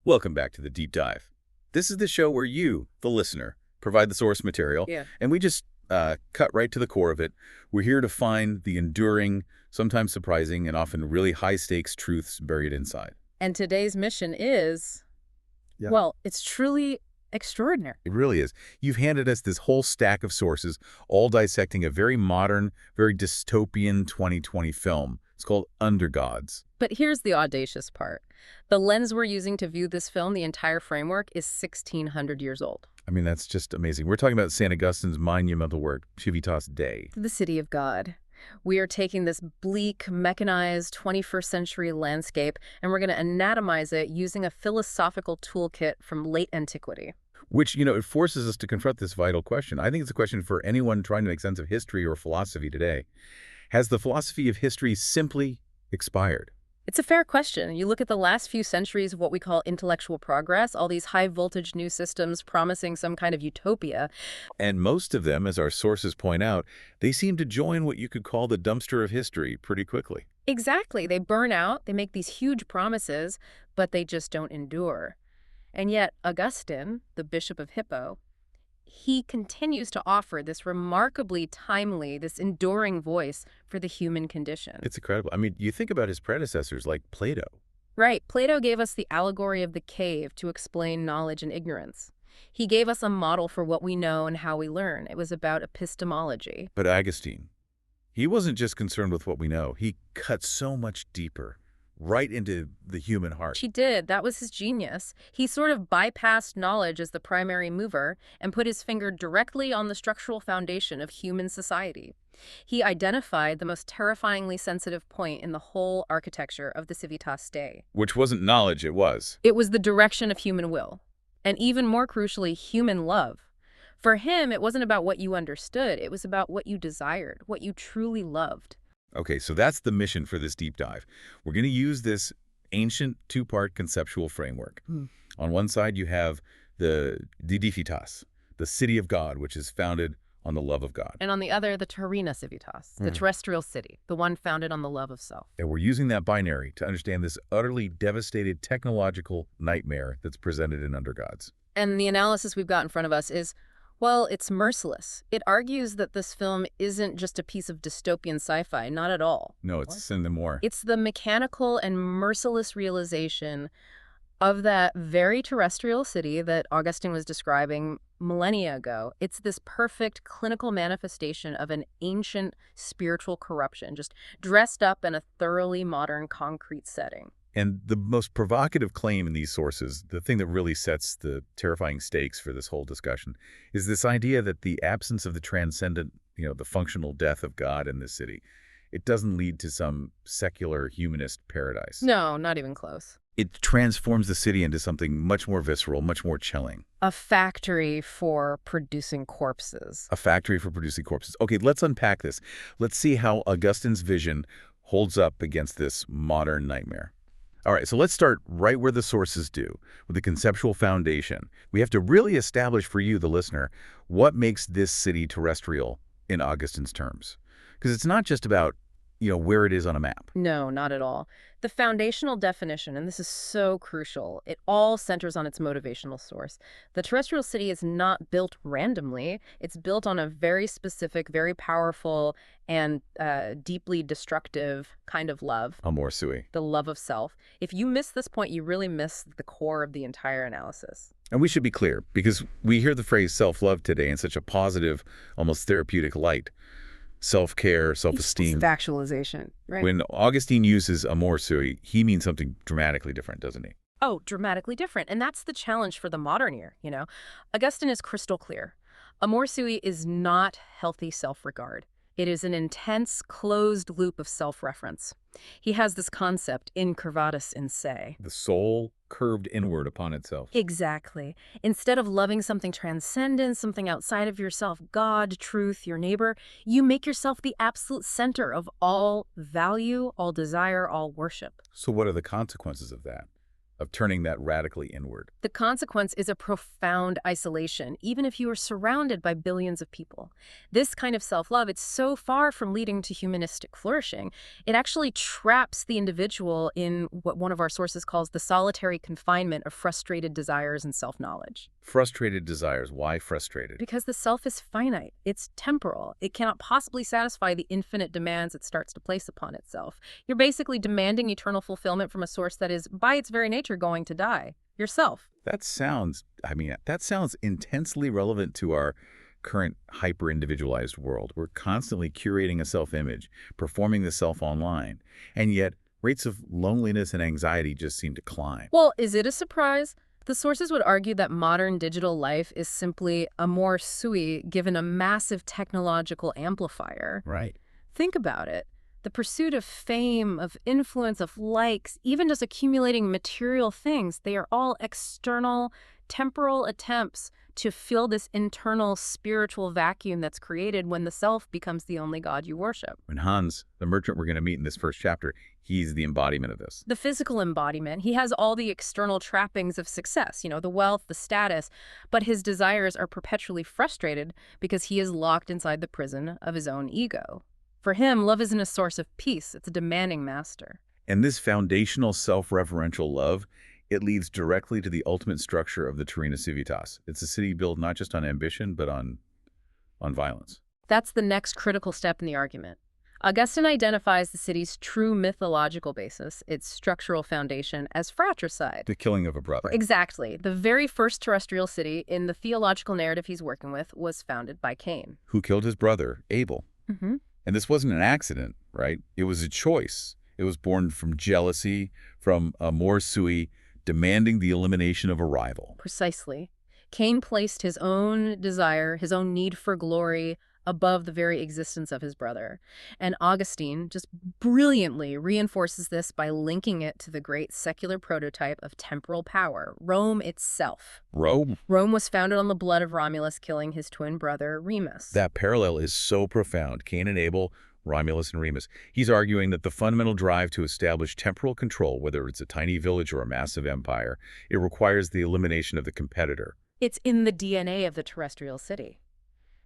Welcome back to the Deep Dive. This is the show where you, the listener, provide the source material, Yeah. and we just cut right to the core of it. We're here to find the enduring, sometimes surprising, and often really high-stakes truths buried inside. And today's mission is, Yeah. well, it's truly extraordinary. It really is. You've handed us this whole stack of sources, all dissecting a very modern, very dystopian 2020 film. It's called Undergods. But here's the audacious part. The lens we're using to view this film, the entire framework, is 1,600 years old. I mean, that's just amazing. We're talking about Saint Augustine's monumental work, Civitas Dei. The City of God. We are taking this bleak, mechanized 21st century landscape, and we're going to anatomize it using a philosophical toolkit from late antiquity. Which, it forces us to confront this vital question. I think it's a question for anyone trying to make sense of history or philosophy today. Has the philosophy of history simply expired? It's a fair question. You look at the last few centuries of what we call intellectual progress, all these high-voltage new systems promising some kind of utopia. And most of them, as our sources point out, they seem to join what you could call the dumpster of history pretty quickly. Exactly. They burn out, they make these huge promises, but they just don't endure. And yet, Augustine, the Bishop of Hippo, he continues to offer this remarkably timely, this enduring voice for the human condition. It's incredible. I mean, you think about his predecessors like Plato. Right. Plato gave us the allegory of the cave to explain knowledge and ignorance. He gave us a model for what we know and how we learn. It was about epistemology. But Augustine, he wasn't just concerned with what we know. He cut so much deeper, right into the human heart. He did. That was his genius. He sort of bypassed knowledge as the primary mover and put his finger directly on the structural foundation of human society. He identified the most terrifyingly sensitive point in the whole architecture of the Civitas Dei. Which wasn't knowledge, it was. It was the direction of human will. And even more crucially, human love. For him, it wasn't about what you understood. It was about what you desired, what you truly loved. Okay, so that's the mission for this deep dive. We're going to use this ancient two-part conceptual framework. On one side, you have the Civitas, the city of God, which is founded on the love of God. And on the other, the Terrena Civitas, the terrestrial city, the one founded on the love of self. And we're using that binary to understand this utterly devastated technological nightmare that's presented in Undergods. And the analysis we've got in front of us is, well, it's merciless. It argues that this film isn't just a piece of dystopian sci-fi, not at all. No, it's in the more. It's the mechanical and merciless realization of that very terrestrial city that Augustine was describing millennia ago. It's this perfect clinical manifestation of an ancient spiritual corruption, just dressed up in a thoroughly modern concrete setting. And the most provocative claim in these sources, the thing that really sets the terrifying stakes for this whole discussion, is this idea that the absence of the transcendent, the functional death of God in this city, it doesn't lead to some secular humanist paradise. No, not even close. It transforms the city into something much more visceral, much more chilling. A factory for producing corpses. A factory for producing corpses. Okay, let's unpack this. Let's see how Augustine's vision holds up against this modern nightmare. All right, so let's start right where the sources do, with the conceptual foundation. We have to really establish for you, the listener, what makes this city terrestrial in Augustine's terms. Because it's not just about, where it is on a map. No, not at all. The foundational definition, and this is so crucial, it all centers on its motivational source. The terrestrial city is not built randomly. It's built on a very specific, very powerful, and deeply destructive kind of love. Amor Sui. The love of self. If you miss this point, you really miss the core of the entire analysis. And we should be clear, because we hear the phrase self-love today in such a positive, almost therapeutic light. Self-care, self-esteem. It's factualization, right? When Augustine uses Amor Sui, he means something dramatically different, doesn't he? Oh, dramatically different. And that's the challenge for the modern ear, Augustine is crystal clear. Amor Sui is not healthy self-regard. It is an intense, closed loop of self-reference. He has this concept, incurvatus in se. The soul curved inward upon itself. Exactly. Instead of loving something transcendent, something outside of yourself, God, truth, your neighbor, you make yourself the absolute center of all value, all desire, all worship. So what are the consequences of that? of turning that radically inward. The consequence is a profound isolation, even if you are surrounded by billions of people. This kind of self-love, it's so far from leading to humanistic flourishing. It actually traps the individual in what one of our sources calls the solitary confinement of frustrated desires and self-knowledge. Frustrated desires. Why frustrated? Because the self is finite. It's temporal. It cannot possibly satisfy the infinite demands it starts to place upon itself. You're basically demanding eternal fulfillment from a source that is, by its very nature, going to die. Yourself. That sounds intensely relevant to our current hyper-individualized world. We're constantly curating a self-image, performing the self online, and yet rates of loneliness and anxiety just seem to climb. Well, is it a surprise? The sources would argue that modern digital life is simply Amor Sui given a massive technological amplifier. Right. Think about it. The pursuit of fame, of influence, of likes, even just accumulating material things, they are all external, temporal attempts to fill this internal spiritual vacuum that's created when the self becomes the only god you worship. When Hans, the merchant we're going to meet in this first chapter, he's the embodiment of this. The physical embodiment. He has all the external trappings of success, the wealth, the status, but his desires are perpetually frustrated because he is locked inside the prison of his own ego. For him, love isn't a source of peace. It's a demanding master. And this foundational self-referential love, it leads directly to the ultimate structure of the Terrena Civitas. It's a city built not just on ambition, but on violence. That's the next critical step in the argument. Augustine identifies the city's true mythological basis, its structural foundation, as fratricide. The killing of a brother. Exactly. The very first terrestrial city in the theological narrative he's working with was founded by Cain. Who killed his brother, Abel. Mm-hmm. And this wasn't an accident, right? It was a choice. It was born from jealousy, from Amor Sui, demanding the elimination of a rival. Precisely. Cain placed his own desire, his own need for glory, above the very existence of his brother. And Augustine just brilliantly reinforces this by linking it to the great secular prototype of temporal power, Rome itself. Rome? Rome was founded on the blood of Romulus killing his twin brother, Remus. That parallel is so profound. Cain and Abel, Romulus and Remus. He's arguing that the fundamental drive to establish temporal control, whether it's a tiny village or a massive empire, it requires the elimination of the competitor. It's in the DNA of the terrestrial city.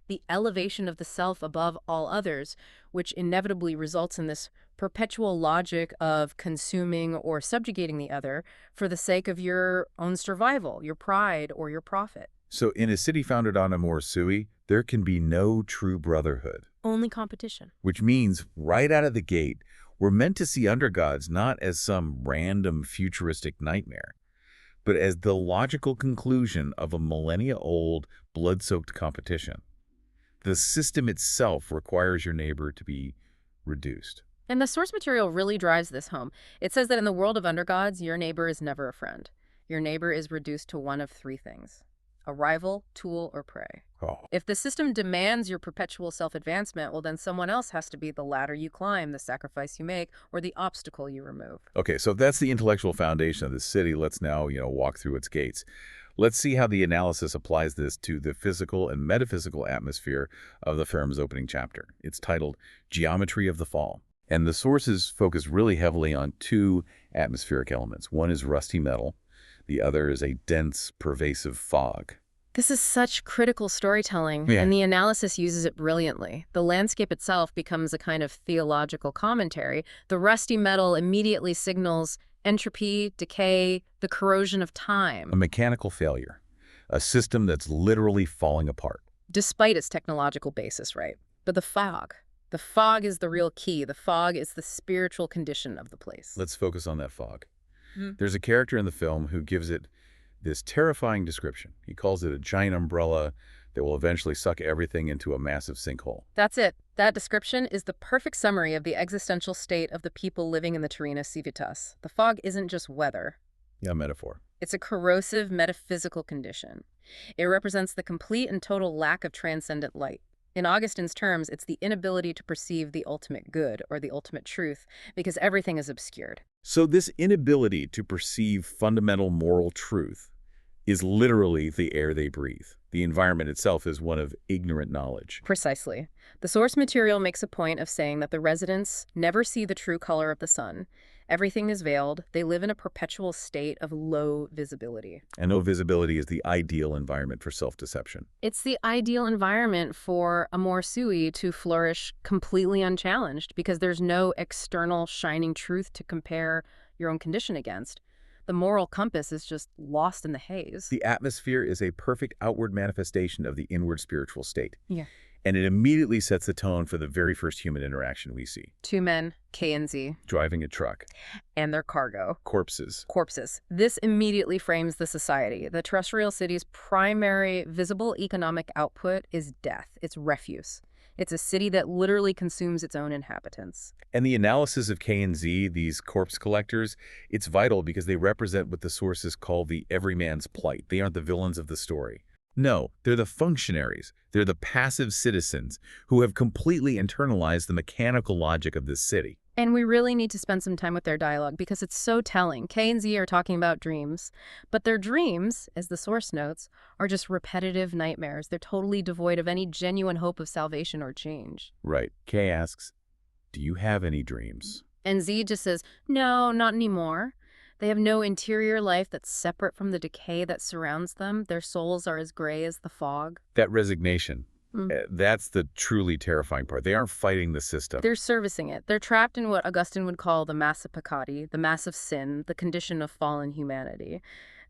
The elevation of the self above all others, which inevitably results in this perpetual logic of consuming or subjugating the other for the sake of your own survival, your pride, or your profit. So in a city founded on Amor Sui, there can be no true brotherhood. Only competition. Which means, right out of the gate, we're meant to see Undergods not as some random futuristic nightmare, but as the logical conclusion of a millennia-old, blood-soaked competition. The system itself requires your neighbor to be reduced. And the source material really drives this home. It says that in the world of Undergods, your neighbor is never a friend. Your neighbor is reduced to one of three things: a rival, tool, or prey. Oh. If the system demands your perpetual self-advancement, well, then someone else has to be the ladder you climb, the sacrifice you make, or the obstacle you remove. Okay, so if that's the intellectual foundation of the city, let's now, walk through its gates. Let's see how the analysis applies this to the physical and metaphysical atmosphere of the firm's opening chapter. It's titled Geometry of the Fall. And the sources focus really heavily on two atmospheric elements. One is rusty metal. The other is a dense, pervasive fog. This is such critical storytelling, Yeah. and the analysis uses it brilliantly. The landscape itself becomes a kind of theological commentary. The rusty metal immediately signals entropy, decay, the corrosion of time. A mechanical failure. A system that's literally falling apart. Despite its technological basis, right? But the fog is the real key. The fog is the spiritual condition of the place. Let's focus on that fog. There's a character in the film who gives it this terrifying description. He calls it a giant umbrella that will eventually suck everything into a massive sinkhole. That's it. That description is the perfect summary of the existential state of the people living in the Terrena Civitas. The fog isn't just weather. Yeah, metaphor. It's a corrosive metaphysical condition. It represents the complete and total lack of transcendent light. In Augustine's terms, it's the inability to perceive the ultimate good or the ultimate truth because everything is obscured. So this inability to perceive fundamental moral truth is literally the air they breathe. The environment itself is one of ignorant knowledge. Precisely. The source material makes a point of saying that the residents never see the true color of the sun, Everything is veiled. They live in a perpetual state of low visibility. And no visibility is the ideal environment for self-deception. It's the ideal environment for Amor Sui to flourish completely unchallenged because there's no external shining truth to compare your own condition against. The moral compass is just lost in the haze. The atmosphere is a perfect outward manifestation of the inward spiritual state. Yeah. And it immediately sets the tone for the very first human interaction we see. Two men, K and Z. Driving a truck. And their cargo. Corpses. Corpses. This immediately frames the society. The terrestrial city's primary visible economic output is death. It's refuse. It's a city that literally consumes its own inhabitants. And the analysis of K and Z, these corpse collectors, it's vital because they represent what the sources call the everyman's plight. They aren't the villains of the story. No, they're the functionaries. They're the passive citizens who have completely internalized the mechanical logic of this city. And we really need to spend some time with their dialogue because it's so telling. K and Z are talking about dreams, but their dreams, as the source notes, are just repetitive nightmares. They're totally devoid of any genuine hope of salvation or change. Right. K asks, "Do you have any dreams?" And Z just says, "No, not anymore." They have no interior life that's separate from the decay that surrounds them. Their souls are as gray as the fog. That resignation, that's the truly terrifying part. They aren't fighting the system. They're servicing it. They're trapped in what Augustine would call the massa peccati, the mass of sin, the condition of fallen humanity.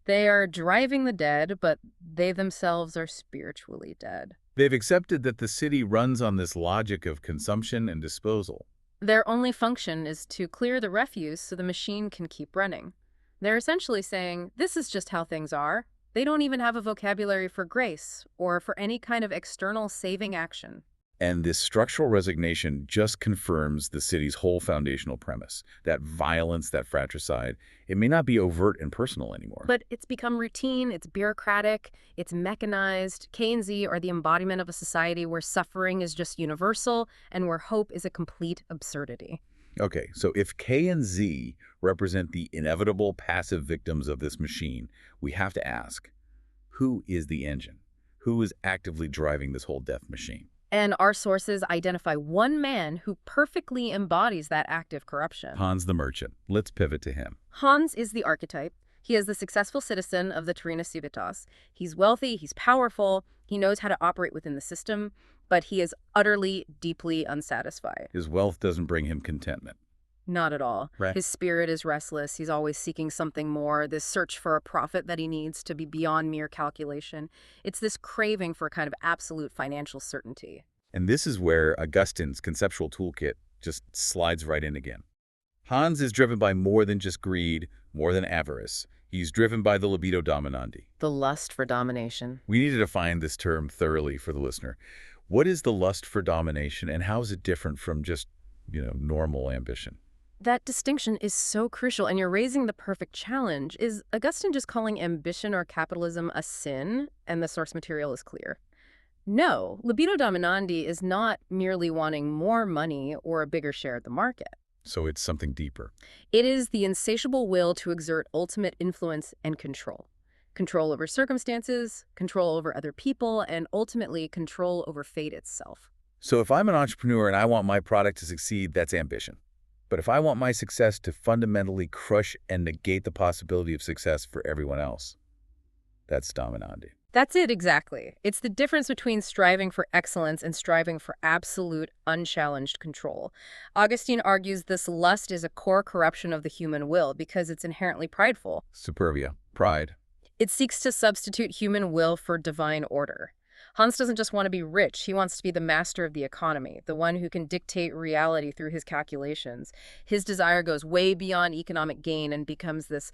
They are driving the dead, but they themselves are spiritually dead. They've accepted that the city runs on this logic of consumption and disposal. Their only function is to clear the refuse so the machine can keep running. They're essentially saying, this is just how things are. They don't even have a vocabulary for grace or for any kind of external saving action. And this structural resignation just confirms the city's whole foundational premise. That violence, that fratricide, it may not be overt and personal anymore. But it's become routine, it's bureaucratic, it's mechanized. K and Z are the embodiment of a society where suffering is just universal and where hope is a complete absurdity. Okay, so if K and Z represent the inevitable passive victims of this machine, we have to ask, who is the engine? Who is actively driving this whole death machine? And our sources identify one man who perfectly embodies that active corruption. Hans the merchant. Let's pivot to him. Hans is the archetype. He is the successful citizen of the Terrena Civitas. He's wealthy, he's powerful, he knows how to operate within the system, but he is utterly, deeply unsatisfied. His wealth doesn't bring him contentment. Not at all. Right. His spirit is restless. He's always seeking something more, this search for a profit that he needs to be beyond mere calculation. It's this craving for a kind of absolute financial certainty. And this is where Augustine's conceptual toolkit just slides right in again. Hans is driven by more than just greed, more than avarice. He's driven by the libido dominandi. The lust for domination. We need to define this term thoroughly for the listener. What is the lust for domination, and how is it different from just, normal ambition? That distinction is so crucial, and you're raising the perfect challenge. Is Augustine just calling ambition or capitalism a sin, and the source material is clear? No, libido dominandi is not merely wanting more money or a bigger share of the market. So it's something deeper. It is the insatiable will to exert ultimate influence and control. Control over circumstances, control over other people, and ultimately control over fate itself. So if I'm an entrepreneur and I want my product to succeed, that's ambition. But if I want my success to fundamentally crush and negate the possibility of success for everyone else, that's dominandi. That's it, exactly. It's the difference between striving for excellence and striving for absolute, unchallenged control. Augustine argues this lust is a core corruption of the human will because it's inherently prideful. Superbia. Pride. It seeks to substitute human will for divine order. Hans doesn't just want to be rich, he wants to be the master of the economy, the one who can dictate reality through his calculations. His desire goes way beyond economic gain and becomes this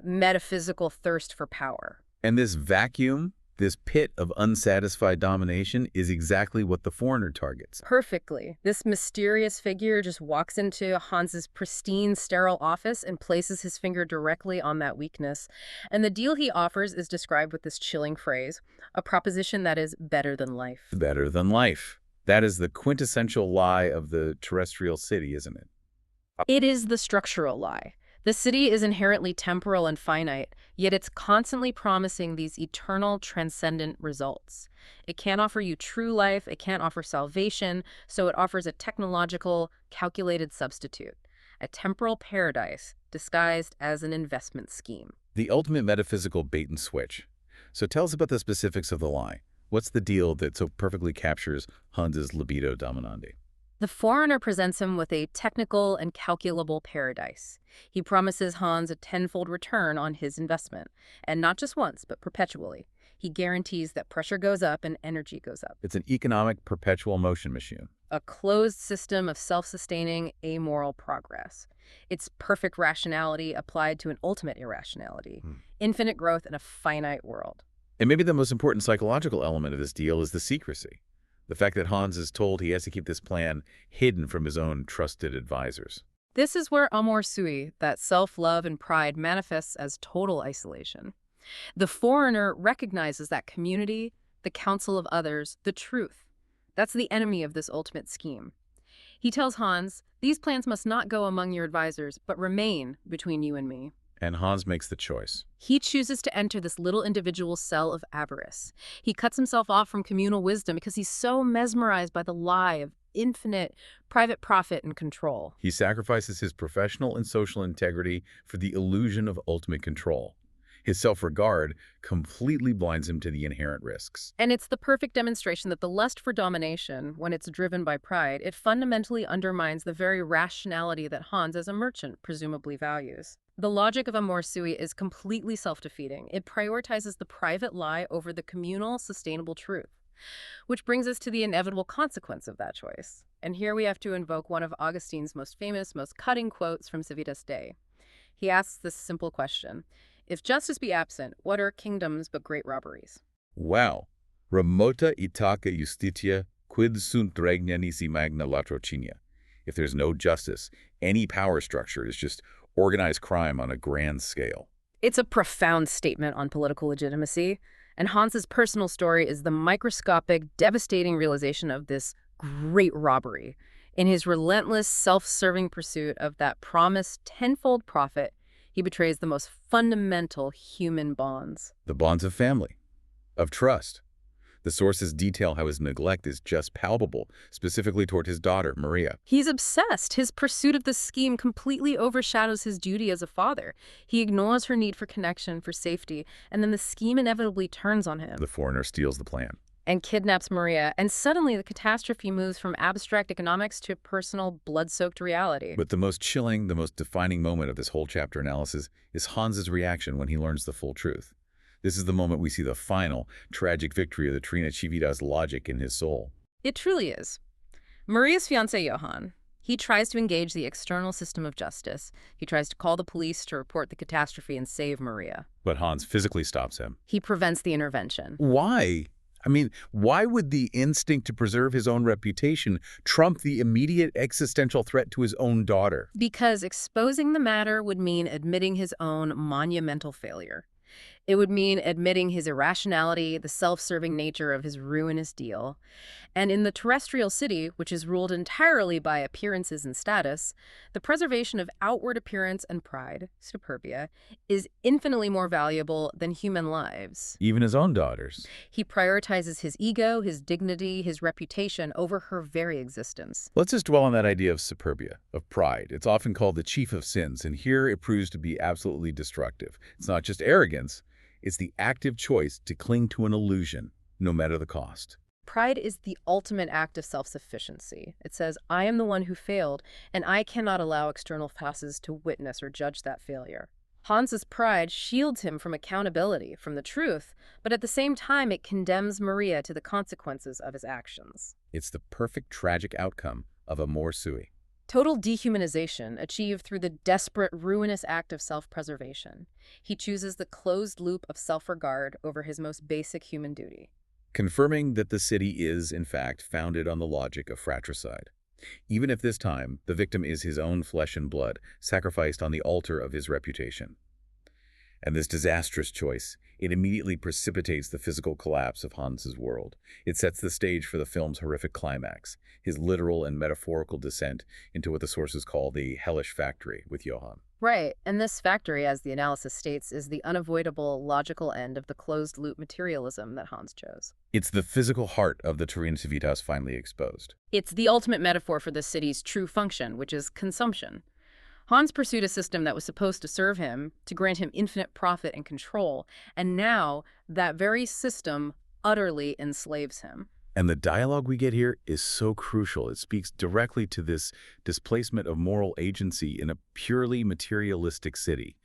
metaphysical thirst for power. And this vacuum, this pit of unsatisfied domination, is exactly what the foreigner targets. Perfectly. This mysterious figure just walks into Hans's pristine, sterile office and places his finger directly on that weakness. And the deal he offers is described with this chilling phrase, a proposition that is better than life. Better than life. That is the quintessential lie of the terrestrial city, isn't it? It is the structural lie. The city is inherently temporal and finite, yet it's constantly promising these eternal, transcendent results. It can't offer you true life, it can't offer salvation, so it offers a technological, calculated substitute. a temporal paradise disguised as an investment scheme. The ultimate metaphysical bait and switch. So tell us about the specifics of the lie. What's the deal that so perfectly captures Hans's libido dominandi? The foreigner presents him with a technical and calculable paradise. He promises Hans a tenfold return on his investment, and not just once, but perpetually. He guarantees that pressure goes up and energy goes up. It's an economic perpetual motion machine. A closed system of self-sustaining, amoral progress. It's perfect rationality applied to an ultimate irrationality. Infinite growth in a finite world. And maybe the most important psychological element of this deal is the secrecy. The fact that Hans is told he has to keep this plan hidden from his own trusted advisors. This is where Amor Sui, that self-love and pride, manifests as total isolation. The foreigner recognizes that community, the counsel of others, the truth. That's the enemy of this ultimate scheme. He tells Hans, these plans must not go among your advisors, but remain between you and me. And Hans makes the choice. He chooses to enter this little individual cell of avarice. He cuts himself off from communal wisdom because he's so mesmerized by the lie of infinite private profit and control. He sacrifices his professional and social integrity for the illusion of ultimate control. His self-regard completely blinds him to the inherent risks. And it's the perfect demonstration that the lust for domination, when it's driven by pride, it fundamentally undermines the very rationality that Hans as a merchant presumably values. The logic of Amor Sui is completely self-defeating. It prioritizes the private lie over the communal, sustainable truth. Which brings us to the inevitable consequence of that choice. And here we have to invoke one of Augustine's most famous, most cutting quotes from Civitas Dei. He asks this simple question: if justice be absent, what are kingdoms but great robberies? Wow. Remota itaca justitia, quid sunt regna nisi magna latrocinia. If there's no justice, any power structure is just organized crime on a grand scale. It's a profound statement on political legitimacy, and Hans's personal story is the microscopic, devastating realization of this great robbery. In his relentless, self-serving pursuit of that promised tenfold profit, he betrays the most fundamental human bonds. The bonds of family, of trust. The sources detail how his neglect is just palpable, specifically toward his daughter, Maria. He's obsessed. His pursuit of this scheme completely overshadows his duty as a father. He ignores her need for connection, for safety, and then the scheme inevitably turns on him. The foreigner steals the plan. And kidnaps Maria, and suddenly the catastrophe moves from abstract economics to personal, blood-soaked reality. But the most chilling, the most defining moment of this whole chapter analysis is Hans's reaction when he learns the full truth. This is the moment we see the final, tragic victory of the Terrena Civitas logic in his soul. It truly is. Maria's fiancé, Johann, he tries to engage the external system of justice. He tries to call the police to report the catastrophe and save Maria. But Hans physically stops him. He prevents the intervention. Why? I mean, why would the instinct to preserve his own reputation trump the immediate existential threat to his own daughter? Because exposing the matter would mean admitting his own monumental failure. It would mean admitting his irrationality, the self-serving nature of his ruinous deal. And in the terrestrial city, which is ruled entirely by appearances and status, the preservation of outward appearance and pride, superbia, is infinitely more valuable than human lives. Even his own daughters. He prioritizes his ego, his dignity, his reputation over her very existence. Let's just dwell on that idea of superbia, of pride. It's often called the chief of sins, and here it proves to be absolutely destructive. It's not just arrogance. It's the active choice to cling to an illusion, no matter the cost. Pride is the ultimate act of self-sufficiency. It says, I am the one who failed, and I cannot allow external forces to witness or judge that failure. Hans's pride shields him from accountability, from the truth, but at the same time it condemns Maria to the consequences of his actions. It's the perfect tragic outcome of Amor Sui. Total dehumanization achieved through the desperate, ruinous act of self-preservation. He chooses the closed loop of self-regard over his most basic human duty. Confirming that the city is, in fact, founded on the logic of fratricide. Even if this time the victim is his own flesh and blood, sacrificed on the altar of his reputation. And this disastrous choice, it immediately precipitates the physical collapse of Hans's world. It sets the stage for the film's horrific climax, his literal and metaphorical descent into what the sources call the hellish factory with Johann. Right, and this factory, as the analysis states, is the unavoidable logical end of the closed-loop materialism that Hans chose. It's the physical heart of the Terrena Civitas finally exposed. It's the ultimate metaphor for the city's true function, which is consumption. Hans pursued a system that was supposed to serve him, to grant him infinite profit and control, and now that very system utterly enslaves him. And the dialogue we get here is so crucial. It speaks directly to this displacement of moral agency in a purely materialistic city.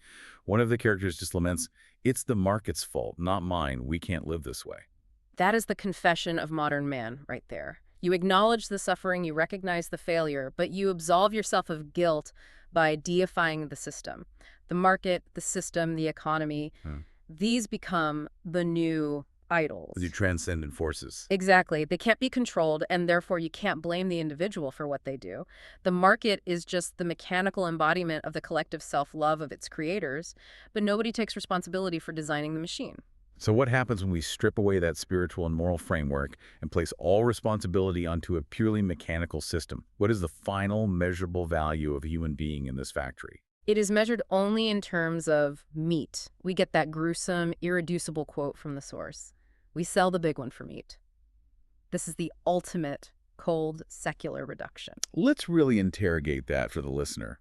One of the characters just laments, "It's the market's fault, not mine. We can't live this way." That is the confession of modern man right there. You acknowledge the suffering, you recognize the failure, but you absolve yourself of guilt by deifying the system. The market, the system, the economy, these become the new idols. The transcendent forces. Exactly. They can't be controlled, and therefore you can't blame the individual for what they do. The market is just the mechanical embodiment of the collective self-love of its creators, but nobody takes responsibility for designing the machine. So what happens when we strip away that spiritual and moral framework and place all responsibility onto a purely mechanical system? What is the final measurable value of a human being in this factory? It is measured only in terms of meat. We get that gruesome, irreducible quote from the source. We sell the big one for meat. This is the ultimate cold, secular reduction. Let's really interrogate that for the listener.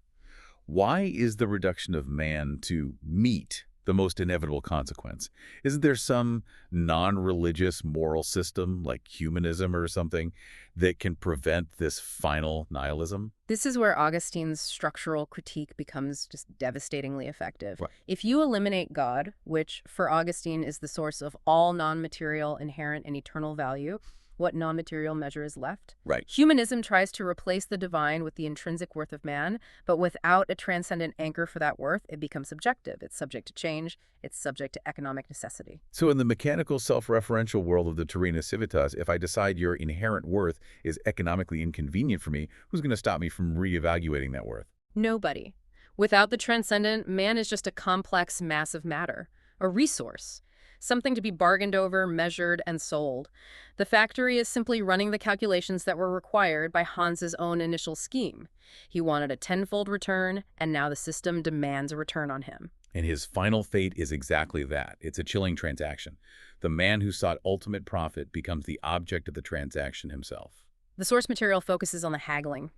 Why is the reduction of man to meat the most inevitable consequence? Isn't there some non-religious moral system, like humanism or something, that can prevent this final nihilism? This is where Augustine's structural critique becomes just devastatingly effective. Right. If you eliminate God, which for Augustine is the source of all non-material, inherent, and eternal value, what non-material measure is left? Right. Humanism tries to replace the divine with the intrinsic worth of man, but without a transcendent anchor for that worth, it becomes subjective. It's subject to change. It's subject to economic necessity. So in the mechanical self-referential world of the Terrena Civitas, if I decide your inherent worth is economically inconvenient for me, who's going to stop me from reevaluating that worth? Nobody. Without the transcendent, man is just a complex mass of matter, a resource. Something to be bargained over, measured, and sold. The factory is simply running the calculations that were required by Hans's own initial scheme. He wanted a tenfold return, and now the system demands a return on him. And his final fate is exactly that. It's a chilling transaction. The man who sought ultimate profit becomes the object of the transaction himself. The source material focuses on the haggling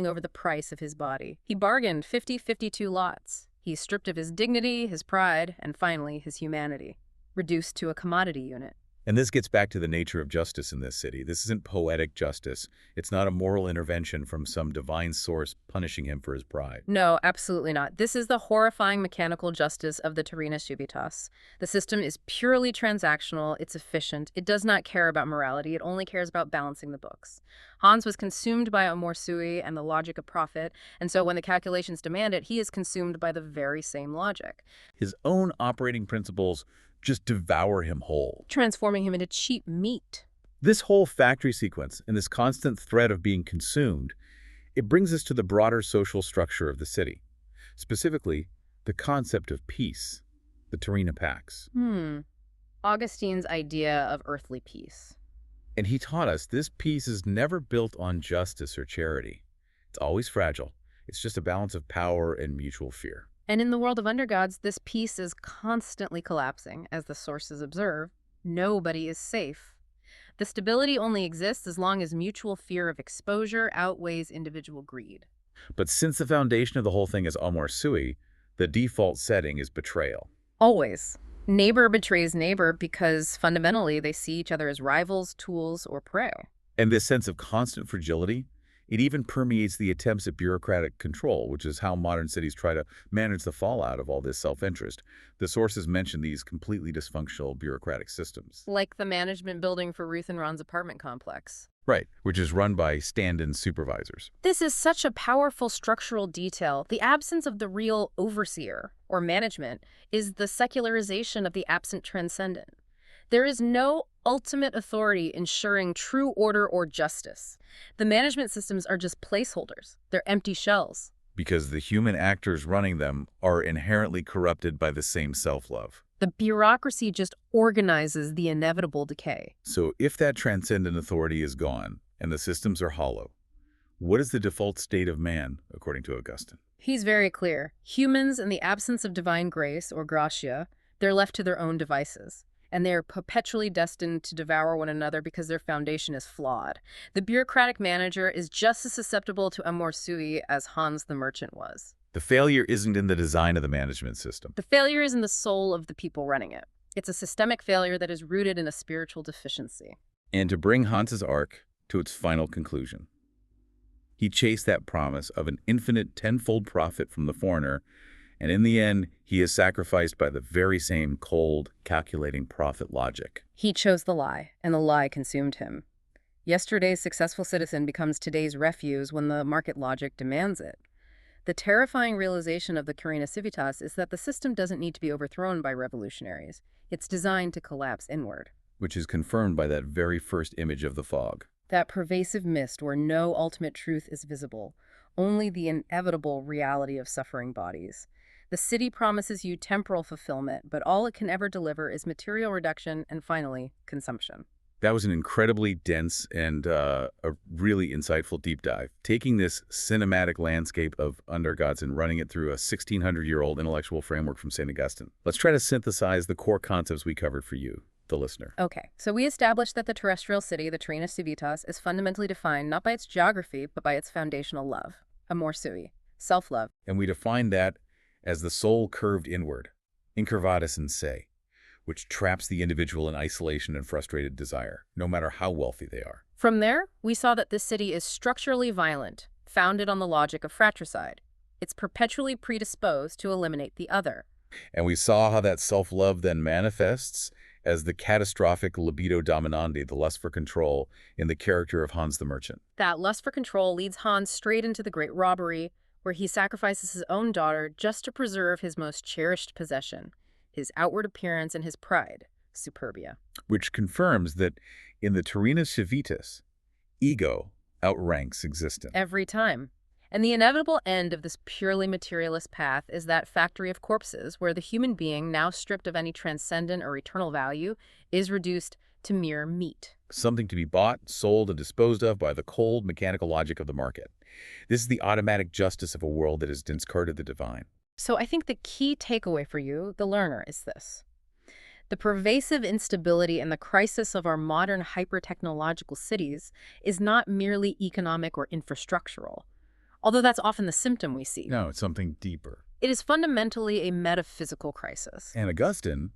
over the price of his body. He bargained 52 lots. He's stripped of his dignity, his pride, and finally his humanity, reduced to a commodity unit. And this gets back to the nature of justice in this city. This isn't poetic justice. It's not a moral intervention from some divine source punishing him for his pride. No, absolutely not. This is the horrifying mechanical justice of the Terrena Civitas. The system is purely transactional, it's efficient, it does not care about morality, it only cares about balancing the books. Hans was consumed by Amor Sui and the logic of profit, and so when the calculations demand it, he is consumed by the very same logic. His own operating principles just devour him whole, transforming him into cheap meat. This whole factory sequence and this constant threat of being consumed, it brings us to the broader social structure of the city, specifically the concept of peace, the Terrena Pax. Augustine's idea of earthly peace. And he taught us this peace is never built on justice or charity. It's always fragile. It's just a balance of power and mutual fear. And in the world of Undergods, this peace is constantly collapsing. As the sources observe, nobody is safe. The stability only exists as long as mutual fear of exposure outweighs individual greed. But since the foundation of the whole thing is Amor Sui, the default setting is betrayal. Always. Neighbor betrays neighbor because fundamentally they see each other as rivals, tools, or prey. And this sense of constant fragility, it even permeates the attempts at bureaucratic control, which is how modern cities try to manage the fallout of all this self-interest. The sources mention these completely dysfunctional bureaucratic systems. Like the management building for Ruth and Ron's apartment complex. Right, which is run by stand-in supervisors. This is such a powerful structural detail. The absence of the real overseer, or management, is the secularization of the absent transcendent. There is no ultimate authority ensuring true order or justice. The management systems are just placeholders. They're empty shells. Because the human actors running them are inherently corrupted by the same self-love. The bureaucracy just organizes the inevitable decay. So if that transcendent authority is gone and the systems are hollow, what is the default state of man, according to Augustine? He's very clear. Humans, in the absence of divine grace, or gratia, they're left to their own devices. And they are perpetually destined to devour one another because their foundation is flawed. The bureaucratic manager is just as susceptible to Amor Sui as Hans the merchant was. The failure isn't in the design of the management system. The failure is in the soul of the people running it. It's a systemic failure that is rooted in a spiritual deficiency. And to bring Hans's arc to its final conclusion, he chased that promise of an infinite tenfold profit from the foreigner, and in the end, he is sacrificed by the very same cold, calculating profit logic. He chose the lie, and the lie consumed him. Yesterday's successful citizen becomes today's refuse when the market logic demands it. The terrifying realization of the Terrena Civitas is that the system doesn't need to be overthrown by revolutionaries. It's designed to collapse inward. Which is confirmed by that very first image of the fog. That pervasive mist where no ultimate truth is visible, only the inevitable reality of suffering bodies. The city promises you temporal fulfillment, but all it can ever deliver is material reduction and, finally, consumption. That was an incredibly dense and a really insightful deep dive, taking this cinematic landscape of Undergods and running it through a 1,600-year-old intellectual framework from Saint Augustine. Let's try to synthesize the core concepts we covered for you, the listener. Okay, so we established that the terrestrial city, the Terrena Civitas, is fundamentally defined not by its geography, but by its foundational love, Amor Sui, self-love. And we defined that as the soul curved inward, incurvatus in se, which traps the individual in isolation and frustrated desire, no matter how wealthy they are. From there, we saw that this city is structurally violent, founded on the logic of fratricide. It's perpetually predisposed to eliminate the other. And we saw how that self-love then manifests as the catastrophic libido dominandi, the lust for control, in the character of Hans the Merchant. That lust for control leads Hans straight into the great robbery, where he sacrifices his own daughter just to preserve his most cherished possession, his outward appearance and his pride, superbia. Which confirms that in the Terrena Civitas, ego outranks existence. Every time. And the inevitable end of this purely materialist path is that factory of corpses, where the human being, now stripped of any transcendent or eternal value, is reduced to mere meat. Something to be bought, sold, and disposed of by the cold, mechanical logic of the market. This is the automatic justice of a world that has discarded the divine. So I think the key takeaway for you, the learner, is this. The pervasive instability and the crisis of our modern hyper-technological cities is not merely economic or infrastructural, although that's often the symptom we see. No, it's something deeper. It is fundamentally a metaphysical crisis. And Augustine,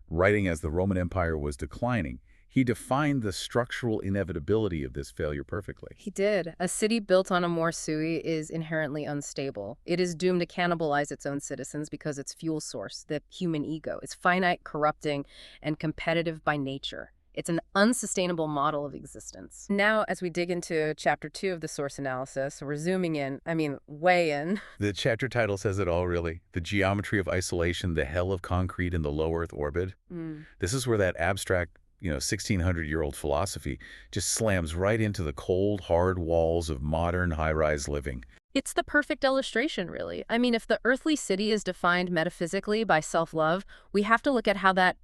writing as the Roman Empire was declining, he defined the structural inevitability of this failure perfectly. He did. A city built on Amor Sui is inherently unstable. It is doomed to cannibalize its own citizens because its fuel source, the human ego, is finite, corrupting, and competitive by nature. It's an unsustainable model of existence. Now, as we dig into Chapter 2 of the source analysis, we're zooming in, way in. The chapter title says it all, really. The geometry of isolation, the hell of concrete in the low Earth orbit. This is where that abstract 1,600-year-old philosophy just slams right into the cold, hard walls of modern high-rise living. It's the perfect illustration, really. If the earthly city is defined metaphysically by self-love, we have to look at how that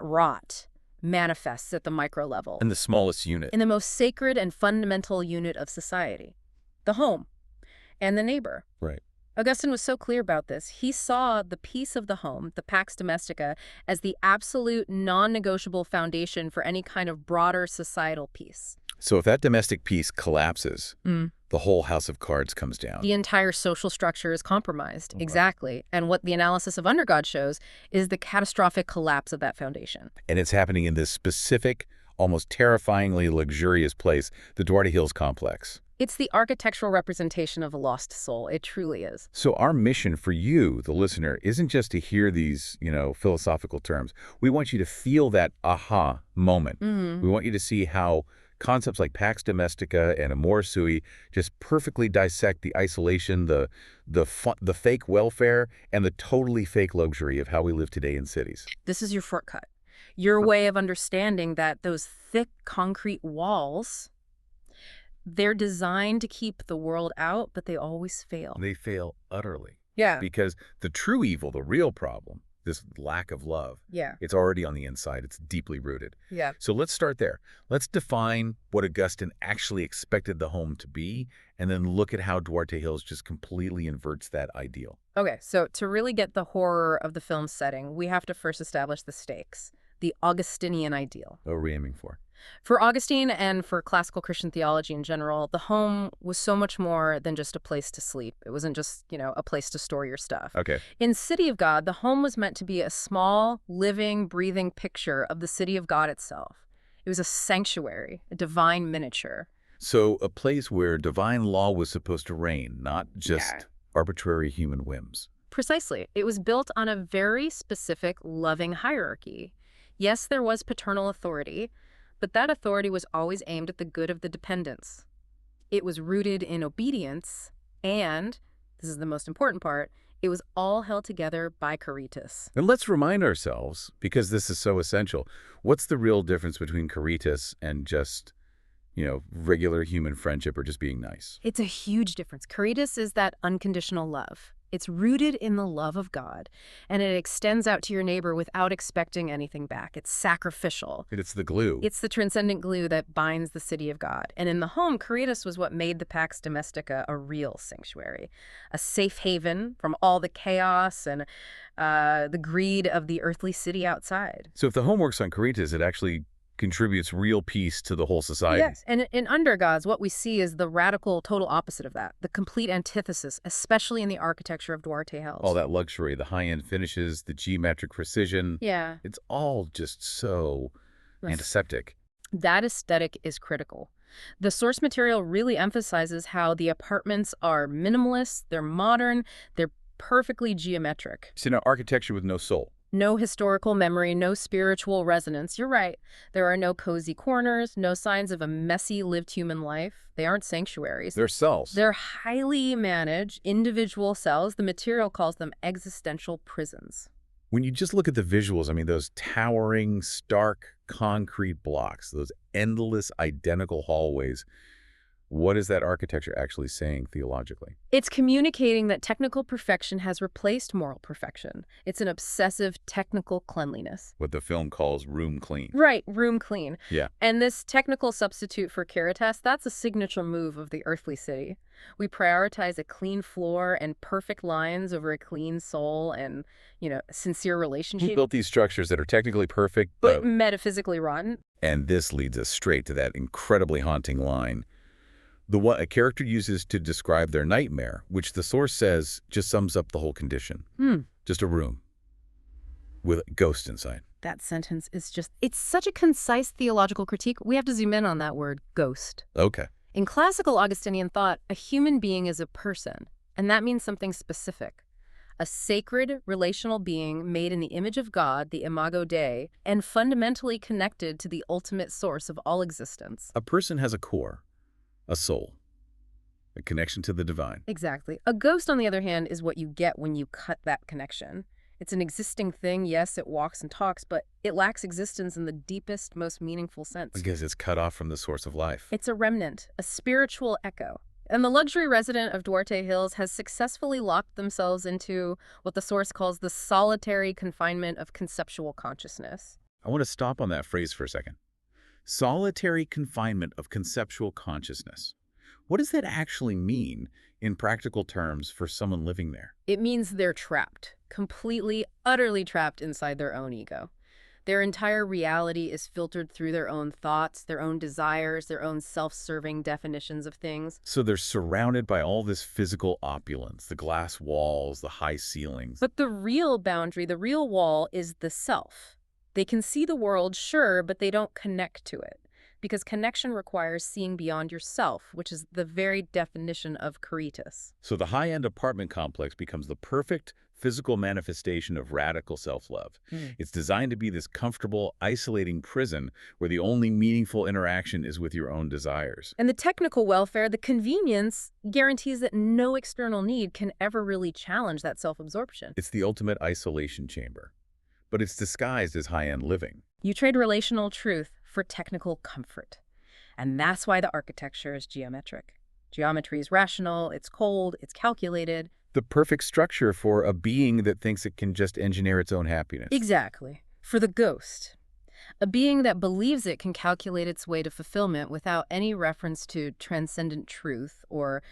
rot manifests at the micro level. In the smallest unit. In the most sacred and fundamental unit of society, the home and the neighbor. Right. Augustine was so clear about this. He saw the peace of the home, the pax domestica, as the absolute non-negotiable foundation for any kind of broader societal peace. So if that domestic peace collapses, the whole house of cards comes down. The entire social structure is compromised. Exactly. And what the analysis of Undergods shows is the catastrophic collapse of that foundation. And it's happening in this specific, almost terrifyingly luxurious place, the Duarte Hills complex. It's the architectural representation of a lost soul. It truly is. So our mission for you, the listener, isn't just to hear these, philosophical terms. We want you to feel that aha moment. We want you to see how concepts like pax domestica and amor sui just perfectly dissect the isolation, the fake welfare, and the totally fake luxury of how we live today in cities. This is your shortcut. Your way of understanding that those thick concrete walls, they're designed to keep the world out, but they always fail. They fail utterly. Yeah. Because the true evil, the real problem, this lack of love, it's already on the inside. It's deeply rooted. Yeah. So let's start there. Let's define what Augustine actually expected the home to be, and then look at how Duarte Hills just completely inverts that ideal. Okay, so to really get the horror of the film's setting, we have to first establish the stakes, the Augustinian ideal. What are we aiming for? For Augustine and for classical Christian theology in general, the home was so much more than just a place to sleep. It wasn't just, a place to store your stuff. Okay. In City of God, the home was meant to be a small, living, breathing picture of the city of God itself. It was a sanctuary, a divine miniature. So a place where divine law was supposed to reign, not just arbitrary human whims. Precisely. It was built on a very specific, loving hierarchy. Yes, there was paternal authority, but that authority was always aimed at the good of the dependents. It was rooted in obedience, and, this is the most important part, it was all held together by caritas. And let's remind ourselves, because this is so essential, what's the real difference between caritas and just, regular human friendship or just being nice? It's a huge difference. Caritas is that unconditional love. It's rooted in the love of God, and it extends out to your neighbor without expecting anything back. It's sacrificial. It's the glue. It's the transcendent glue that binds the city of God. And in the home, caritas was what made the Pax Domestica a real sanctuary, a safe haven from all the chaos and the greed of the earthly city outside. So if the home works on caritas, it actually contributes real peace to the whole society. Yes, and in Undergods, what we see is the radical, total opposite of that, the complete antithesis, especially in the architecture of Duarte Hills. All that luxury, the high-end finishes, the geometric precision. Yeah. It's all just so antiseptic. That aesthetic is critical. The source material really emphasizes how the apartments are minimalist, they're modern, they're perfectly geometric. So now architecture with no soul. No historical memory, no spiritual resonance. You're right. There are no cozy corners, no signs of a messy, lived human life. They aren't sanctuaries. They're cells. They're highly managed, individual cells. The material calls them existential prisons. When you just look at the visuals, those towering, stark concrete blocks, those endless, identical hallways, what is that architecture actually saying theologically? It's communicating that technical perfection has replaced moral perfection. It's an obsessive technical cleanliness. What the film calls room clean. Right, room clean. Yeah. And this technical substitute for caritas, that's a signature move of the earthly city. We prioritize a clean floor and perfect lines over a clean soul and, sincere relationship. Who built these structures that are technically perfect, but metaphysically rotten? And this leads us straight to that incredibly haunting line. The one a character uses to describe their nightmare, which the source says just sums up the whole condition. Just a room with a ghost inside. That sentence is it's such a concise theological critique. We have to zoom in on that word, ghost. Okay. In classical Augustinian thought, a human being is a person, and that means something specific. A sacred, relational being made in the image of God, the Imago Dei, and fundamentally connected to the ultimate source of all existence. A person has a core. A soul, a connection to the divine. Exactly. A ghost, on the other hand, is what you get when you cut that connection. It's an existing thing. Yes, it walks and talks, but it lacks existence in the deepest, most meaningful sense. Because it's cut off from the source of life. It's a remnant, a spiritual echo. And the luxury resident of Duarte Hills has successfully locked themselves into what the source calls the solitary confinement of conceptual consciousness. I want to stop on that phrase for a second. Solitary confinement of conceptual consciousness. What does that actually mean in practical terms for someone living there? It means they're trapped, completely, utterly trapped inside their own ego. Their entire reality is filtered through their own thoughts, their own desires, their own self-serving definitions of things. So they're surrounded by all this physical opulence, the glass walls, the high ceilings. But the real boundary, the real wall, is the self. They can see the world, sure, but they don't connect to it. Because connection requires seeing beyond yourself, which is the very definition of caritas. So the high-end apartment complex becomes the perfect physical manifestation of radical self-love. It's designed to be this comfortable, isolating prison where the only meaningful interaction is with your own desires. And the technical welfare, the convenience, guarantees that no external need can ever really challenge that self-absorption. It's the ultimate isolation chamber. But it's disguised as high-end living. You trade relational truth for technical comfort. And that's why the architecture is geometric. Geometry is rational, it's cold, it's calculated. The perfect structure for a being that thinks it can just engineer its own happiness. Exactly. For the ghost. A being that believes it can calculate its way to fulfillment without any reference to transcendent truth or,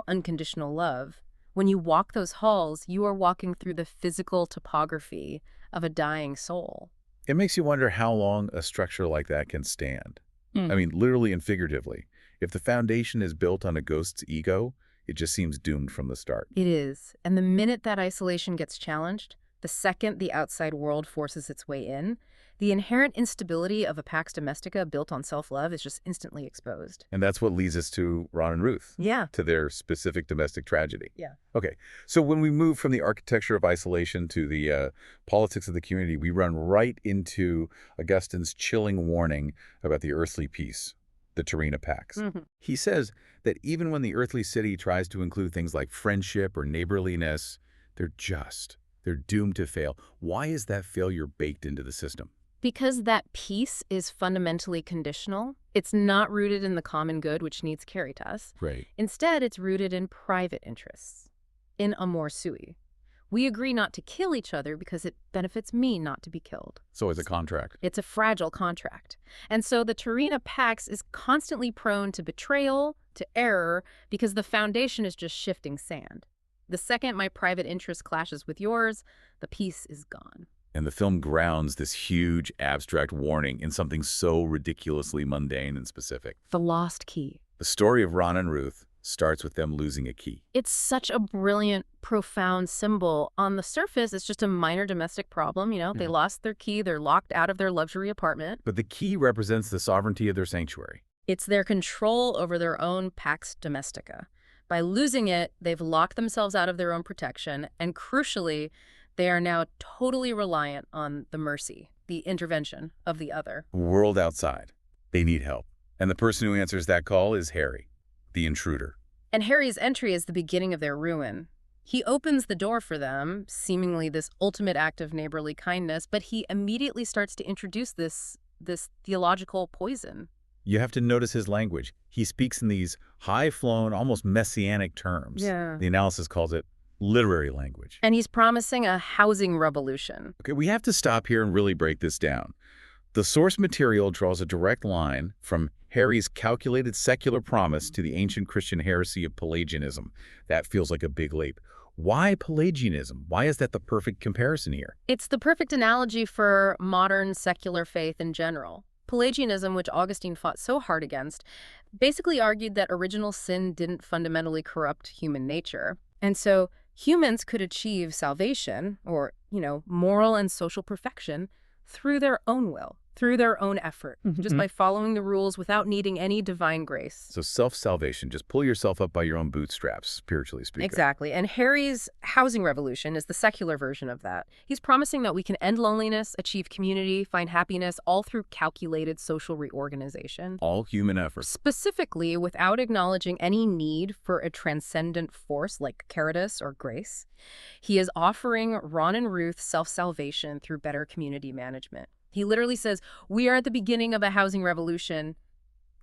unconditional love. When you walk those halls, you are walking through the physical topography of a dying soul. It makes you wonder how long a structure like that can stand. I mean, literally and figuratively. If the foundation is built on a ghost's ego, it just seems doomed from the start. It is. And the minute that isolation gets challenged, the second the outside world forces its way in, the inherent instability of a pax domestica built on self-love is just instantly exposed. And that's what leads us to Ron and Ruth, Yeah. to their specific domestic tragedy. Yeah. Okay, so when we move from the architecture of isolation to the politics of the community, we run right into Augustine's chilling warning about the earthly peace, the Terrena Pax. He says that even when the earthly city tries to include things like friendship or neighborliness, they're doomed to fail. Why is that failure baked into the system? Because that peace is fundamentally conditional. It's not rooted in the common good, which needs caritas. Right. Instead, it's rooted in private interests, in Amor Sui. We agree not to kill each other because it benefits me not to be killed. So it's a contract. It's a fragile contract. And so the Terrena Pax is constantly prone to betrayal, to error, because the foundation is just shifting sand. The second my private interest clashes with yours, the peace is gone. And the film grounds this huge, abstract warning in something so ridiculously mundane and specific. The lost key. The story of Ron and Ruth starts with them losing a key. It's such a brilliant, profound symbol. On the surface, it's just a minor domestic problem. They lost their key. They're locked out of their luxury apartment. But the key represents the sovereignty of their sanctuary. It's their control over their own pax domestica. By losing it, they've locked themselves out of their own protection. And crucially, they are now totally reliant on the mercy, the intervention of the other. World outside. They need help. And the person who answers that call is Harry, the intruder. And Harry's entry is the beginning of their ruin. He opens the door for them, seemingly this ultimate act of neighborly kindness, but he immediately starts to introduce this theological poison. You have to notice his language. He speaks in these high-flown, almost messianic terms. Yeah. The analysis calls it literary language. And he's promising a housing revolution. Okay, we have to stop here and really break this down. The source material draws a direct line from Harry's calculated secular promise to the ancient Christian heresy of Pelagianism. That feels like a big leap. Why Pelagianism? Why is that the perfect comparison here? It's the perfect analogy for modern secular faith in general. Pelagianism, which Augustine fought so hard against, basically argued that original sin didn't fundamentally corrupt human nature. And so humans could achieve salvation or, moral and social perfection through their own will, through their own effort, just by following the rules without needing any divine grace. So self-salvation, just pull yourself up by your own bootstraps, spiritually speaking. Exactly. And Harry's housing revolution is the secular version of that. He's promising that we can end loneliness, achieve community, find happiness, all through calculated social reorganization. All human effort. Specifically, without acknowledging any need for a transcendent force like caritas or grace. He is offering Ron and Ruth self-salvation through better community management. He literally says, we are at the beginning of a housing revolution.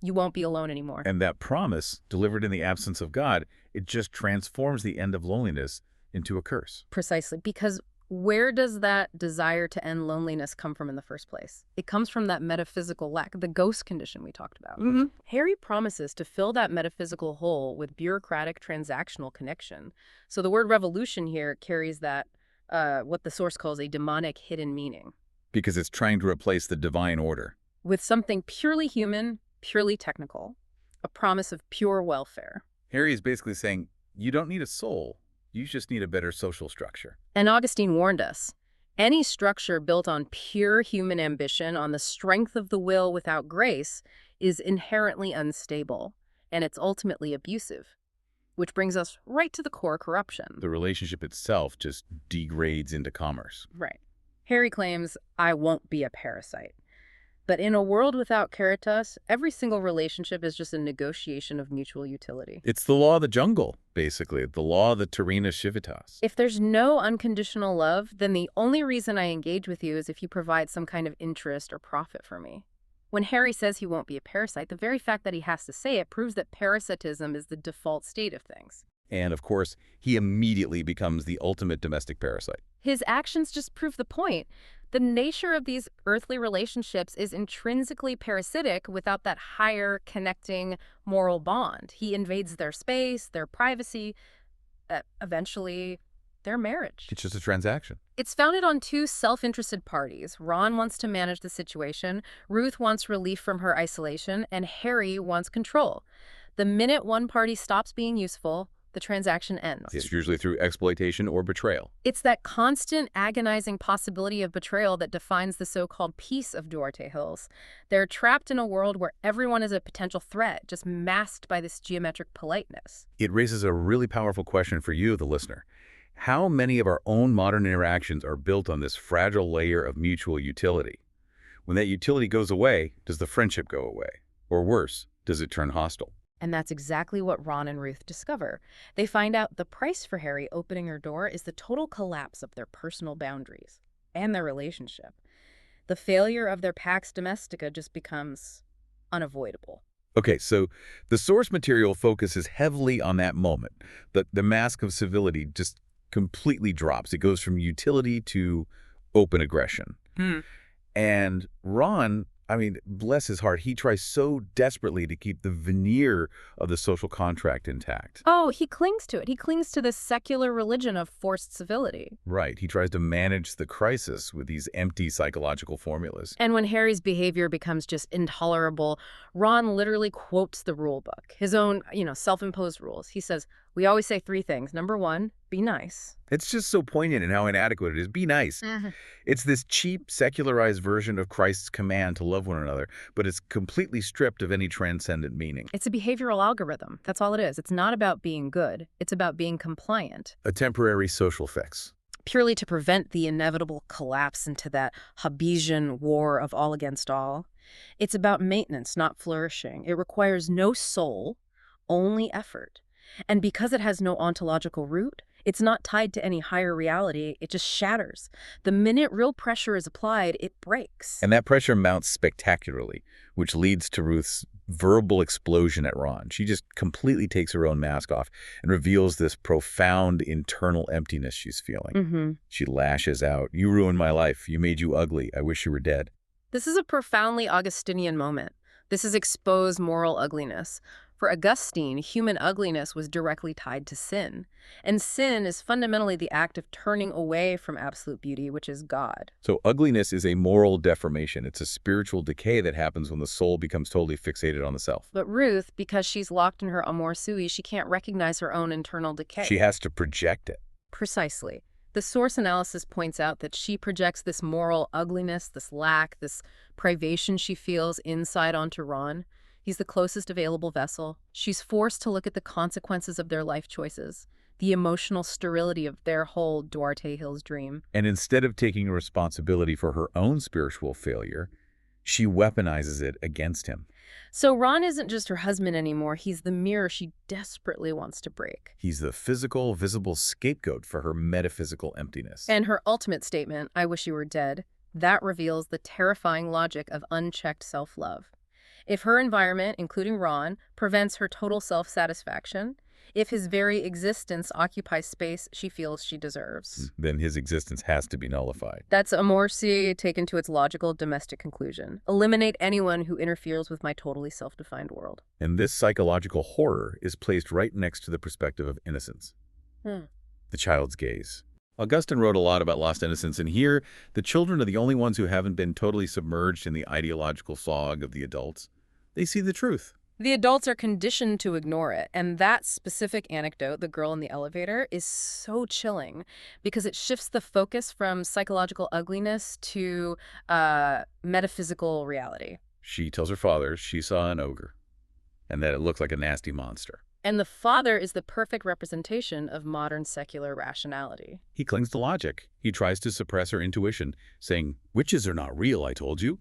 You won't be alone anymore. And that promise, delivered in the absence of God, it just transforms the end of loneliness into a curse. Precisely, because where does that desire to end loneliness come from in the first place? It comes from that metaphysical lack, the ghost condition we talked about. Harry promises to fill that metaphysical hole with bureaucratic transactional connection. So the word revolution here carries that, what the source calls a demonic hidden meaning. Because it's trying to replace the divine order. With something purely human, purely technical, a promise of pure welfare. Harry is basically saying, you don't need a soul, you just need a better social structure. And Augustine warned us, any structure built on pure human ambition, on the strength of the will without grace, is inherently unstable, and it's ultimately abusive. Which brings us right to the core corruption. The relationship itself just degrades into commerce. Right. Harry claims, I won't be a parasite. But in a world without caritas, every single relationship is just a negotiation of mutual utility. It's the law of the jungle, basically, the law of the Terrena Civitas. If there's no unconditional love, then the only reason I engage with you is if you provide some kind of interest or profit for me. When Harry says he won't be a parasite, the very fact that he has to say it proves that parasitism is the default state of things. And, of course, he immediately becomes the ultimate domestic parasite. His actions just prove the point. The nature of these earthly relationships is intrinsically parasitic without that higher connecting moral bond. He invades their space, their privacy. Eventually, their marriage. It's just a transaction. It's founded on two self-interested parties. Ron wants to manage the situation, Ruth wants relief from her isolation, and Harry wants control. The minute one party stops being useful, the transaction ends. It's usually through exploitation or betrayal. It's that constant, agonizing possibility of betrayal that defines the so-called peace of Duarte Hills. They're trapped in a world where everyone is a potential threat, just masked by this geometric politeness. It raises a really powerful question for you, the listener. How many of our own modern interactions are built on this fragile layer of mutual utility? When that utility goes away, does the friendship go away? Or worse, does it turn hostile? And that's exactly what Ron and Ruth discover. They find out the price for Harry opening her door is the total collapse of their personal boundaries and their relationship. The failure of their Pax Domestica just becomes unavoidable. Okay, so the source material focuses heavily on that moment. The mask of civility just completely drops. It goes from utility to open aggression. And Ron, I mean, bless his heart, he tries so desperately to keep the veneer of the social contract intact. Oh, he clings to it. He clings to this secular religion of forced civility. Right. He tries to manage the crisis with these empty psychological formulas. And when Harry's behavior becomes just intolerable, Ron literally quotes the rule book, his own, self-imposed rules. He says, we always say three things. Number one, be nice. It's just so poignant in how inadequate it is. Be nice. It's this cheap, secularized version of Christ's command to love one another, but it's completely stripped of any transcendent meaning. It's a behavioral algorithm. That's all it is. It's not about being good. It's about being compliant. A temporary social fix. Purely to prevent the inevitable collapse into that Hobbesian war of all against all. It's about maintenance, not flourishing. It requires no soul, only effort. And because it has no ontological root, it's not tied to any higher reality. It just shatters. The minute real pressure is applied, it breaks. And that pressure mounts spectacularly, which leads to Ruth's verbal explosion at Ron. She just completely takes her own mask off and reveals this profound internal emptiness she's feeling. She lashes out, "You ruined my life. You made you ugly. I wish you were dead." This is a profoundly Augustinian moment. This is exposed moral ugliness. For Augustine, human ugliness was directly tied to sin. And sin is fundamentally the act of turning away from absolute beauty, which is God. So ugliness is a moral deformation. It's a spiritual decay that happens when the soul becomes totally fixated on the self. But Ruth, because she's locked in her Amor Sui, she can't recognize her own internal decay. She has to project it. Precisely. The source analysis points out that she projects this moral ugliness, this lack, this privation she feels inside onto Ron. He's the closest available vessel. She's forced to look at the consequences of their life choices, the emotional sterility of their whole Duarte Hills dream. And instead of taking responsibility for her own spiritual failure, she weaponizes it against him. So Ron isn't just her husband anymore. He's the mirror she desperately wants to break. He's the physical, visible scapegoat for her metaphysical emptiness. And her ultimate statement, "I wish you were dead," that reveals the terrifying logic of unchecked self-love. If her environment, including Ron, prevents her total self-satisfaction, if his very existence occupies space she feels she deserves, then his existence has to be nullified. That's Amor Sui taken to its logical domestic conclusion. Eliminate anyone who interferes with my totally self-defined world. And this psychological horror is placed right next to the perspective of innocence. The child's gaze. Augustine wrote a lot about lost innocence, and here, the children are the only ones who haven't been totally submerged in the ideological fog of the adults. They see the truth. The adults are conditioned to ignore it, and that specific anecdote, the girl in the elevator, is so chilling because it shifts the focus from psychological ugliness to metaphysical reality. She tells her father she saw an ogre and that it looked like a nasty monster. And the father is the perfect representation of modern secular rationality. He clings to logic. He tries to suppress her intuition, saying, "Witches are not real, I told you."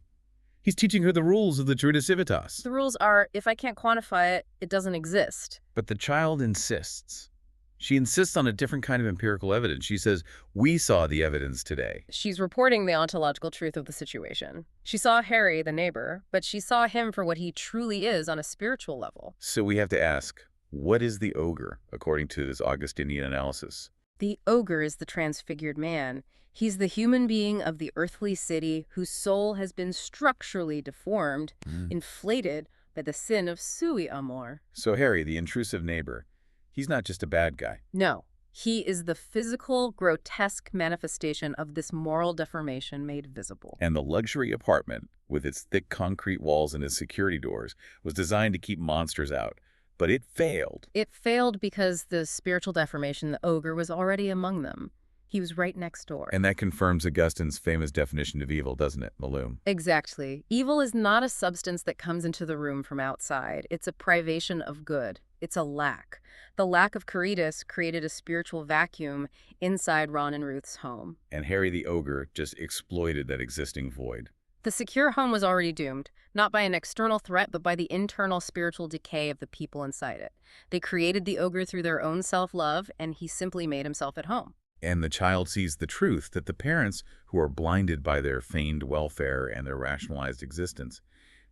He's teaching her the rules of the Terrena Civitas. The rules are, if I can't quantify it, it doesn't exist. But the child insists. She insists on a different kind of empirical evidence. She says, "We saw the evidence today." She's reporting the ontological truth of the situation. She saw Harry, the neighbor, but she saw him for what he truly is on a spiritual level. So we have to ask, what is the ogre, according to this Augustinian analysis? The ogre is the transfigured man. He's the human being of the earthly city whose soul has been structurally deformed, inflated by the sin of sui amor. So Harry, the intrusive neighbor, he's not just a bad guy. No, He is the physical, grotesque manifestation of this moral deformation made visible. And the luxury apartment, with its thick concrete walls and its security doors, was designed to keep monsters out. But it failed. It failed because the spiritual deformation, the ogre, was already among them. He was right next door. And that confirms Augustine's famous definition of evil, doesn't it, Malum? Exactly. Evil is not a substance that comes into the room from outside. It's a privation of good. It's a lack. The lack of caritas created a spiritual vacuum inside Ron and Ruth's home. And Harry the Ogre just exploited that existing void. The secure home was already doomed, not by an external threat, but by the internal spiritual decay of the people inside it. They created the ogre through their own self-love, and he simply made himself at home. And the child sees the truth that the parents, who are blinded by their feigned welfare and their rationalized existence,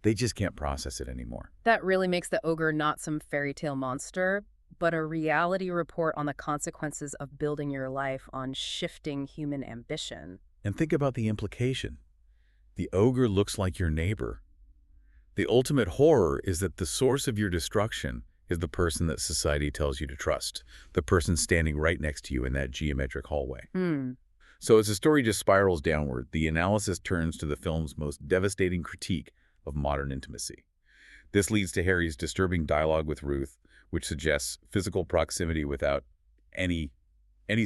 they just can't process it anymore. That really makes the ogre not some fairy tale monster, but a reality report on the consequences of building your life on shifting human ambition. And think about the implication. The ogre looks like your neighbor. The ultimate horror is that the source of your destruction is the person that society tells you to trust, the person standing right next to you in that geometric hallway. So as the story just spirals downward, the analysis turns to the film's most devastating critique of modern intimacy. This leads to Harry's disturbing dialogue with Ruth, which suggests physical proximity without any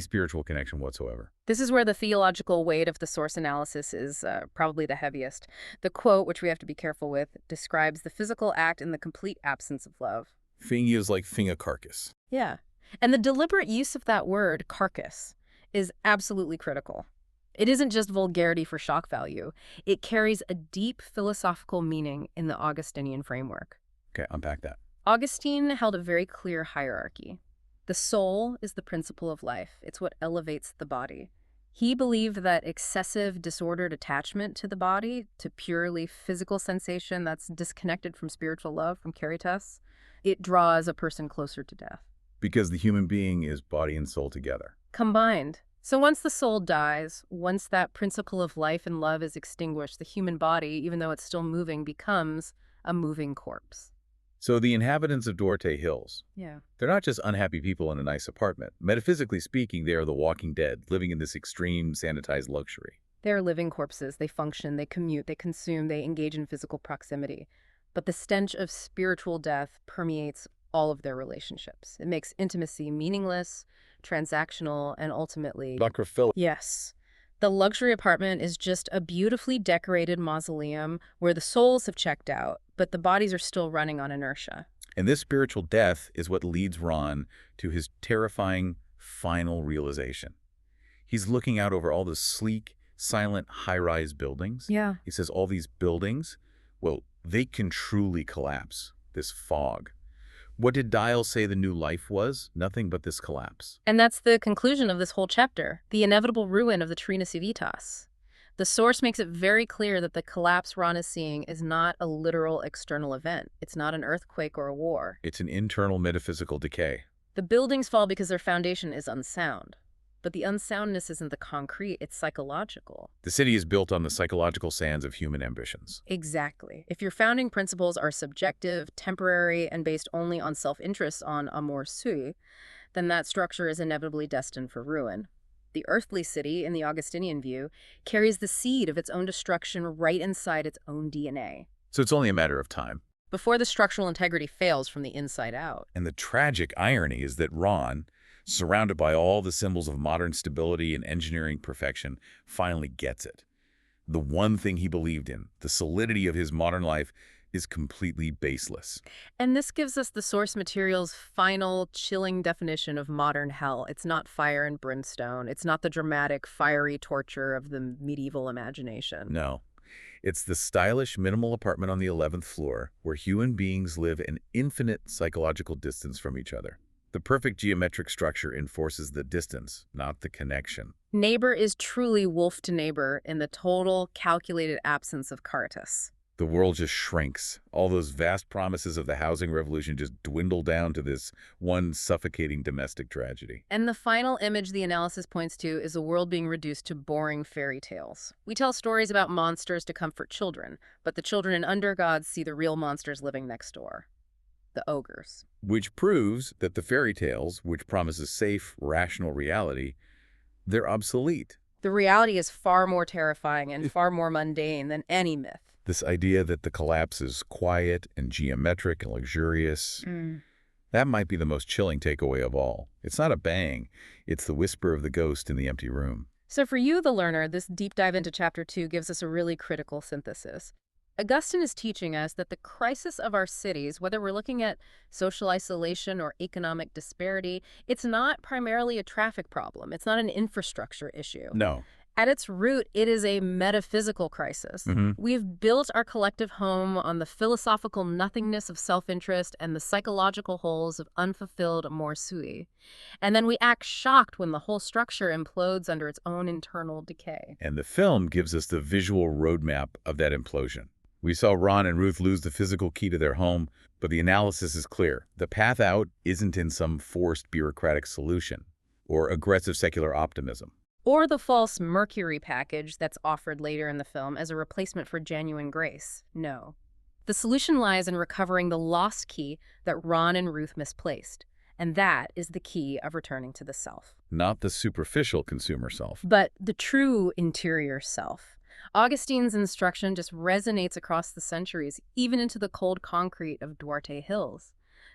spiritual connection whatsoever. This is where the theological weight of the source analysis is probably the heaviest. The quote, which we have to be careful with, describes the physical act in the complete absence of love. Thing is like thing a carcass. Yeah. And the deliberate use of that word, carcass, is absolutely critical. It isn't just vulgarity for shock value. It carries a deep philosophical meaning in the Augustinian framework. Okay, unpack that. Augustine held a very clear hierarchy. The soul is the principle of life. It's what elevates the body. He believed that excessive, disordered attachment to the body, to purely physical sensation that's disconnected from spiritual love, from caritas, it draws a person closer to death. Because the human being is body and soul together. Combined. So once the soul dies, once that principle of life and love is extinguished, the human body, even though it's still moving, becomes a moving corpse. So the inhabitants of Duarte Hills, they're not just unhappy people in a nice apartment. Metaphysically speaking, they are the walking dead, living in this extreme, sanitized luxury. They're living corpses. They function, they commute, they consume, they engage in physical proximity. But the stench of spiritual death permeates all of their relationships. It makes intimacy meaningless, transactional, and ultimately... Necrophilic. Yes. The luxury apartment is just a beautifully decorated mausoleum where the souls have checked out, but the bodies are still running on inertia. And this spiritual death is what leads Ron to his terrifying final realization. He's looking out over all the sleek, silent, high-rise buildings. Yeah. He says all these buildings, well, they can truly collapse, this fog. What did Dial say the new life was? Nothing but this collapse. And that's the conclusion of this whole chapter, the inevitable ruin of the Terrena Civitas. The source makes it very clear that the collapse Ron is seeing is not a literal external event. It's not an earthquake or a war. It's an internal metaphysical decay. The buildings fall because their foundation is unsound. But the unsoundness isn't the concrete, it's psychological. The city is built on the psychological sands of human ambitions. Exactly. If your founding principles are subjective, temporary, and based only on self-interest, on Amor Sui, then that structure is inevitably destined for ruin. The earthly city, in the Augustinian view, carries the seed of its own destruction right inside its own DNA. So it's only a matter of time. Before the structural integrity fails from the inside out. And the tragic irony is that Ron, surrounded by all the symbols of modern stability and engineering perfection, finally gets it. The one thing he believed in, the solidity of his modern life, is completely baseless. And this gives us the source material's final, chilling definition of modern hell. It's not fire and brimstone. It's not the dramatic, fiery torture of the medieval imagination. No. It's the stylish, minimal apartment on the 11th floor where human beings live an infinite psychological distance from each other. The perfect geometric structure enforces the distance, not the connection. Neighbor is truly wolf to neighbor in the total, calculated absence of caritas. The world just shrinks. All those vast promises of the housing revolution just dwindle down to this one suffocating domestic tragedy. And the final image the analysis points to is a world being reduced to boring fairy tales. We tell stories about monsters to comfort children, but the children in Undergods see the real monsters living next door. the ogres. Which proves that the fairy tales, which promise a safe, rational reality, they're obsolete. The reality is far more terrifying and far more mundane than any myth. This idea that the collapse is quiet and geometric and luxurious, that might be the most chilling takeaway of all. It's not a bang, it's the whisper of the ghost in the empty room. So for you, the learner, this deep dive into Chapter 2 gives us a really critical synthesis. Augustine is teaching us that the crisis of our cities, whether we're looking at social isolation or economic disparity, it's not primarily a traffic problem. It's not an infrastructure issue. No. At its root, it is a metaphysical crisis. We've built our collective home on the philosophical nothingness of self-interest and the psychological holes of unfulfilled Amor Sui. And then we act shocked when the whole structure implodes under its own internal decay. And the film gives us the visual roadmap of that implosion. We saw Ron and Ruth lose the physical key to their home, but the analysis is clear. The path out isn't in some forced bureaucratic solution or aggressive secular optimism. Or the false Mercury package that's offered later in the film as a replacement for genuine grace. No. The solution lies in recovering the lost key that Ron and Ruth misplaced. And that is the key of returning to the self. Not the superficial consumer self. But the true interior self. Augustine's instruction just resonates across the centuries, even into the cold concrete of Duarte Hills.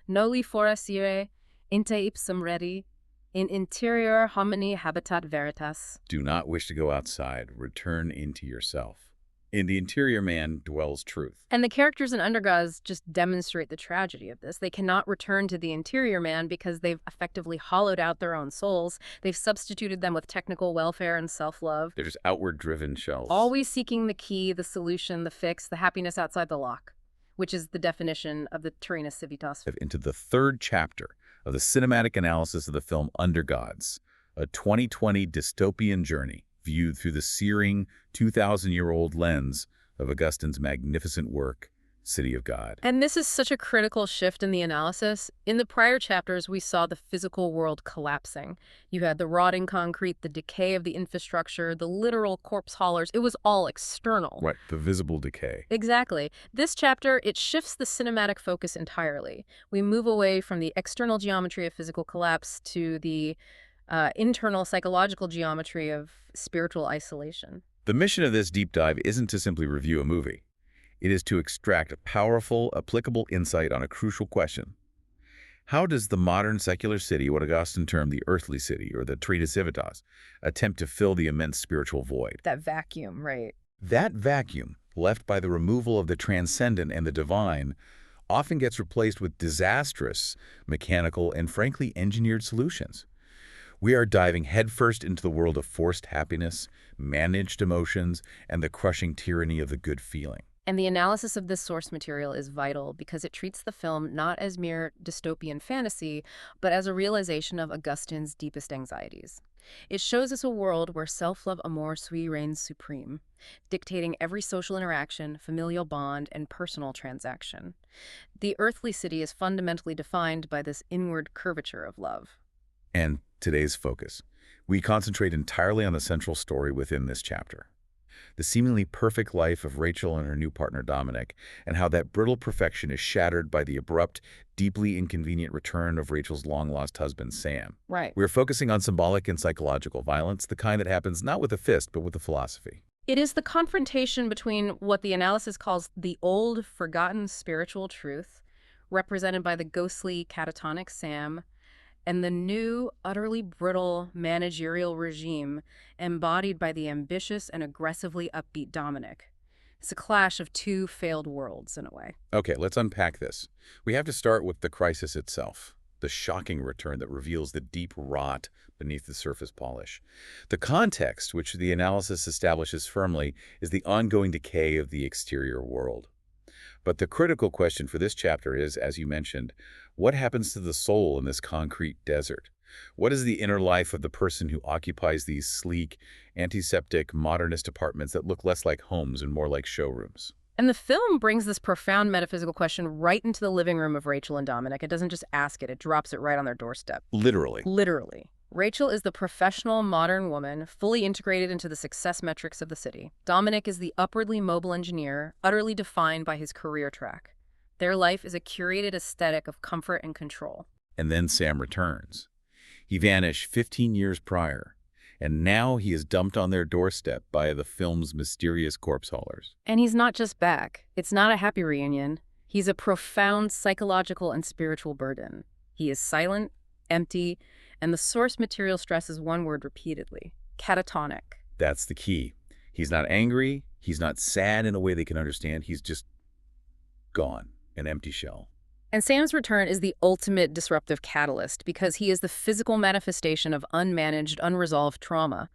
Noli forasire, inte ipsum redi, in interior homini habitat veritas. Do not wish to go outside. Return into yourself. In the interior man dwells truth. And the characters in Undergods just demonstrate the tragedy of this. They cannot return to the interior man because they've effectively hollowed out their own souls. They've substituted them with technical welfare and self-love. They're just outward-driven shells. Always seeking the key, the solution, the fix, the happiness outside the lock, which is the definition of the Terrena Civitas. Into the third chapter of the cinematic analysis of the film Undergods, a 2020 dystopian journey viewed through the searing 2,000-year-old lens of Augustine's magnificent work, City of God. And this is such a critical shift in the analysis. In the prior chapters, we saw the physical world collapsing. You had the rotting concrete, the decay of the infrastructure, the literal corpse haulers. It was all external. Right, the visible decay. Exactly. This chapter, it shifts the cinematic focus entirely. We move away from the external geometry of physical collapse to the internal psychological geometry of spiritual isolation. The mission of this deep dive isn't to simply review a movie. It is to extract a powerful, applicable insight on a crucial question. How does the modern secular city, what Augustine termed the earthly city, or the Terrena Civitas, attempt to fill the immense spiritual void? That vacuum, right? That vacuum, left by the removal of the transcendent and the divine, often gets replaced with disastrous, mechanical, and frankly engineered solutions. We are diving headfirst into the world of forced happiness, managed emotions, and the crushing tyranny of the good feeling. And the analysis of this source material is vital because it treats the film not as mere dystopian fantasy, but as a realization of Augustine's deepest anxieties. It shows us a world where self-love Amor Sui reigns supreme, dictating every social interaction, familial bond, and personal transaction. The earthly city is fundamentally defined by this inward curvature of love. And today's focus. We concentrate entirely on the central story within this chapter. The seemingly perfect life of Rachel and her new partner Dominic, and how that brittle perfection is shattered by the abrupt, deeply inconvenient return of Rachel's long-lost husband, Sam. Right. We're focusing on symbolic and psychological violence, the kind that happens not with a fist, but with a philosophy. It is the confrontation between what the analysis calls the old, forgotten spiritual truth, represented by the ghostly, catatonic Sam, and the new, utterly brittle managerial regime embodied by the ambitious and aggressively upbeat Dominic. It's a clash of two failed worlds, in a way. Okay, let's unpack this. We have to start with the crisis itself, the shocking return that reveals the deep rot beneath the surface polish. The context, which the analysis establishes firmly, is the ongoing decay of the exterior world. But the critical question for this chapter is, as you mentioned, what happens to the soul in this concrete desert? What is the inner life of the person who occupies these sleek, antiseptic, modernist apartments that look less like homes and more like showrooms? And the film brings this profound metaphysical question right into the living room of Rachel and Dominic. It doesn't just ask it, it drops it right on their doorstep. Literally. Literally. Rachel is the professional, modern woman, fully integrated into the success metrics of the city. Dominic is the upwardly mobile engineer, utterly defined by his career track. Their life is a curated aesthetic of comfort and control. And then Sam returns. He vanished 15 years prior, and now he is dumped on their doorstep by the film's mysterious corpse haulers. And he's not just back. It's not a happy reunion. He's a profound psychological and spiritual burden. He is silent, empty, and the source material stresses one word repeatedly: catatonic. That's the key. He's not angry, he's not sad in a way they can understand, he's just gone, an empty shell. And Sam's return is the ultimate disruptive catalyst because he is the physical manifestation of unmanaged, unresolved trauma.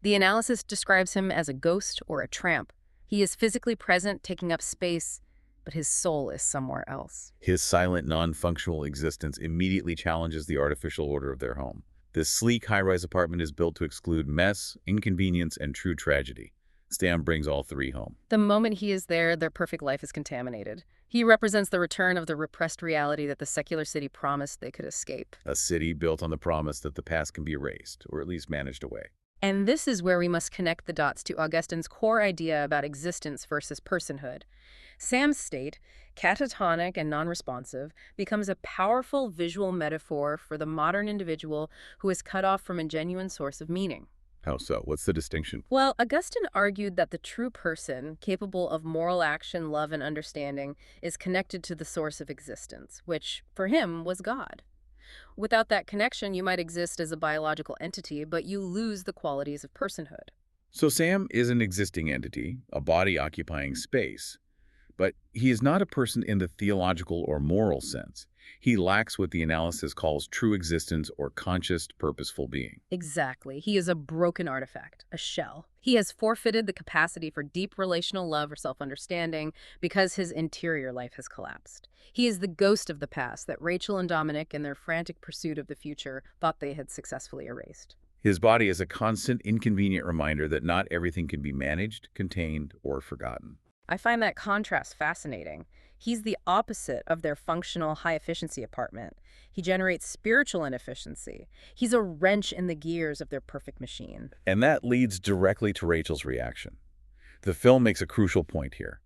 The analysis describes him as a ghost or a tramp. He is physically present, taking up space, but his soul is somewhere else. His silent, non-functional existence immediately challenges the artificial order of their home. This sleek, high-rise apartment is built to exclude mess, inconvenience, and true tragedy. Sam brings all three home. The moment he is there, their perfect life is contaminated. He represents the return of the repressed reality that the secular city promised they could escape. A city built on the promise that the past can be erased, or at least managed away. And this is where we must connect the dots to Augustine's core idea about existence versus personhood. Sam's state, catatonic and non-responsive, becomes a powerful visual metaphor for the modern individual who is cut off from a genuine source of meaning. How so? What's the distinction? Well, Augustine argued that the true person, capable of moral action, love, and understanding, is connected to the source of existence, which, for him, was God. Without that connection, you might exist as a biological entity, but you lose the qualities of personhood. So Sam is an existing entity, a body occupying space. But he is not a person in the theological or moral sense. He lacks what the analysis calls true existence or conscious, purposeful being. Exactly. He is a broken artifact, a shell. He has forfeited the capacity for deep relational love or self-understanding because his interior life has collapsed. He is the ghost of the past that Rachel and Dominic, in their frantic pursuit of the future, thought they had successfully erased. His body is a constant, inconvenient reminder that not everything can be managed, contained, or forgotten. I find that contrast fascinating. He's the opposite of their functional, high-efficiency apartment. He generates spiritual inefficiency. He's a wrench in the gears of their perfect machine. And that leads directly to Rachel's reaction. The film makes a crucial point here.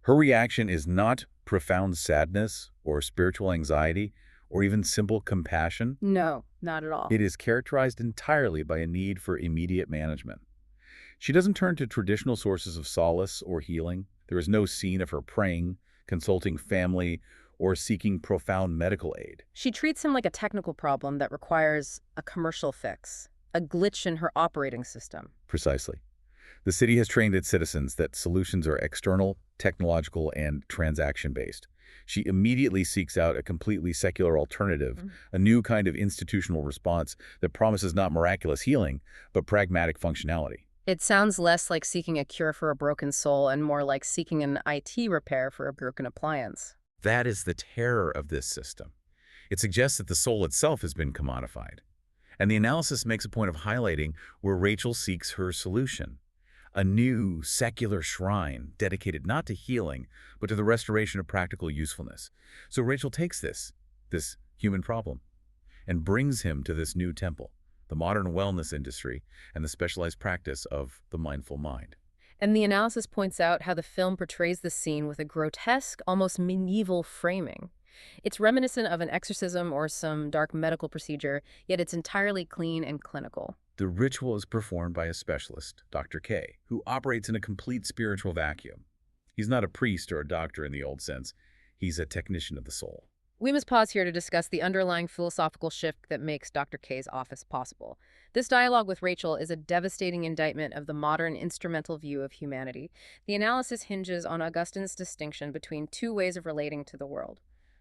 Her reaction is not profound sadness or spiritual anxiety or even simple compassion. No, not at all. It is characterized entirely by a need for immediate management. She doesn't turn to traditional sources of solace or healing. There is no scene of her praying, consulting family, or seeking profound medical aid. She treats him like a technical problem that requires a commercial fix, a glitch in her operating system. Precisely. The city has trained its citizens that solutions are external, technological, and transaction-based. She immediately seeks out a completely secular alternative, a new kind of institutional response that promises not miraculous healing, but pragmatic functionality. It sounds less like seeking a cure for a broken soul and more like seeking an IT repair for a broken appliance. That is the terror of this system. It suggests that the soul itself has been commodified. And the analysis makes a point of highlighting where Rachel seeks her solution. A new, secular shrine dedicated not to healing, but to the restoration of practical usefulness. So Rachel takes this human problem, and brings him to this new temple, the modern wellness industry, and the specialized practice of the mindful mind. And the analysis points out how the film portrays the scene with a grotesque, almost medieval framing. It's reminiscent of an exorcism or some dark medical procedure, yet it's entirely clean and clinical. The ritual is performed by a specialist, Dr. K, who operates in a complete spiritual vacuum. He's not a priest or a doctor in the old sense. He's a technician of the soul. We must pause here to discuss the underlying philosophical shift that makes Dr. K's office possible. This dialogue with Rachel is a devastating indictment of the modern instrumental view of humanity. The analysis hinges on Augustine's distinction between two ways of relating to the world: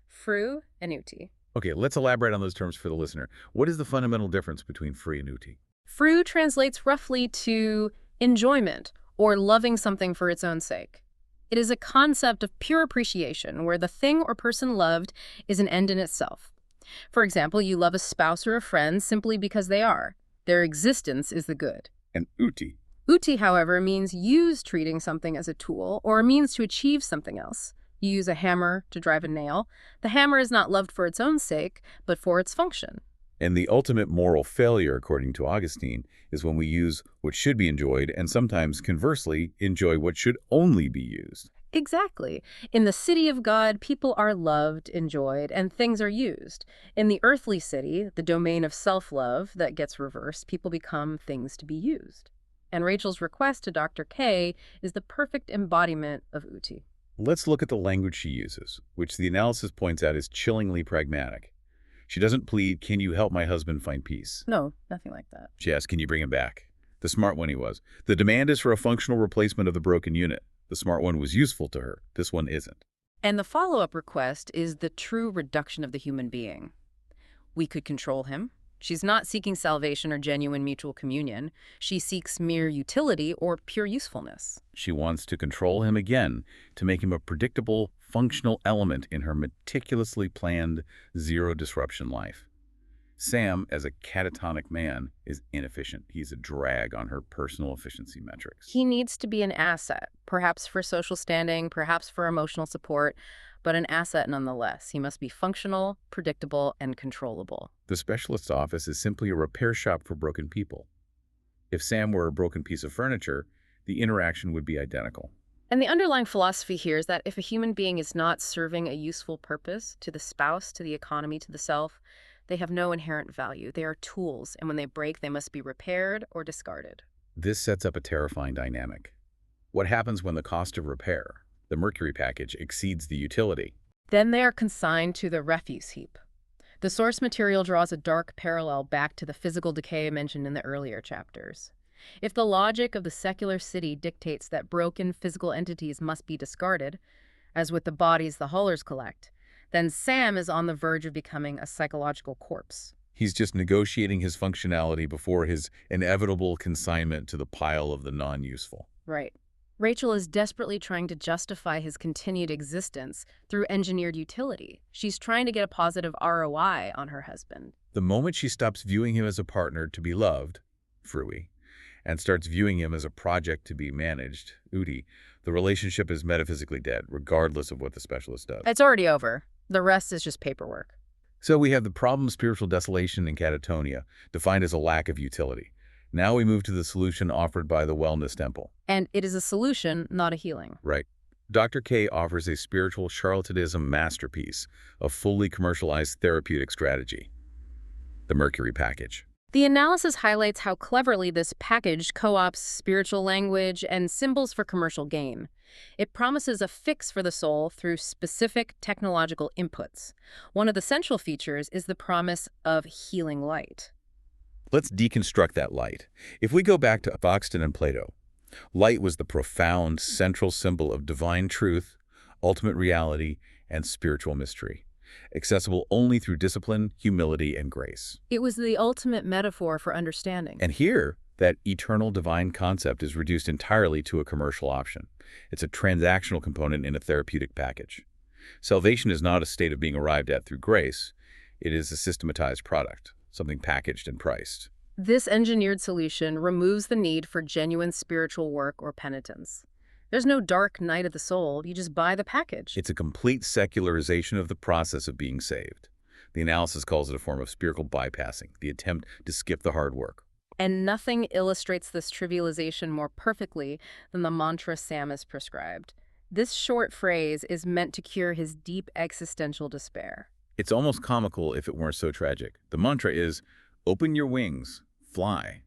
frou and uti. Okay, let's elaborate on those terms for the listener. What is the fundamental difference between free and uti? Frou translates roughly to enjoyment or loving something for its own sake. It is a concept of pure appreciation where the thing or person loved is an end in itself. For example, you love a spouse or a friend simply because they are. Their existence is the good. And uti? Uti, however, means use treating something as a tool or a means to achieve something else. You use a hammer to drive a nail. The hammer is not loved for its own sake, but for its function. And the ultimate moral failure, according to Augustine, is when we use what should be enjoyed and sometimes, conversely, enjoy what should only be used. Exactly. In the city of God, people are loved, enjoyed, and things are used. In the earthly city, the domain of self-love that gets reversed, people become things to be used. And Rachel's request to Dr. K is the perfect embodiment of Uti. Let's look at the language she uses, which the analysis points out is chillingly pragmatic. She doesn't plead, "Can you help my husband find peace?" No, nothing like that. She asks, "Can you bring him back?" The smart one he was. The demand is for a functional replacement of the broken unit. The smart one was useful to her. This one isn't. And the follow-up request is the true reduction of the human being. We could control him. She's not seeking salvation or genuine mutual communion. She seeks mere utility or pure usefulness. She wants to control him again, to make him a predictable, functional element in her meticulously planned, zero-disruption life. Sam, as a catatonic man, is inefficient. He's a drag on her personal efficiency metrics. He needs to be an asset, perhaps for social standing, perhaps for emotional support, but an asset nonetheless. He must be functional, predictable, and controllable. The specialist's office is simply a repair shop for broken people. If Sam were a broken piece of furniture, the interaction would be identical. And the underlying philosophy here is that if a human being is not serving a useful purpose to the spouse, to the economy, to the self, they have no inherent value. They are tools, and when they break, they must be repaired or discarded. This sets up a terrifying dynamic. What happens when the cost of repair, the mercury package, exceeds the utility? Then they are consigned to the refuse heap. The source material draws a dark parallel back to the physical decay mentioned in the earlier chapters. If the logic of the secular city dictates that broken physical entities must be discarded, as with the bodies the haulers collect, then Sam is on the verge of becoming a psychological corpse. He's just negotiating his functionality before his inevitable consignment to the pile of the non-useful. Right. Rachel is desperately trying to justify his continued existence through engineered utility. She's trying to get a positive ROI on her husband. The moment she stops viewing him as a partner to be loved, Frui, and starts viewing him as a project to be managed, Uti, the relationship is metaphysically dead, regardless of what the specialist does. It's already over. The rest is just paperwork. So we have the problem of spiritual desolation and catatonia, defined as a lack of utility. Now we move to the solution offered by the wellness temple. And it is a solution, not a healing. Right. Dr. K offers a spiritual charlatanism masterpiece, a fully commercialized therapeutic strategy, the mercury package. The analysis highlights how cleverly this package co-opts spiritual language and symbols for commercial gain. It promises a fix for the soul through specific technological inputs. One of the central features is the promise of healing light. Let's deconstruct that light. If we go back to Augustine and Plato, light was the profound central symbol of divine truth, ultimate reality, and spiritual mystery, accessible only through discipline, humility, and grace. It was the ultimate metaphor for understanding. And here, that eternal divine concept is reduced entirely to a commercial option. It's a transactional component in a therapeutic package. Salvation is not a state of being arrived at through grace. It is a systematized product, something packaged and priced. This engineered solution removes the need for genuine spiritual work or penitence. There's no dark night of the soul. You just buy the package. It's a complete secularization of the process of being saved. The analysis calls it a form of spiritual bypassing, the attempt to skip the hard work. And nothing illustrates this trivialization more perfectly than the mantra Sam has prescribed. This short phrase is meant to cure his deep existential despair. It's almost comical if it weren't so tragic. The mantra is, open your wings, fly.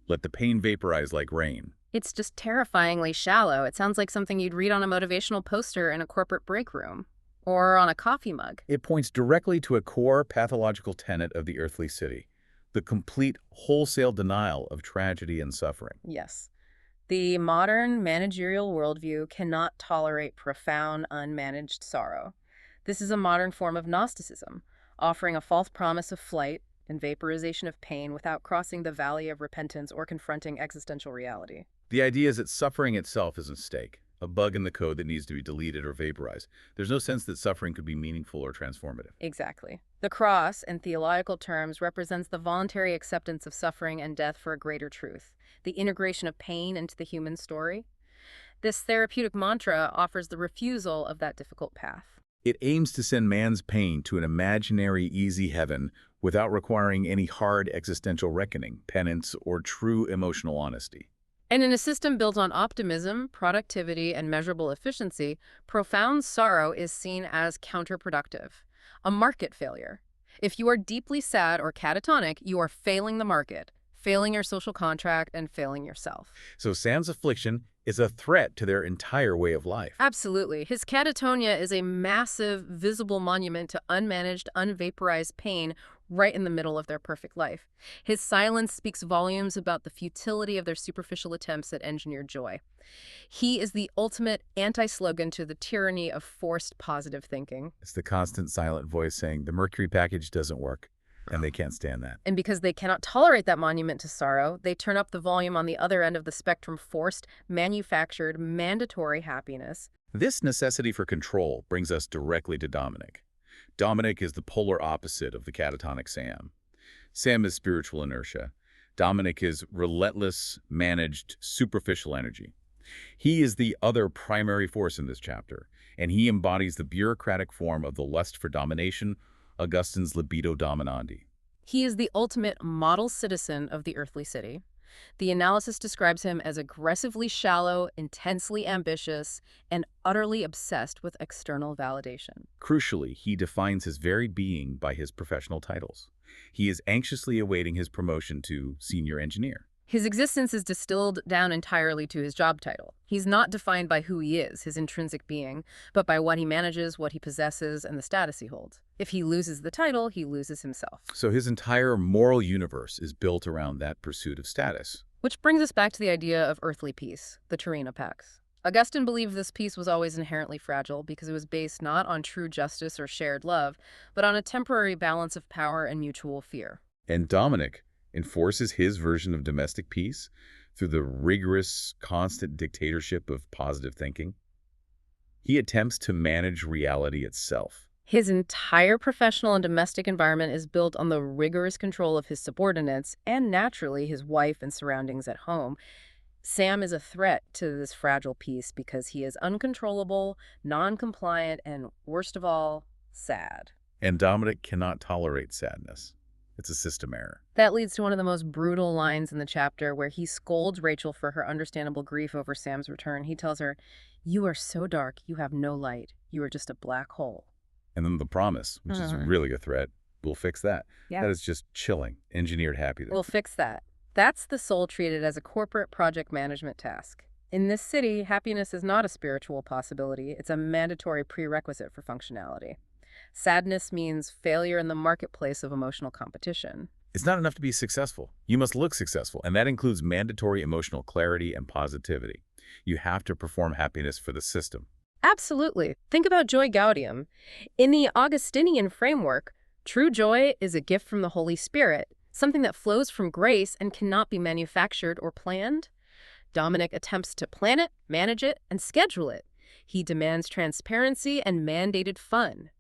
Let the pain vaporize like rain. It's just terrifyingly shallow. It sounds like something you'd read on a motivational poster in a corporate break room, or on a coffee mug. It points directly to a core pathological tenet of the earthly city, the complete wholesale denial of tragedy and suffering. Yes. The modern managerial worldview cannot tolerate profound, unmanaged sorrow. This is a modern form of Gnosticism, offering a false promise of flight and vaporization of pain without crossing the valley of repentance or confronting existential reality. The idea is that suffering itself is a mistake, a bug in the code that needs to be deleted or vaporized. There's no sense that suffering could be meaningful or transformative. Exactly. The cross, in theological terms, represents the voluntary acceptance of suffering and death for a greater truth, the integration of pain into the human story. This therapeutic mantra offers the refusal of that difficult path. It aims to send man's pain to an imaginary, easy heaven without requiring any hard existential reckoning, penance, or true emotional honesty. And in a system built on optimism, productivity, and measurable efficiency, profound sorrow is seen as counterproductive, a market failure. If you are deeply sad or catatonic, you are failing the market, failing your social contract, and failing yourself. So Sam's affliction is a threat to their entire way of life. Absolutely. His catatonia is a massive, visible monument to unmanaged, unvaporized pain right in the middle of their perfect life. His silence speaks volumes about the futility of their superficial attempts at engineered joy. He is the ultimate anti-slogan to the tyranny of forced positive thinking. It's the constant silent voice saying the Mercury package doesn't work, and they can't stand that. And because they cannot tolerate that monument to sorrow, they turn up the volume on the other end of the spectrum: forced, manufactured, mandatory happiness. This necessity for control brings us directly to Dominic. Dominic is the polar opposite of the catatonic Sam. Sam is spiritual inertia. Dominic is relentless, managed, superficial energy. He is the other primary force in this chapter, and he embodies the bureaucratic form of the lust for domination, Augustine's Libido Dominandi. He is the ultimate model citizen of the earthly city. The analysis describes him as aggressively shallow, intensely ambitious, and utterly obsessed with external validation. Crucially, he defines his very being by his professional titles. He is anxiously awaiting his promotion to senior engineer. His existence is distilled down entirely to his job title. He's not defined by who he is, his intrinsic being, but by what he manages, what he possesses, and the status he holds. If he loses the title, he loses himself. So his entire moral universe is built around that pursuit of status. Which brings us back to the idea of earthly peace, the Terrena Pax. Augustine believed this peace was always inherently fragile because it was based not on true justice or shared love, but on a temporary balance of power and mutual fear. And Dominic enforces his version of domestic peace through the rigorous, constant dictatorship of positive thinking. He attempts to manage reality itself. His entire professional and domestic environment is built on the rigorous control of his subordinates and, naturally, his wife and surroundings at home. Sam is a threat to this fragile peace because he is uncontrollable, non-compliant, and, worst of all, sad. And Dominic cannot tolerate sadness. It's a system error. That leads to one of the most brutal lines in the chapter, where he scolds Rachel for her understandable grief over Sam's return. He tells her, "You are so dark, you have no light. You are just a black hole." And then the promise, which is really a threat. We'll fix that. Yeah. That is just chilling, engineered happiness. We'll fix that. That's the soul treated as a corporate project management task. In this city, happiness is not a spiritual possibility. It's a mandatory prerequisite for functionality. Sadness means failure in the marketplace of emotional competition. It's not enough to be successful. You must look successful, and that includes mandatory emotional clarity and positivity. You have to perform happiness for the system. Absolutely. Think about joy gaudium. In the Augustinian framework, true joy is a gift from the Holy Spirit, something that flows from grace and cannot be manufactured or planned. Dominic attempts to plan it, manage it, and schedule it. He demands transparency and mandated fun.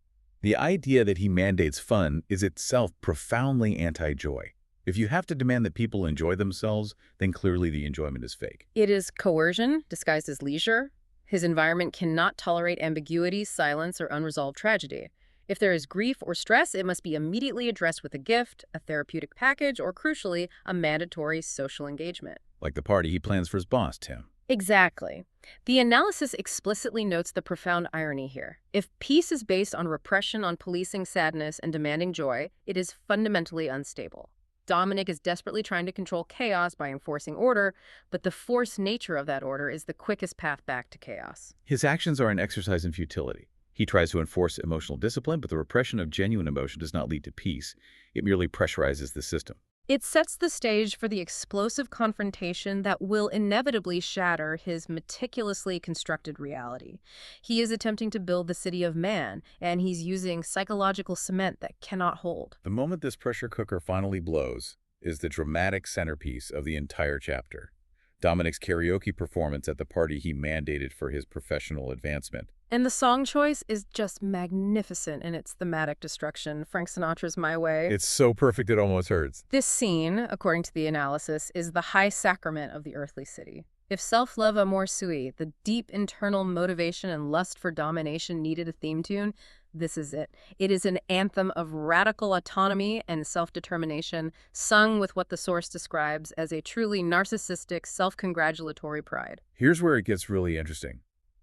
The idea that he mandates fun is itself profoundly anti-joy. If you have to demand that people enjoy themselves, then clearly the enjoyment is fake. It is coercion disguised as leisure. His environment cannot tolerate ambiguity, silence, or unresolved tragedy. If there is grief or stress, it must be immediately addressed with a gift, a therapeutic package, or crucially, a mandatory social engagement. Like the party he plans for his boss, Tim. Exactly. The analysis explicitly notes the profound irony here. If peace is based on repression, on policing sadness, and demanding joy, it is fundamentally unstable. Dominic is desperately trying to control chaos by enforcing order, but the forced nature of that order is the quickest path back to chaos. His actions are an exercise in futility. He tries to enforce emotional discipline, but the repression of genuine emotion does not lead to peace. It merely pressurizes the system. It sets the stage for the explosive confrontation that will inevitably shatter his meticulously constructed reality. He is attempting to build the city of man, and he's using psychological cement that cannot hold. The moment this pressure cooker finally blows is the dramatic centerpiece of the entire chapter. Dominic's karaoke performance at the party he mandated for his professional advancement. And the song choice is just magnificent in its thematic destruction. Frank Sinatra's My Way. It's so perfect it almost hurts. This scene, according to the analysis, is the high sacrament of the earthly city. If self-love, Amor Sui, the deep internal motivation and lust for domination needed a theme tune, This is it. It is an anthem of radical autonomy and self-determination, sung with what the source describes as a truly narcissistic, self-congratulatory pride. Here's where it gets really interesting.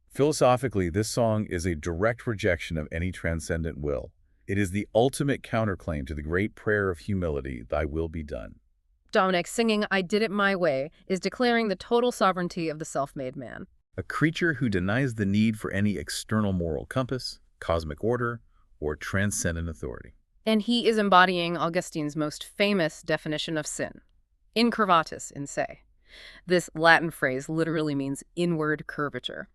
Philosophically, this song is a direct rejection of any transcendent will. It is the ultimate counterclaim to the great prayer of humility, "Thy will be done." Dominic singing "I Did It My Way" is declaring the total sovereignty of the self-made man. A creature who denies the need for any external moral compass, cosmic order, or transcendent authority. And he is embodying Augustine's most famous definition of sin, incurvatus in se. This Latin phrase literally means inward curvature.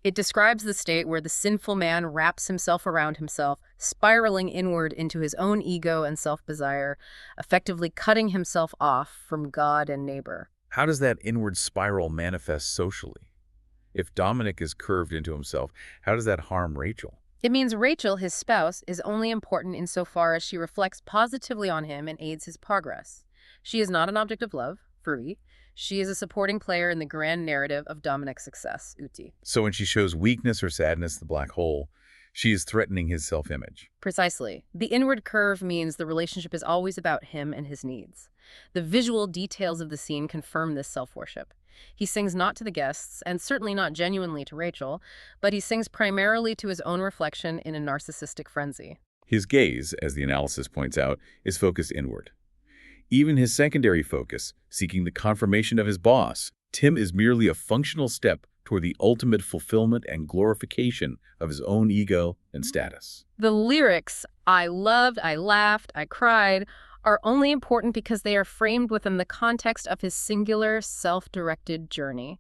It describes the state where the sinful man wraps himself around himself, spiraling inward into his own ego and self-desire, effectively cutting himself off from God and neighbor. How does that inward spiral manifest socially? If Dominic is curved into himself, how does that harm Rachel? It means Rachel, his spouse, is only important insofar as she reflects positively on him and aids his progress. She is not an object of love, free. She is a supporting player in the grand narrative of Dominic's success, uti. So when she shows weakness or sadness, the black hole, she is threatening his self-image. Precisely. The inward curve means the relationship is always about him and his needs. The visual details of the scene confirm this self-worship. He sings not to the guests, and certainly not genuinely to Rachel, but he sings primarily to his own reflection in a narcissistic frenzy. His gaze, as the analysis points out, is focused inward. Even his secondary focus, seeking the confirmation of his boss, Tim, is merely a functional step toward the ultimate fulfillment and glorification of his own ego and status. The lyrics, "I loved, I laughed, I cried," are only important because they are framed within the context of his singular, self-directed journey.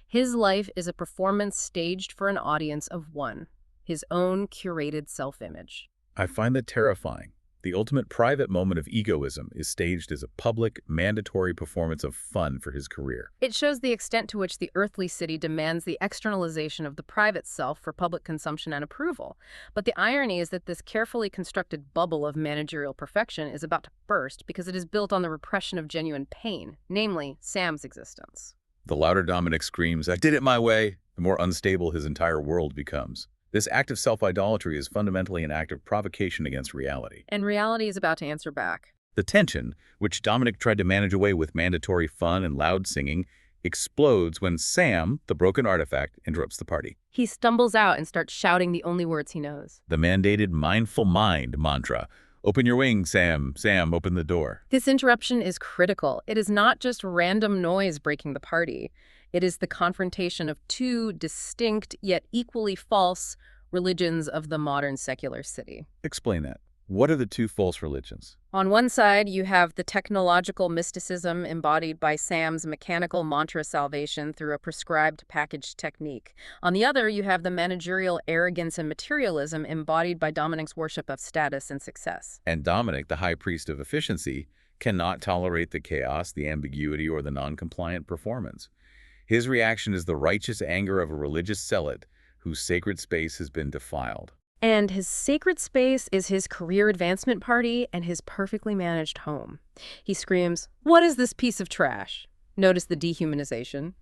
His life is a performance staged for an audience of one, his own curated self-image. I find that terrifying. The ultimate private moment of egoism is staged as a public, mandatory performance of fun for his career. It shows the extent to which the earthly city demands the externalization of the private self for public consumption and approval. But the irony is that this carefully constructed bubble of managerial perfection is about to burst because it is built on the repression of genuine pain, namely Sam's existence. The louder Dominic screams, "I did it my way," the more unstable his entire world becomes. This act of self-idolatry is fundamentally an act of provocation against reality. And reality is about to answer back. The tension, which Dominic tried to manage away with mandatory fun and loud singing, explodes when Sam, the broken artifact, interrupts the party. He stumbles out and starts shouting the only words he knows. The mandated mindful mind mantra. "Open your wings, Sam. Sam, open the door." This interruption is critical. It is not just random noise breaking the party. It is the confrontation of two distinct yet equally false religions of the modern secular city. Explain that. What are the two false religions? On one side, you have the technological mysticism embodied by Sam's mechanical mantra salvation through a prescribed packaged technique. On the other, you have the managerial arrogance and materialism embodied by Dominic's worship of status and success. And Dominic, the high priest of efficiency, cannot tolerate the chaos, the ambiguity, or the non-compliant performance. His reaction is the righteous anger of a religious zealot whose sacred space has been defiled. And his sacred space is his career advancement party and his perfectly managed home. He screams, "What is this piece of trash?" Notice the dehumanization.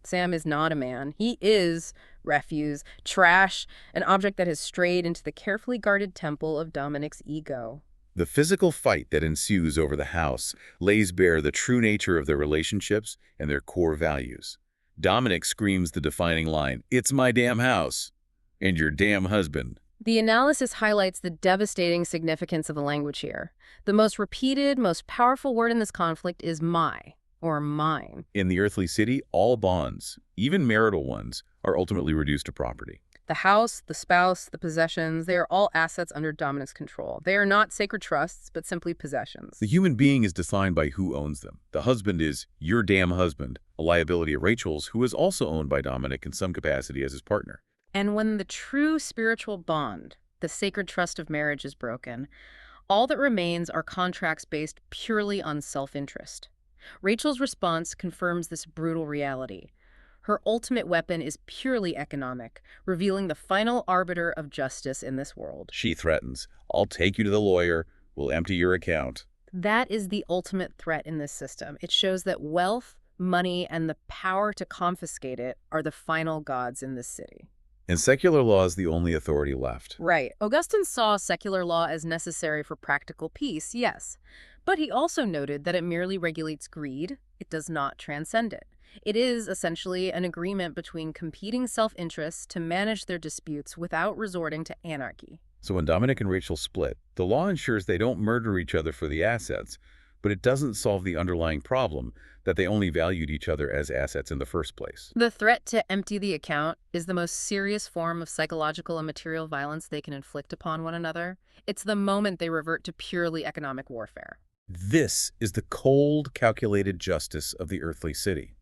Sam is not a man. He is refuse, trash, an object that has strayed into the carefully guarded temple of Dominic's ego. The physical fight that ensues over the house lays bare the true nature of their relationships and their core values. Dominic screams the defining line, "It's my damn house, and your damn husband." The analysis highlights the devastating significance of the language here. The most repeated, most powerful word in this conflict is my, or mine. In the earthly city, all bonds, even marital ones, are ultimately reduced to property. The house, the spouse, the possessions, they are all assets under Dominic's control. They are not sacred trusts, but simply possessions. The human being is defined by who owns them. The husband is your damn husband, a liability of Rachel's, who is also owned by Dominic in some capacity as his partner. And when the true spiritual bond, the sacred trust of marriage, is broken, all that remains are contracts based purely on self-interest. Rachel's response confirms this brutal reality. Her ultimate weapon is purely economic, revealing the final arbiter of justice in this world. She threatens, "I'll take you to the lawyer. We'll empty your account." That is the ultimate threat in this system. It shows that wealth, money, and the power to confiscate it are the final gods in this city. And secular law is the only authority left. Right. Augustine saw secular law as necessary for practical peace, yes. But he also noted that it merely regulates greed. It does not transcend it. It is essentially an agreement between competing self-interests to manage their disputes without resorting to anarchy. So when Dominic and Rachel split, the law ensures they don't murder each other for the assets, but it doesn't solve the underlying problem that they only valued each other as assets in the first place. The threat to empty the account is the most serious form of psychological and material violence they can inflict upon one another. It's the moment they revert to purely economic warfare. This is the cold, calculated justice of the earthly city.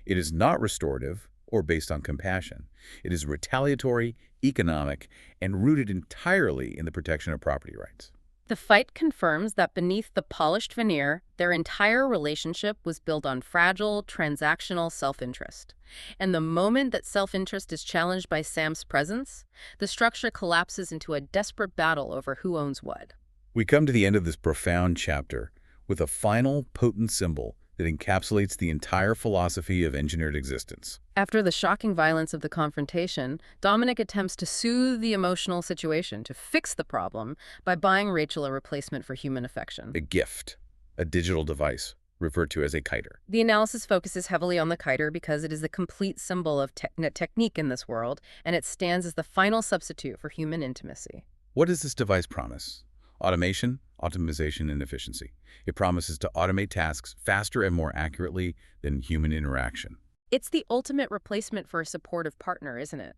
It is not restorative or based on compassion. It is retaliatory, economic, and rooted entirely in the protection of property rights. The fight confirms that beneath the polished veneer, their entire relationship was built on fragile, transactional self-interest. And the moment that self-interest is challenged by Sam's presence, the structure collapses into a desperate battle over who owns what. We come to the end of this profound chapter with a final, potent symbol that encapsulates the entire philosophy of engineered existence. After the shocking violence of the confrontation, Dominic attempts to soothe the emotional situation, to fix the problem, by buying Rachel a replacement for human affection. A gift, a digital device, referred to as a kiter. The analysis focuses heavily on the kiter because it is the complete symbol of technique in this world, and it stands as the final substitute for human intimacy. What does this device promise? Automation, optimization, and efficiency. It promises to automate tasks faster and more accurately than human interaction. It's the ultimate replacement for a supportive partner, isn't it?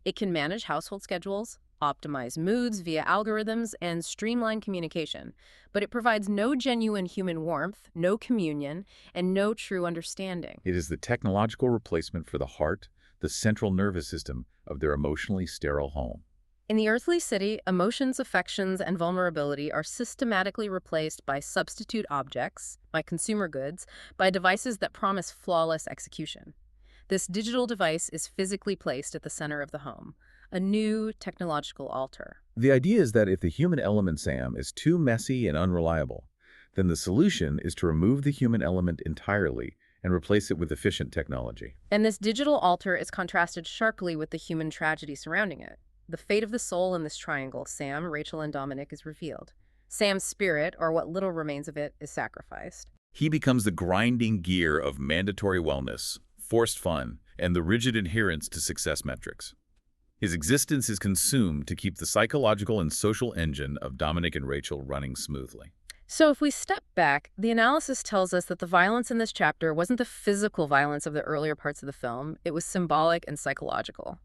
It can manage household schedules, optimize moods via algorithms, and streamline communication. But it provides no genuine human warmth, no communion, and no true understanding. It is the technological replacement for the heart, the central nervous system of their emotionally sterile home. In the earthly city, emotions, affections, and vulnerability are systematically replaced by substitute objects, by consumer goods, by devices that promise flawless execution. This digital device is physically placed at the center of the home, a new technological altar. The idea is that if the human element, Sam, is too messy and unreliable, then the solution is to remove the human element entirely and replace it with efficient technology. And this digital altar is contrasted sharply with the human tragedy surrounding it. The fate of the soul in this triangle, Sam, Rachel, and Dominic, is revealed. Sam's spirit, or what little remains of it, is sacrificed. He becomes the grinding gear of mandatory wellness, forced fun, and the rigid adherence to success metrics. His existence is consumed to keep the psychological and social engine of Dominic and Rachel running smoothly. So if we step back, the analysis tells us that the violence in this chapter wasn't the physical violence of the earlier parts of the film. It was symbolic and psychological.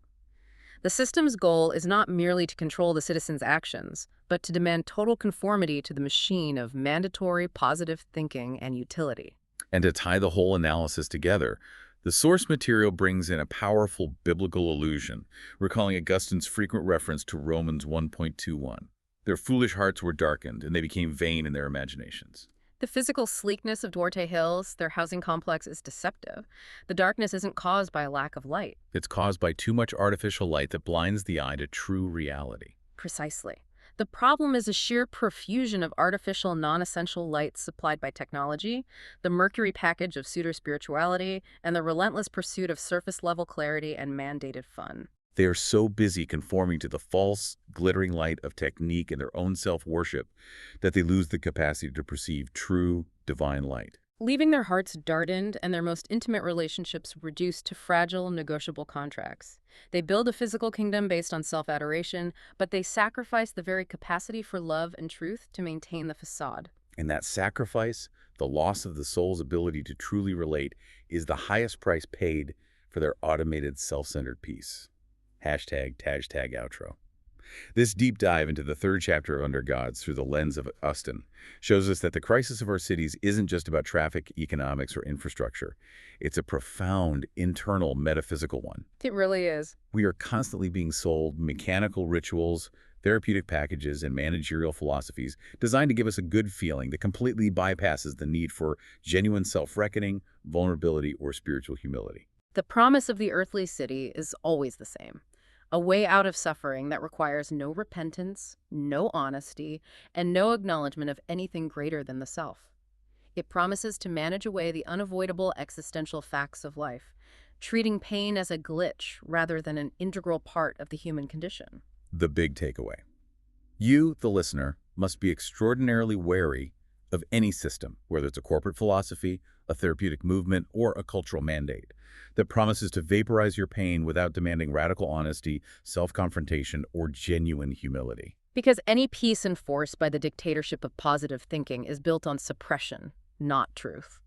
The system's goal is not merely to control the citizens' actions, but to demand total conformity to the machine of mandatory positive thinking and utility. And to tie the whole analysis together, the source material brings in a powerful biblical allusion, recalling Augustine's frequent reference to Romans 1:21. Their foolish hearts were darkened, and they became vain in their imaginations. The physical sleekness of Duarte Hills, their housing complex, is deceptive. The darkness isn't caused by a lack of light. It's caused by too much artificial light that blinds the eye to true reality. Precisely. The problem is a sheer profusion of artificial, non-essential light supplied by technology, the mercury package of pseudo-spirituality, and the relentless pursuit of surface-level clarity and mandated fun. They are so busy conforming to the false, glittering light of technique and their own self-worship that they lose the capacity to perceive true, divine light. Leaving their hearts darkened and their most intimate relationships reduced to fragile, negotiable contracts. They build a physical kingdom based on self-adoration, but they sacrifice the very capacity for love and truth to maintain the facade. And that sacrifice, the loss of the soul's ability to truly relate, is the highest price paid for their automated, self-centered peace. #tag outro. This deep dive into the third chapter of Undergods through the lens of Augustine shows us that the crisis of our cities isn't just about traffic, economics, or infrastructure. It's a profound, internal, metaphysical one. It really is. We are constantly being sold mechanical rituals, therapeutic packages, and managerial philosophies designed to give us a good feeling that completely bypasses the need for genuine self-reckoning, vulnerability, or spiritual humility. The promise of the earthly city is always the same. A way out of suffering that requires no repentance, no honesty, and no acknowledgement of anything greater than the self. It promises to manage away the unavoidable existential facts of life, treating pain as a glitch rather than an integral part of the human condition. The big takeaway. You, the listener, must be extraordinarily wary of any system, whether it's a corporate philosophy, a therapeutic movement, or a cultural mandate, that promises to vaporize your pain without demanding radical honesty, self-confrontation, or genuine humility. Because any peace enforced by the dictatorship of positive thinking is built on suppression, not truth.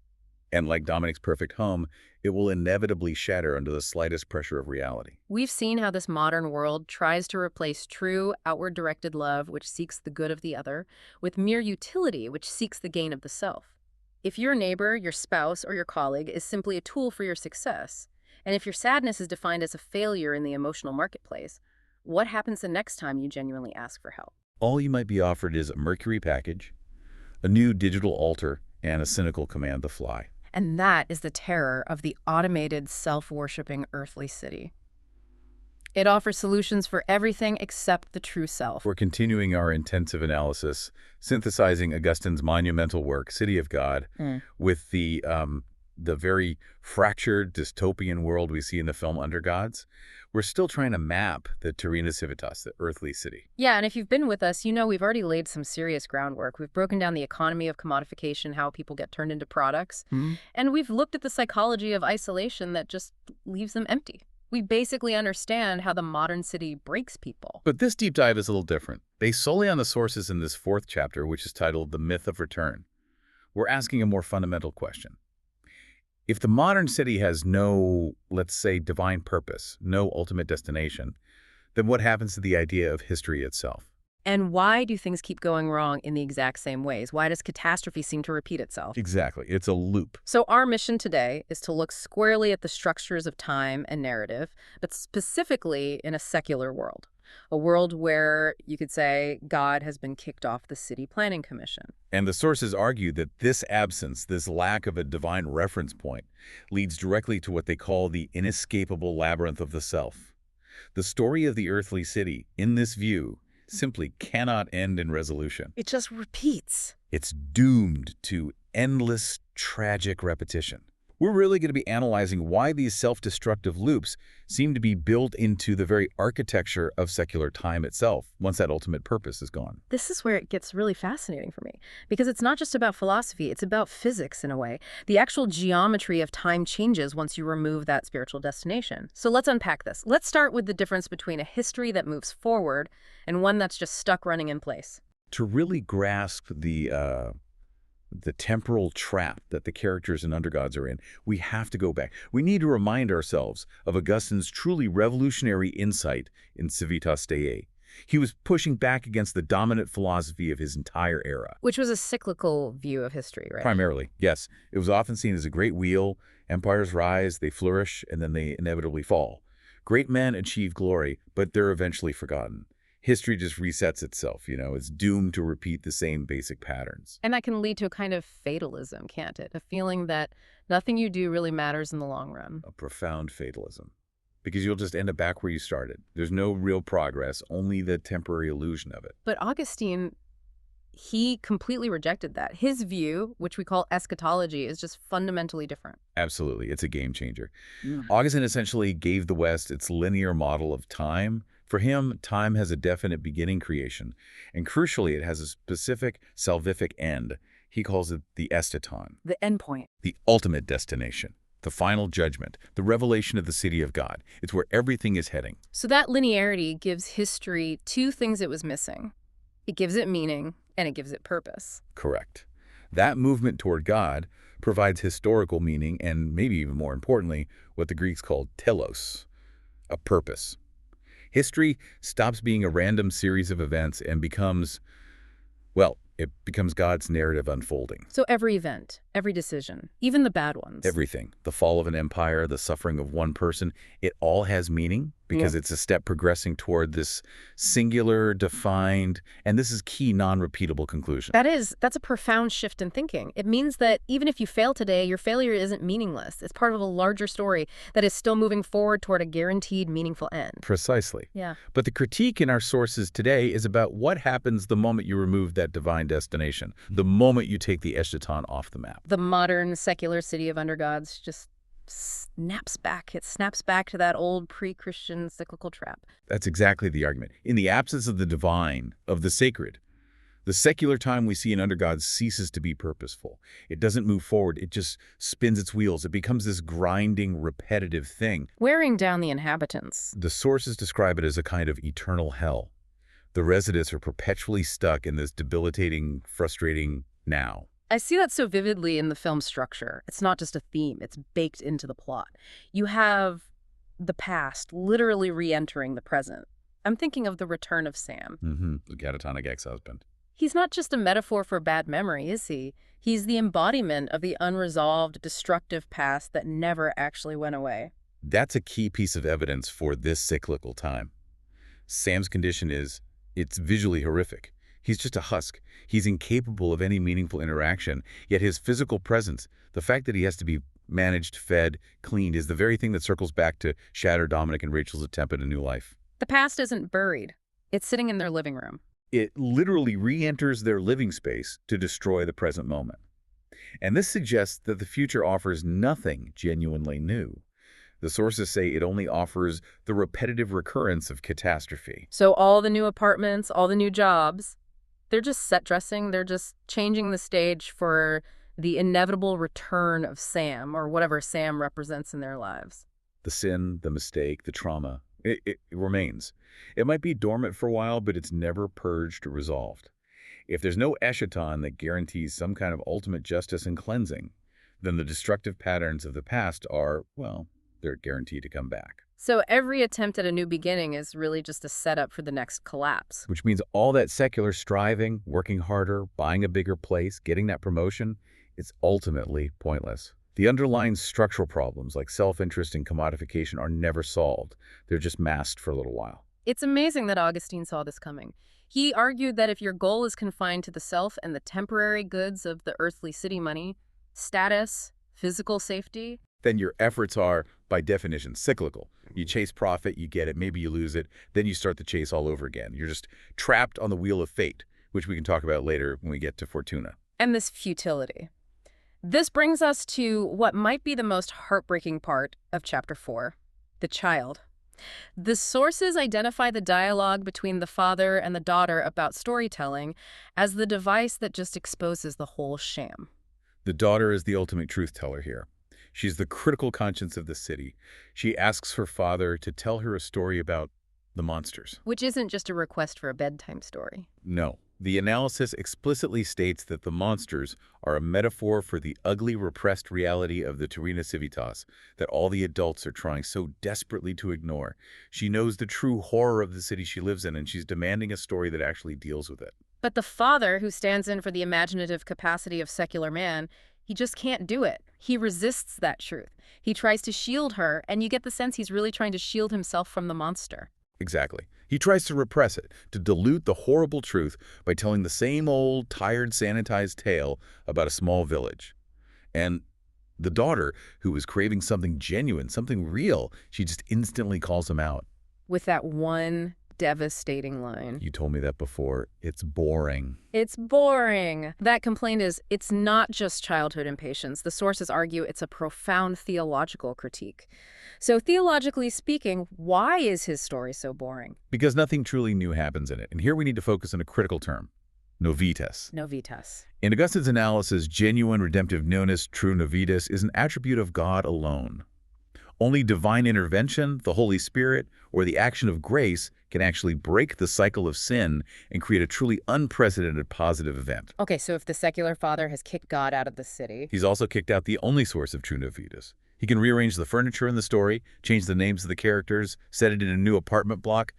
And like Dominic's perfect home, it will inevitably shatter under the slightest pressure of reality. We've seen how this modern world tries to replace true, outward-directed love, which seeks the good of the other, with mere utility, which seeks the gain of the self. If your neighbor, your spouse, or your colleague is simply a tool for your success, and if your sadness is defined as a failure in the emotional marketplace, what happens the next time you genuinely ask for help? All you might be offered is a Mercury package, a new digital altar, and a cynical command to fly. And that is the terror of the automated, self-worshipping earthly city. It offers solutions for everything except the true self. We're continuing our intensive analysis, synthesizing Augustine's monumental work, City of God, with the very fractured dystopian world we see in the film Undergods. We're still trying to map the Terrena Civitas, the earthly city. Yeah, and if you've been with us, you know we've already laid some serious groundwork. We've broken down the economy of commodification, how people get turned into products, and we've looked at the psychology of isolation that just leaves them empty. We basically understand how the modern city breaks people. But this deep dive is a little different. Based solely on the sources in this fourth chapter, which is titled The Myth of Return, we're asking a more fundamental question. If the modern city has no, let's say, divine purpose, no ultimate destination, then what happens to the idea of history itself? And why do things keep going wrong in the exact same ways? Why does catastrophe seem to repeat itself? Exactly. It's a loop. So our mission today is to look squarely at the structures of time and narrative, but specifically in a secular world. A world where, you could say, God has been kicked off the City Planning Commission. And the sources argue that this absence, this lack of a divine reference point, leads directly to what they call the inescapable labyrinth of the self. The story of the earthly city, in this view, simply cannot end in resolution. It just repeats. It's doomed to endless, tragic repetition. We're really going to be analyzing why these self-destructive loops seem to be built into the very architecture of secular time itself, once that ultimate purpose is gone. This is where it gets really fascinating for me, because it's not just about philosophy, it's about physics in a way. The actual geometry of time changes once you remove that spiritual destination. So let's unpack this. Let's start with the difference between a history that moves forward and one that's just stuck running in place. To really grasp the temporal trap that the characters in Undergods are in, we have to go back. We need to remind ourselves of Augustine's truly revolutionary insight in Civitas Dei. He was pushing back against the dominant philosophy of his entire era. Which was a cyclical view of history, right? Primarily, yes. It was often seen as a great wheel. Empires rise, they flourish, and then they inevitably fall. Great men achieve glory, but they're eventually forgotten. History just resets itself, it's doomed to repeat the same basic patterns. And that can lead to a kind of fatalism, can't it? A feeling that nothing you do really matters in the long run. A profound fatalism. Because you'll just end up back where you started. There's no real progress, only the temporary illusion of it. But Augustine, he completely rejected that. His view, which we call eschatology, is just fundamentally different. Absolutely. It's a game changer. Augustine essentially gave the West its linear model of time. For him, time has a definite beginning creation, and crucially, it has a specific salvific end. He calls it the esteton. The end point. The ultimate destination. The final judgment. The revelation of the city of God. It's where everything is heading. So that linearity gives history two things it was missing. It gives it meaning, and it gives it purpose. Correct. That movement toward God provides historical meaning and, maybe even more importantly, what the Greeks called telos, a purpose. History stops being a random series of events and becomes, well, it becomes God's narrative unfolding. So every event, every decision, even the bad ones. Everything. The fall of an empire, the suffering of one person, it all has meaning because it's a step progressing toward this singular, defined, and this is key non-repeatable conclusion. That's a profound shift in thinking. It means that even if you fail today, your failure isn't meaningless. It's part of a larger story that is still moving forward toward a guaranteed, meaningful end. Precisely. Yeah. But the critique in our sources today is about what happens the moment you remove that divine destination, the moment you take the eschaton off the map. The modern secular city of Undergods just It snaps back to that old pre-Christian cyclical trap. That's exactly the argument. In the absence of the divine, of the sacred, the secular time we see in Undergods ceases to be purposeful. It doesn't move forward. It just spins its wheels. It becomes this grinding, repetitive thing. Wearing down the inhabitants. The sources describe it as a kind of eternal hell. The residents are perpetually stuck in this debilitating, frustrating now. I see that so vividly in the film's structure. It's not just a theme, it's baked into the plot. You have the past literally re-entering the present. I'm thinking of the return of Sam. The catatonic ex-husband. He's not just a metaphor for bad memory, is he? He's the embodiment of the unresolved, destructive past that never actually went away. That's a key piece of evidence for this cyclical time. Sam's condition it's visually horrific. He's just a husk. He's incapable of any meaningful interaction, yet his physical presence, the fact that he has to be managed, fed, cleaned, is the very thing that circles back to shatter Dominic and Rachel's attempt at a new life. The past isn't buried. It's sitting in their living room. It literally re-enters their living space to destroy the present moment. And this suggests that the future offers nothing genuinely new. The sources say it only offers the repetitive recurrence of catastrophe. So all the new apartments, all the new jobs, they're just set dressing. They're just changing the stage for the inevitable return of Sam, or whatever Sam represents in their lives. The sin, the mistake, the trauma, it remains. It might be dormant for a while, but it's never purged or resolved. If there's no eschaton that guarantees some kind of ultimate justice and cleansing, then the destructive patterns of the past are, well, they're guaranteed to come back. So every attempt at a new beginning is really just a setup for the next collapse. Which means all that secular striving, working harder, buying a bigger place, getting that promotion, it's ultimately pointless. The underlying structural problems like self-interest and commodification are never solved. They're just masked for a little while. It's amazing that Augustine saw this coming. He argued that if your goal is confined to the self and the temporary goods of the earthly city money, status, physical safety, then your efforts are, by definition, cyclical. You chase profit, you get it, maybe you lose it, then you start the chase all over again. You're just trapped on the wheel of fate, which we can talk about later when we get to Fortuna. And this futility. This brings us to what might be the most heartbreaking part of Chapter 4, the child. The sources identify the dialogue between the father and the daughter about storytelling as the device that just exposes the whole sham. The daughter is the ultimate truth teller here. She's the critical conscience of the city. She asks her father to tell her a story about the monsters. Which isn't just a request for a bedtime story. No. The analysis explicitly states that the monsters are a metaphor for the ugly, repressed reality of the Terrena Civitas that all the adults are trying so desperately to ignore. She knows the true horror of the city she lives in, and she's demanding a story that actually deals with it. But the father, who stands in for the imaginative capacity of secular man, he just can't do it. He resists that truth. He tries to shield her, and you get the sense he's really trying to shield himself from the monster. Exactly. He tries to repress it, to dilute the horrible truth by telling the same old, tired, sanitized tale about a small village. And the daughter, who was craving something genuine, something real, she just instantly calls him out. With that one devastating line. You told me that before. It's boring. It's boring. That complaint is, it's not just childhood impatience. The sources argue it's a profound theological critique. So theologically speaking, why is his story so boring? Because nothing truly new happens in it. And here we need to focus on a critical term. Novitas. Novitas. In Augustine's analysis, genuine redemptive newness, true novitas, is an attribute of God alone. Only divine intervention, the Holy Spirit, or the action of grace can actually break the cycle of sin and create a truly unprecedented positive event. Okay, so if the secular father has kicked God out of the city, he's also kicked out the only source of true novitas. He can rearrange the furniture in the story, change the names of the characters, set it in a new apartment block.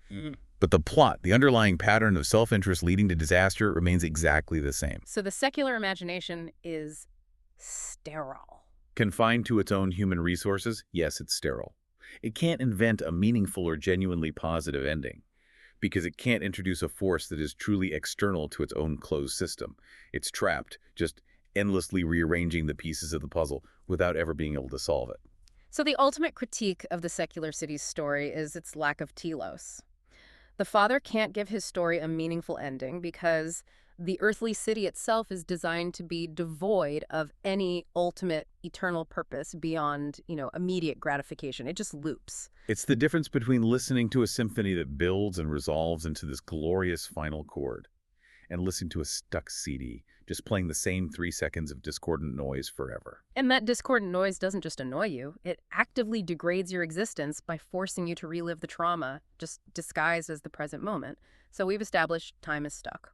But the plot, the underlying pattern of self-interest leading to disaster, remains exactly the same. So the secular imagination is sterile. Confined to its own human resources, yes, it's sterile. It can't invent a meaningful or genuinely positive ending because it can't introduce a force that is truly external to its own closed system. It's trapped, just endlessly rearranging the pieces of the puzzle without ever being able to solve it. So the ultimate critique of the secular city's story is its lack of telos. The father can't give his story a meaningful ending because The earthly city itself is designed to be devoid of any ultimate eternal purpose beyond, immediate gratification. It just loops. It's the difference between listening to a symphony that builds and resolves into this glorious final chord and listening to a stuck CD, just playing the same 3 seconds of discordant noise forever. And that discordant noise doesn't just annoy you. It actively degrades your existence by forcing you to relive the trauma, just disguised as the present moment. So we've established time is stuck.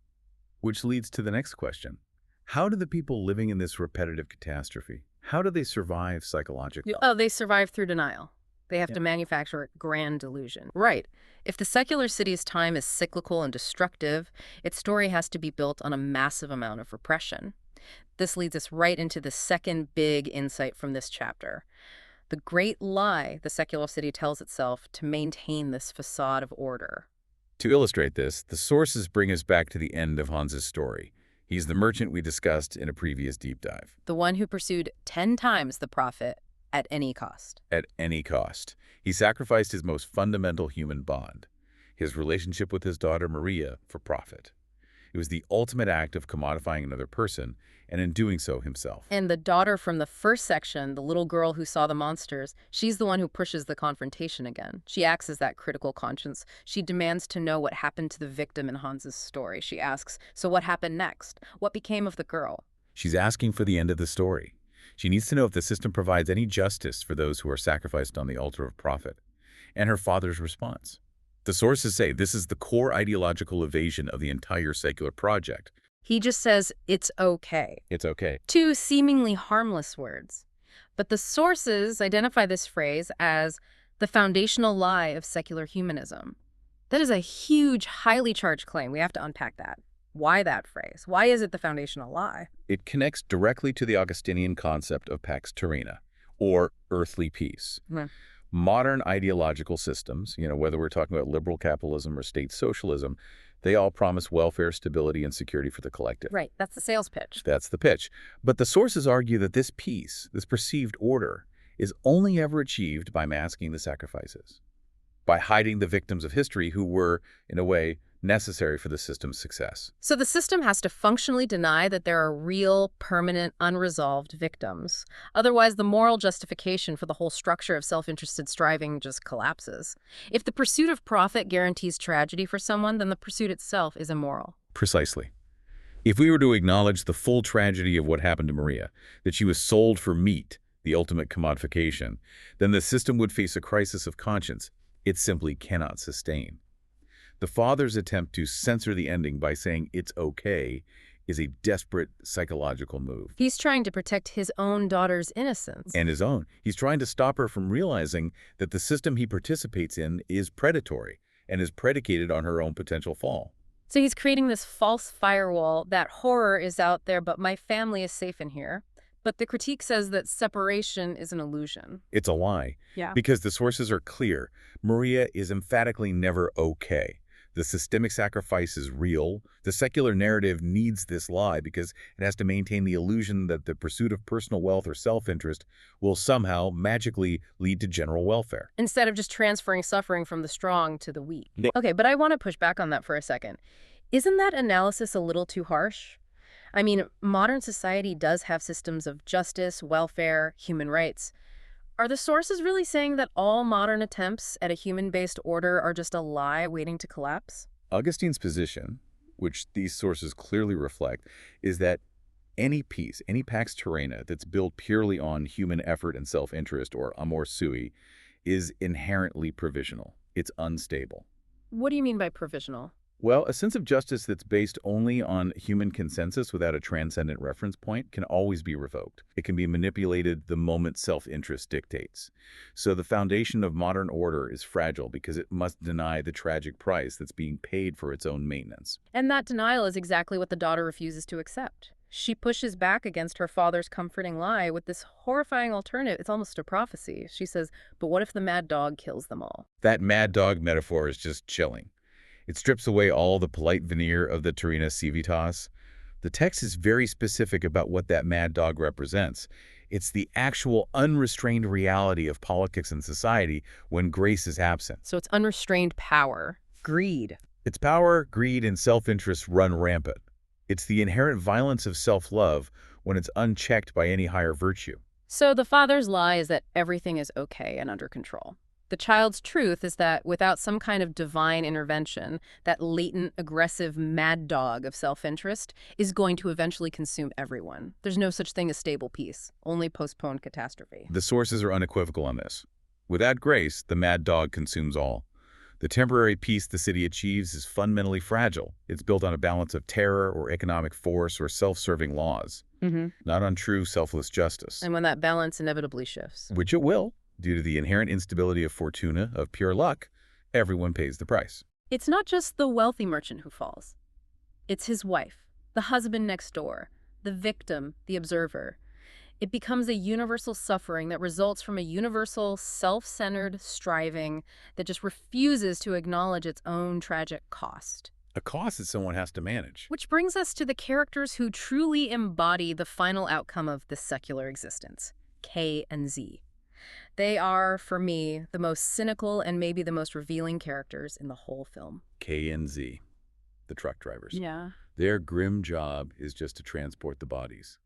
Which leads to the next question. How do the people living in this repetitive catastrophe, how do they survive psychologically? Oh, they survive through denial. They have Yeah. to manufacture grand delusion. Right. If the secular city's time is cyclical and destructive, its story has to be built on a massive amount of repression. This leads us right into the second big insight from this chapter. The great lie the secular city tells itself to maintain this facade of order. To illustrate this, the sources bring us back to the end of Hans's story. He's the merchant we discussed in a previous deep dive. The one who pursued 10 times the profit at any cost. At any cost. He sacrificed his most fundamental human bond, his relationship with his daughter Maria, for profit. It was the ultimate act of commodifying another person, and in doing so himself. And the daughter from the first section, the little girl who saw the monsters, she's the one who pushes the confrontation again. She acts as that critical conscience. She demands to know what happened to the victim in Hans's story. She asks, so what happened next? What became of the girl? She's asking for the end of the story. She needs to know if the system provides any justice for those who are sacrificed on the altar of profit. And her father's response. The sources say this is the core ideological evasion of the entire secular project. He just says, it's okay. It's okay. 2 seemingly harmless words. But the sources identify this phrase as the foundational lie of secular humanism. That is a huge, highly charged claim. We have to unpack that. Why that phrase? Why is it the foundational lie? It connects directly to the Augustinian concept of pax terrena, or earthly peace. Hmm. Modern ideological systems, whether we're talking about liberal capitalism or state socialism, they all promise welfare, stability, and security for the collective. Right, that's the sales pitch. That's the pitch. But the sources argue that this peace, this perceived order, is only ever achieved by masking the sacrifices, by hiding the victims of history who were, in a way, necessary for the system's success. So the system has to functionally deny that there are real, permanent, unresolved victims. Otherwise, the moral justification for the whole structure of self-interested striving just collapses. If the pursuit of profit guarantees tragedy for someone, then the pursuit itself is immoral. Precisely. If we were to acknowledge the full tragedy of what happened to Maria, that she was sold for meat, the ultimate commodification, then the system would face a crisis of conscience it simply cannot sustain. The father's attempt to censor the ending by saying it's okay is a desperate psychological move. He's trying to protect his own daughter's innocence. And his own. He's trying to stop her from realizing that the system he participates in is predatory and is predicated on her own potential fall. So he's creating this false firewall that horror is out there, but my family is safe in here. But the critique says that separation is an illusion. It's a lie. Yeah. Because the sources are clear. Maria is emphatically never okay. The systemic sacrifice is real. The secular narrative needs this lie because it has to maintain the illusion that the pursuit of personal wealth or self-interest will somehow magically lead to general welfare. Instead of just transferring suffering from the strong to the weak. Yeah. Okay, but I want to push back on that for a second. Isn't that analysis a little too harsh? I mean, modern society does have systems of justice, welfare, human rights. Are the sources really saying that all modern attempts at a human-based order are just a lie waiting to collapse? Augustine's position, which these sources clearly reflect, is that any peace, any pax terrena that's built purely on human effort and self-interest, or Amor Sui, is inherently provisional. It's unstable. What do you mean by provisional? Well, a sense of justice that's based only on human consensus without a transcendent reference point can always be revoked. It can be manipulated the moment self-interest dictates. So the foundation of modern order is fragile because it must deny the tragic price that's being paid for its own maintenance. And that denial is exactly what the daughter refuses to accept. She pushes back against her father's comforting lie with this horrifying alternative. It's almost a prophecy. She says, but what if the mad dog kills them all? That mad dog metaphor is just chilling. It strips away all the polite veneer of the Terrena Civitas. The text is very specific about what that mad dog represents. It's the actual unrestrained reality of politics and society when grace is absent. So it's unrestrained power, greed. Its power, greed, and self-interest run rampant. It's the inherent violence of self-love when it's unchecked by any higher virtue. So the father's lie is that everything is okay and under control. The child's truth is that without some kind of divine intervention, that latent, aggressive mad dog of self-interest is going to eventually consume everyone. There's no such thing as stable peace, only postponed catastrophe. The sources are unequivocal on this. Without grace, the mad dog consumes all. The temporary peace the city achieves is fundamentally fragile. It's built on a balance of terror or economic force or self-serving laws, not on true selfless justice. And when that balance inevitably shifts. Which it will, due to the inherent instability of fortuna, of pure luck, everyone pays the price. It's not just the wealthy merchant who falls. It's his wife, the husband next door, the victim, the observer. It becomes a universal suffering that results from a universal, self-centered striving that just refuses to acknowledge its own tragic cost. A cost that someone has to manage. Which brings us to the characters who truly embody the final outcome of this secular existence, K and Z. They are, for me, the most cynical and maybe the most revealing characters in the whole film. K and Z, the truck drivers. Yeah. Their grim job is just to transport the bodies.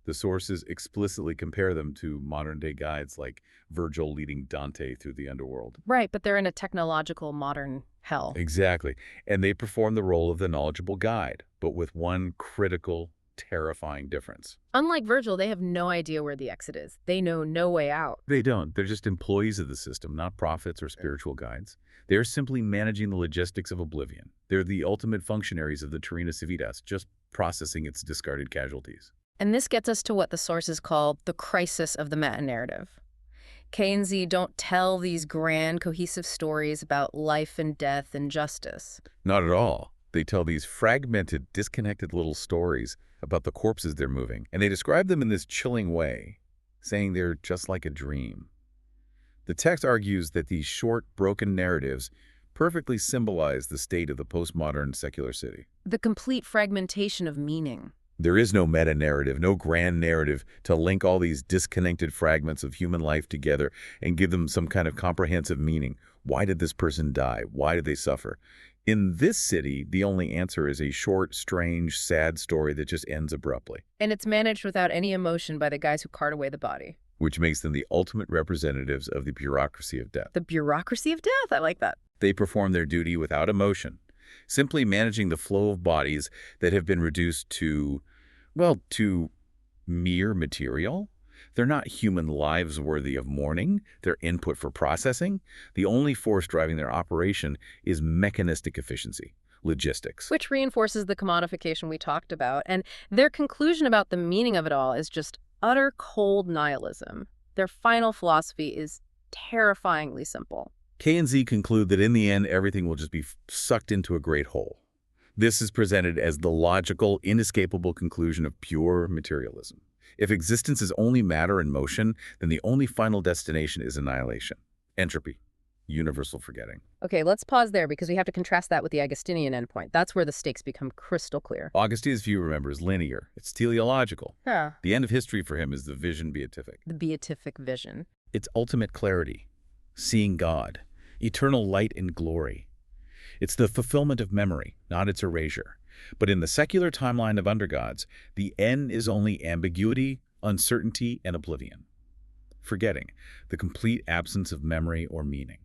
The sources explicitly compare them to modern-day guides like Virgil leading Dante through the underworld. Right, but they're in a technological modern hell. Exactly. And they perform the role of the knowledgeable guide, but with one critical, terrifying difference. Unlike Virgil, they have no idea where the exit is. They know no way out. They don't. They're just employees of the system, not prophets or spiritual guides. They're simply managing the logistics of oblivion. They're the ultimate functionaries of the Terrena Civitas, just processing its discarded casualties. And this gets us to what the sources call the crisis of the meta-narrative. K and Z don't tell these grand, cohesive stories about life and death and justice. Not at all. They tell these fragmented, disconnected little stories about the corpses they're moving, and they describe them in this chilling way, saying they're just like a dream. The text argues that these short, broken narratives perfectly symbolize the state of the postmodern secular city. The complete fragmentation of meaning. There is no meta-narrative, no grand narrative to link all these disconnected fragments of human life together and give them some kind of comprehensive meaning. Why did this person die? Why did they suffer? In this city, the only answer is a short, strange, sad story that just ends abruptly. And it's managed without any emotion by the guys who cart away the body. Which makes them the ultimate representatives of the bureaucracy of death. The bureaucracy of death? I like that. They perform their duty without emotion, simply managing the flow of bodies that have been reduced to, well, to mere material. They're not human lives worthy of mourning. They're input for processing. The only force driving their operation is mechanistic efficiency, logistics. Which reinforces the commodification we talked about. And their conclusion about the meaning of it all is just utter cold nihilism. Their final philosophy is terrifyingly simple. K and Z conclude that in the end, everything will just be sucked into a great hole. This is presented as the logical, inescapable conclusion of pure materialism. If existence is only matter and motion, then the only final destination is annihilation, entropy, universal forgetting. Okay, let's pause there because we have to contrast that with the Augustinian endpoint. That's where the stakes become crystal clear. Augustine's view, remember, is linear. It's teleological. Huh. The end of history for him is the vision beatific. The beatific vision. It's ultimate clarity, seeing God, eternal light and glory. It's the fulfillment of memory, not its erasure. But in the secular timeline of Undergods, the end is only ambiguity, uncertainty, and oblivion. Forgetting, the complete absence of memory or meaning.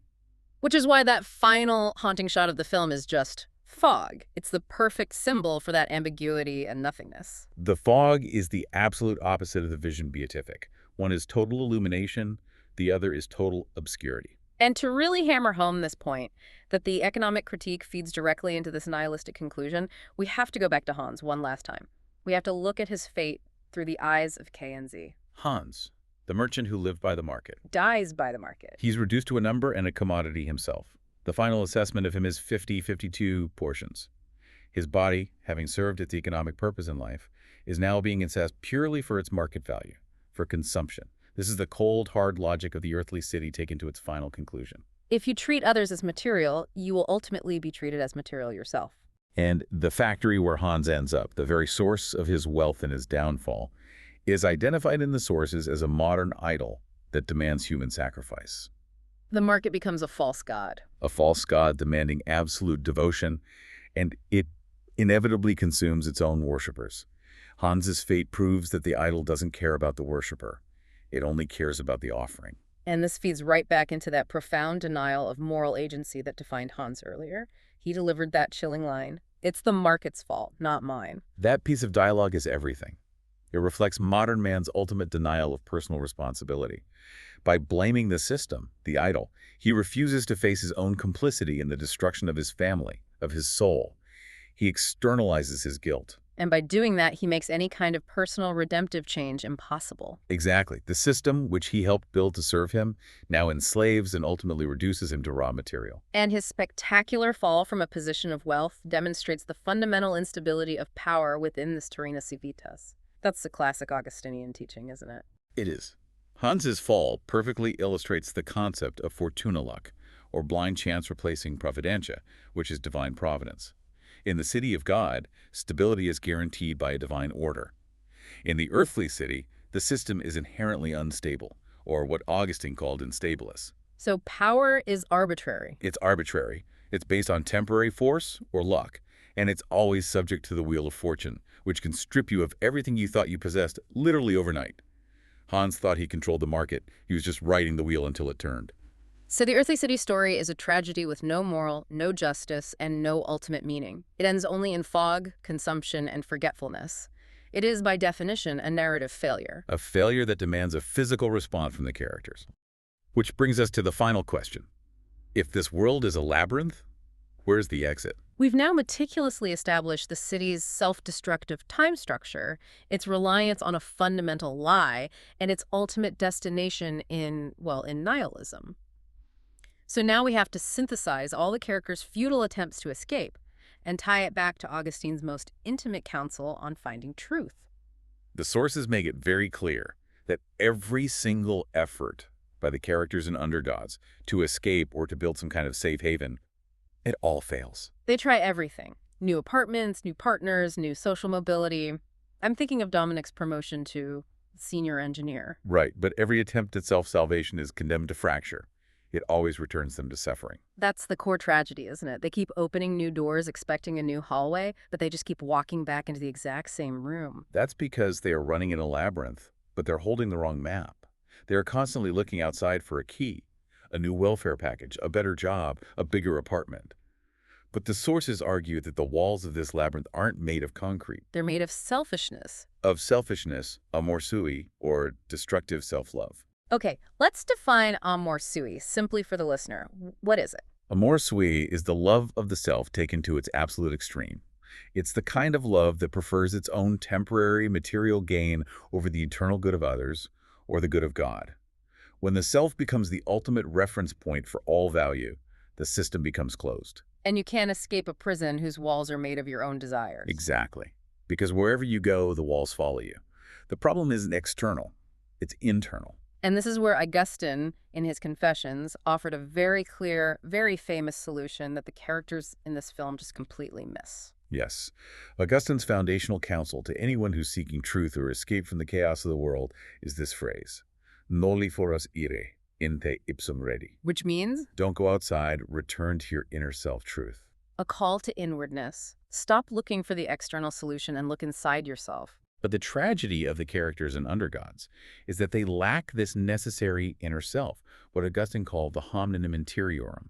Which is why that final haunting shot of the film is just fog. It's the perfect symbol for that ambiguity and nothingness. The fog is the absolute opposite of the vision beatific. One is total illumination, the other is total obscurity. And to really hammer home this point, that the economic critique feeds directly into this nihilistic conclusion, we have to go back to Hans one last time. We have to look at his fate through the eyes of K and Z. Hans, the merchant who lived by the market. Dies by the market. He's reduced to a number and a commodity himself. The final assessment of him is 50-52 portions. His body, having served its economic purpose in life, is now being assessed purely for its market value, for consumption. This is the cold, hard logic of the earthly city taken to its final conclusion. If you treat others as material, you will ultimately be treated as material yourself. And the factory where Hans ends up, the very source of his wealth and his downfall, is identified in the sources as a modern idol that demands human sacrifice. The market becomes a false god. A false god demanding absolute devotion, and it inevitably consumes its own worshippers. Hans's fate proves that the idol doesn't care about the worshipper. It only cares about the offering. And this feeds right back into that profound denial of moral agency that defined Hans earlier. He delivered that chilling line, "It's the market's fault, not mine." That piece of dialogue is everything. It reflects modern man's ultimate denial of personal responsibility. By blaming the system, the idol, he refuses to face his own complicity in the destruction of his family, of his soul. He externalizes his guilt. And by doing that, he makes any kind of personal redemptive change impossible. Exactly. The system, which he helped build to serve him, now enslaves and ultimately reduces him to raw material. And his spectacular fall from a position of wealth demonstrates the fundamental instability of power within this Terrena Civitas. That's the classic Augustinian teaching, isn't it? It is. Hans's fall perfectly illustrates the concept of fortuna luck, or blind chance replacing providentia, which is divine providence. In the city of God, stability is guaranteed by a divine order. In the earthly city, the system is inherently unstable, or what Augustine called instabilis. So power is arbitrary. It's arbitrary. It's based on temporary force or luck, and it's always subject to the wheel of fortune, which can strip you of everything you thought you possessed literally overnight. Hans thought he controlled the market. He was just riding the wheel until it turned. So the earthly city story is a tragedy with no moral, no justice, and no ultimate meaning. It ends only in fog, consumption, and forgetfulness. It is, by definition, a narrative failure. A failure that demands a physical response from the characters. Which brings us to the final question. If this world is a labyrinth, where's the exit? We've now meticulously established the city's self-destructive time structure, its reliance on a fundamental lie, and its ultimate destination in nihilism. So now we have to synthesize all the characters' futile attempts to escape and tie it back to Augustine's most intimate counsel on finding truth. The sources make it very clear that every single effort by the characters in Undergods to escape or to build some kind of safe haven, it all fails. They try everything. New apartments, new partners, new social mobility. I'm thinking of Dominic's promotion to senior engineer. Right, but every attempt at self-salvation is condemned to fracture. It always returns them to suffering. That's the core tragedy, isn't it? They keep opening new doors, expecting a new hallway, but they just keep walking back into the exact same room. That's because they are running in a labyrinth, but they're holding the wrong map. They are constantly looking outside for a key, a new welfare package, a better job, a bigger apartment. But the sources argue that the walls of this labyrinth aren't made of concrete. They're made of selfishness. Of selfishness, Amor Sui, or destructive self-love. Okay, let's define Amor Sui simply for the listener. What is it? Amor Sui is the love of the self taken to its absolute extreme. It's the kind of love that prefers its own temporary material gain over the eternal good of others or the good of God. When the self becomes the ultimate reference point for all value, the system becomes closed. And you can't escape a prison whose walls are made of your own desires. Exactly. Because wherever you go, the walls follow you. The problem isn't external, it's internal. And this is where Augustine, in his Confessions, offered a very clear, very famous solution that the characters in this film just completely miss. Yes. Augustine's foundational counsel to anyone who's seeking truth or escape from the chaos of the world is this phrase, noli foras ire, in te ipsum redi. Which means? Don't go outside, return to your inner self-truth. A call to inwardness. Stop looking for the external solution and look inside yourself. But the tragedy of the characters in Undergods is that they lack this necessary inner self, what Augustine called the hominum interiorum.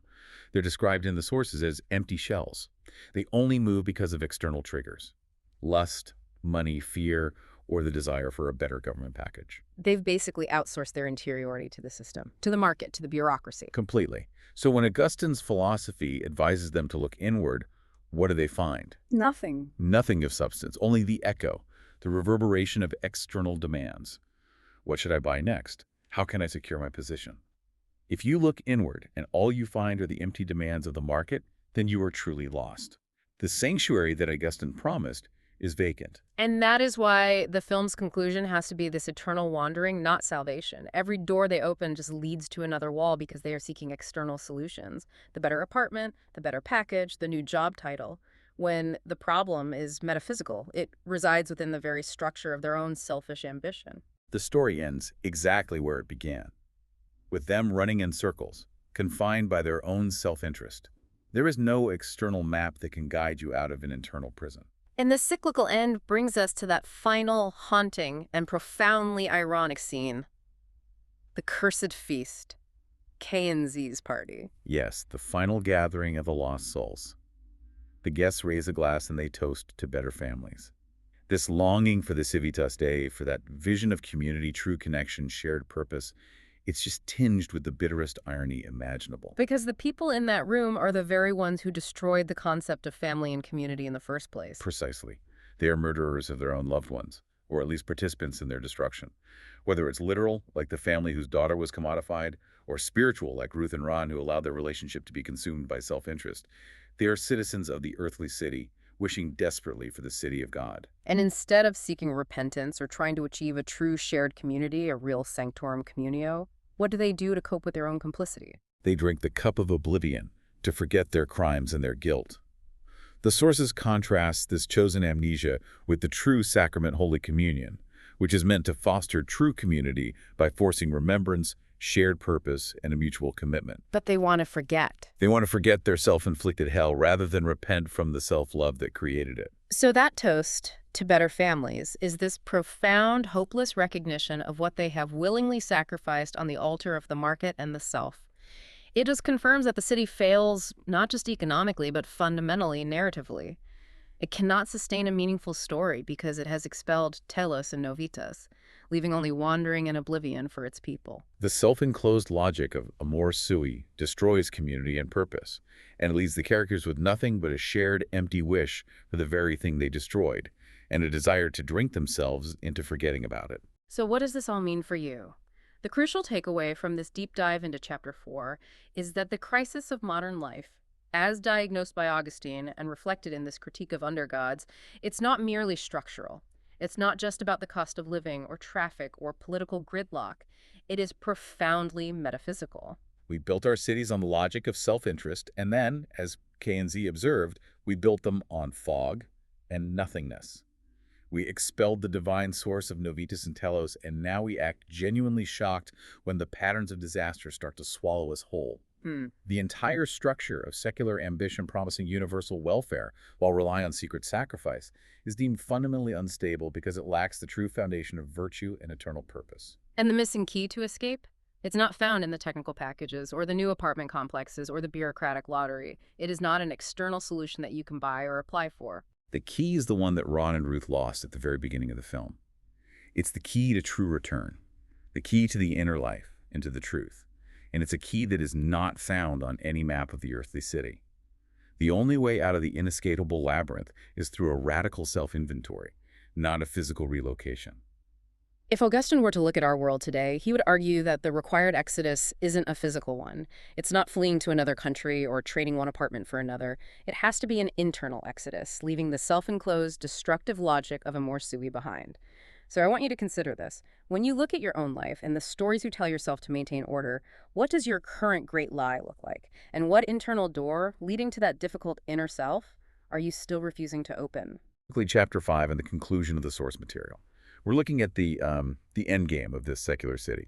They're described in the sources as empty shells. They only move because of external triggers. Lust, money, fear, or the desire for a better government package. They've basically outsourced their interiority to the system, to the market, to the bureaucracy. Completely. So when Augustine's philosophy advises them to look inward, what do they find? Nothing. Nothing of substance, only the echo, the reverberation of external demands. What should I buy next? How can I secure my position? If you look inward and all you find are the empty demands of the market, then you are truly lost. The sanctuary that Augustine promised is vacant. And that is why the film's conclusion has to be this eternal wandering, not salvation. Every door they open just leads to another wall because they are seeking external solutions. The better apartment, the better package, the new job title. When the problem is metaphysical, it resides within the very structure of their own selfish ambition. The story ends exactly where it began, with them running in circles, confined by their own self-interest. There is no external map that can guide you out of an internal prison. And the cyclical end brings us to that final, haunting, and profoundly ironic scene. The cursed feast. K&Z's party. Yes, the final gathering of the lost souls. The guests raise a glass and they toast to better families. This longing for the Civitas Dei, for that vision of community, true connection, shared purpose, it's just tinged with the bitterest irony imaginable. Because the people in that room are the very ones who destroyed the concept of family and community in the first place. Precisely. They are murderers of their own loved ones, or at least participants in their destruction. Whether it's literal, like the family whose daughter was commodified, or spiritual, like Ruth and Ron, who allowed their relationship to be consumed by self-interest, they are citizens of the earthly city, wishing desperately for the city of God. And instead of seeking repentance or trying to achieve a true shared community, a real sanctorum communio, what do they do to cope with their own complicity? They drink the cup of oblivion to forget their crimes and their guilt. The sources contrast this chosen amnesia with the true sacrament Holy Communion, which is meant to foster true community by forcing remembrance, shared purpose, and a mutual commitment. But they want to forget. They want to forget their self-inflicted hell rather than repent from the self-love that created it. So that toast to better families is this profound, hopeless recognition of what they have willingly sacrificed on the altar of the market and the self. It just confirms that the city fails not just economically, but fundamentally, narratively. It cannot sustain a meaningful story because it has expelled telos and novitas, leaving only wandering and oblivion for its people. The self-enclosed logic of Amor Sui destroys community and purpose, and leaves the characters with nothing but a shared empty wish for the very thing they destroyed, and a desire to drink themselves into forgetting about it. So what does this all mean for you? The crucial takeaway from this deep dive into Chapter 4 is that the crisis of modern life, as diagnosed by Augustine and reflected in this critique of Undergods, it's not merely structural. It's not just about the cost of living or traffic or political gridlock. It is profoundly metaphysical. We built our cities on the logic of self-interest, and then, as K&Z observed, we built them on fog and nothingness. We expelled the divine source of novitas and telos, and now we act genuinely shocked when the patterns of disaster start to swallow us whole. The entire structure of secular ambition promising universal welfare while relying on secret sacrifice is deemed fundamentally unstable because it lacks the true foundation of virtue and eternal purpose. And the missing key to escape? It's not found in the technical packages or the new apartment complexes or the bureaucratic lottery. It is not an external solution that you can buy or apply for. The key is the one that Ron and Ruth lost at the very beginning of the film. It's the key to true return, the key to the inner life and to the truth. And it's a key that is not found on any map of the earthly city. The only way out of the inescapable labyrinth is through a radical self-inventory, not a physical relocation. If Augustine were to look at our world today, he would argue that the required exodus isn't a physical one. It's not fleeing to another country or trading one apartment for another. It has to be an internal exodus, leaving the self-enclosed, destructive logic of Amor Sui behind. So I want you to consider this. When you look at your own life and the stories you tell yourself to maintain order, what does your current great lie look like? And what internal door, leading to that difficult inner self, are you still refusing to open? Chapter 5 and the conclusion of the source material. We're looking at the end game of this secular city.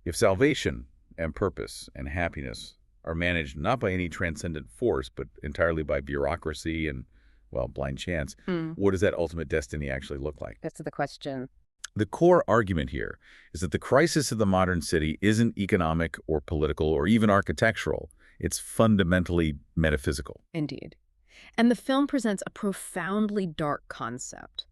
If salvation and purpose and happiness are managed not by any transcendent force, but entirely by bureaucracy and, well, blind chance, what does that ultimate destiny actually look like? That's the question. The core argument here is that the crisis of the modern city isn't economic or political or even architectural. It's fundamentally metaphysical. Indeed. And the film presents a profoundly dark concept,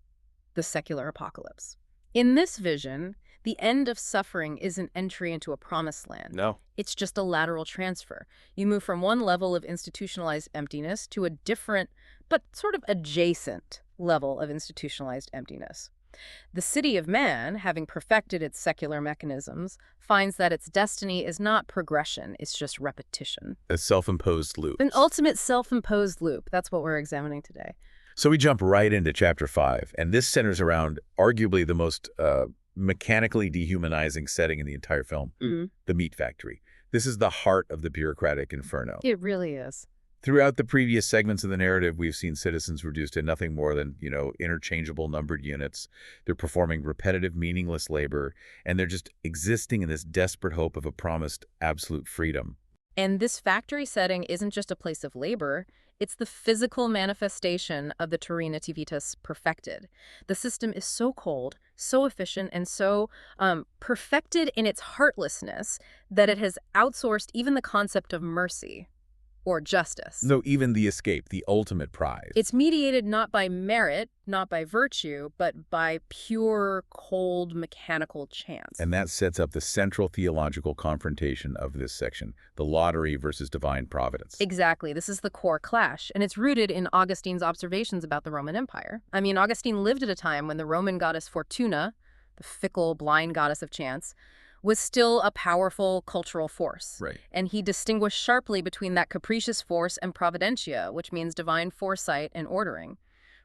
the secular apocalypse. In this vision, the end of suffering isn't entry into a promised land. No. It's just a lateral transfer. You move from one level of institutionalized emptiness to a different, but sort of adjacent level of institutionalized emptiness. The city of man, having perfected its secular mechanisms, finds that its destiny is not progression, it's just repetition. A self-imposed loop. An ultimate self-imposed loop. That's what we're examining today. So we jump right into Chapter 5, and this centers around arguably the most mechanically dehumanizing setting in the entire film, the meat factory. This is the heart of the bureaucratic inferno. It really is. Throughout the previous segments of the narrative, we've seen citizens reduced to nothing more than, interchangeable numbered units. They're performing repetitive, meaningless labor, and they're just existing in this desperate hope of a promised absolute freedom. And this factory setting isn't just a place of labor, it's the physical manifestation of the Terrena Civitas perfected. The system is so cold, so efficient, and so perfected in its heartlessness that it has outsourced even the concept of mercy or justice. No, even the escape, the ultimate prize. It's mediated not by merit, not by virtue, but by pure, cold, mechanical chance. And that sets up the central theological confrontation of this section, the lottery versus divine providence. Exactly. This is the core clash, and it's rooted in Augustine's observations about the Roman Empire. I mean, Augustine lived at a time when the Roman goddess Fortuna, the fickle, blind goddess of chance, was still a powerful cultural force. Right. And he distinguished sharply between that capricious force and providentia, which means divine foresight and ordering.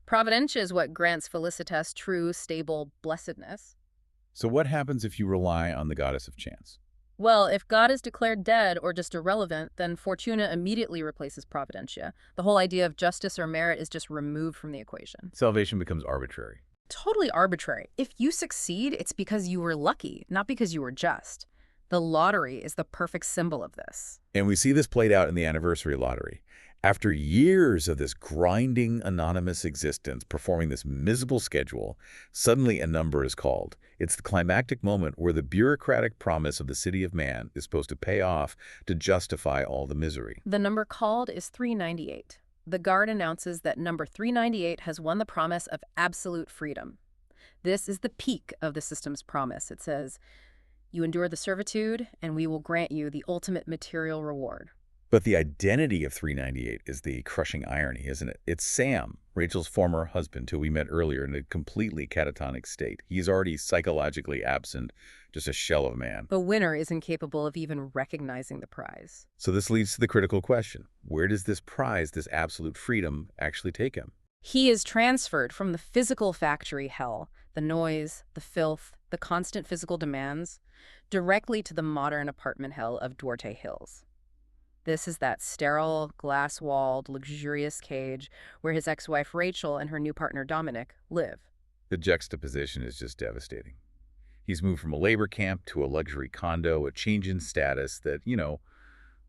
Providentia is what grants felicitas true, stable blessedness. So what happens if you rely on the goddess of chance? Well, if God is declared dead or just irrelevant, then Fortuna immediately replaces providentia. The whole idea of justice or merit is just removed from the equation. Salvation becomes arbitrary. Totally arbitrary. If you succeed, it's because you were lucky, not because you were just. The lottery is the perfect symbol of this. And we see this played out in the anniversary lottery. After years of this grinding, anonymous existence, performing this miserable schedule, suddenly a number is called. It's the climactic moment where the bureaucratic promise of the city of man is supposed to pay off to justify all the misery. The number called is 398. The guard announces that number 398 has won the promise of absolute freedom. This is the peak of the system's promise. It says, "You endure the servitude, and we will grant you the ultimate material reward." But the identity of 398 is the crushing irony, isn't it? It's Sam, Rachel's former husband, who we met earlier, in a completely catatonic state. He's already psychologically absent, just a shell of a man. The winner is incapable of even recognizing the prize. So this leads to the critical question. Where does this prize, this absolute freedom, actually take him? He is transferred from the physical factory hell, the noise, the filth, the constant physical demands, directly to the modern apartment hell of Duarte Hills. This is that sterile, glass-walled, luxurious cage where his ex-wife Rachel and her new partner Dominic live. The juxtaposition is just devastating. He's moved from a labor camp to a luxury condo, a change in status that,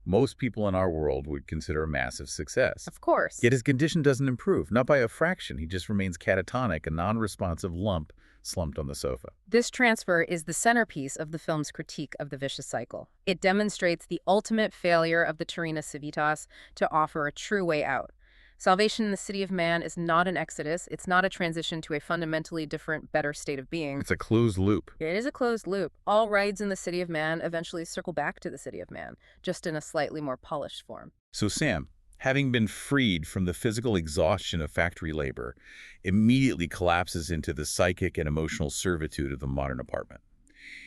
most people in our world would consider a massive success. Of course. Yet his condition doesn't improve, not by a fraction. He just remains catatonic, a non-responsive lump slumped on the sofa. This transfer is the centerpiece of the film's critique of the vicious cycle. It demonstrates the ultimate failure of the Terrena Civitas to offer a true way out. Salvation in the city of man is not an exodus. It's not a transition to a fundamentally different, better state of being. It's a closed loop. It is a closed loop. All rides in the city of man eventually circle back to the city of man, just in a slightly more polished form. So Sam, having been freed from the physical exhaustion of factory labor, immediately collapses into the psychic and emotional servitude of the modern apartment.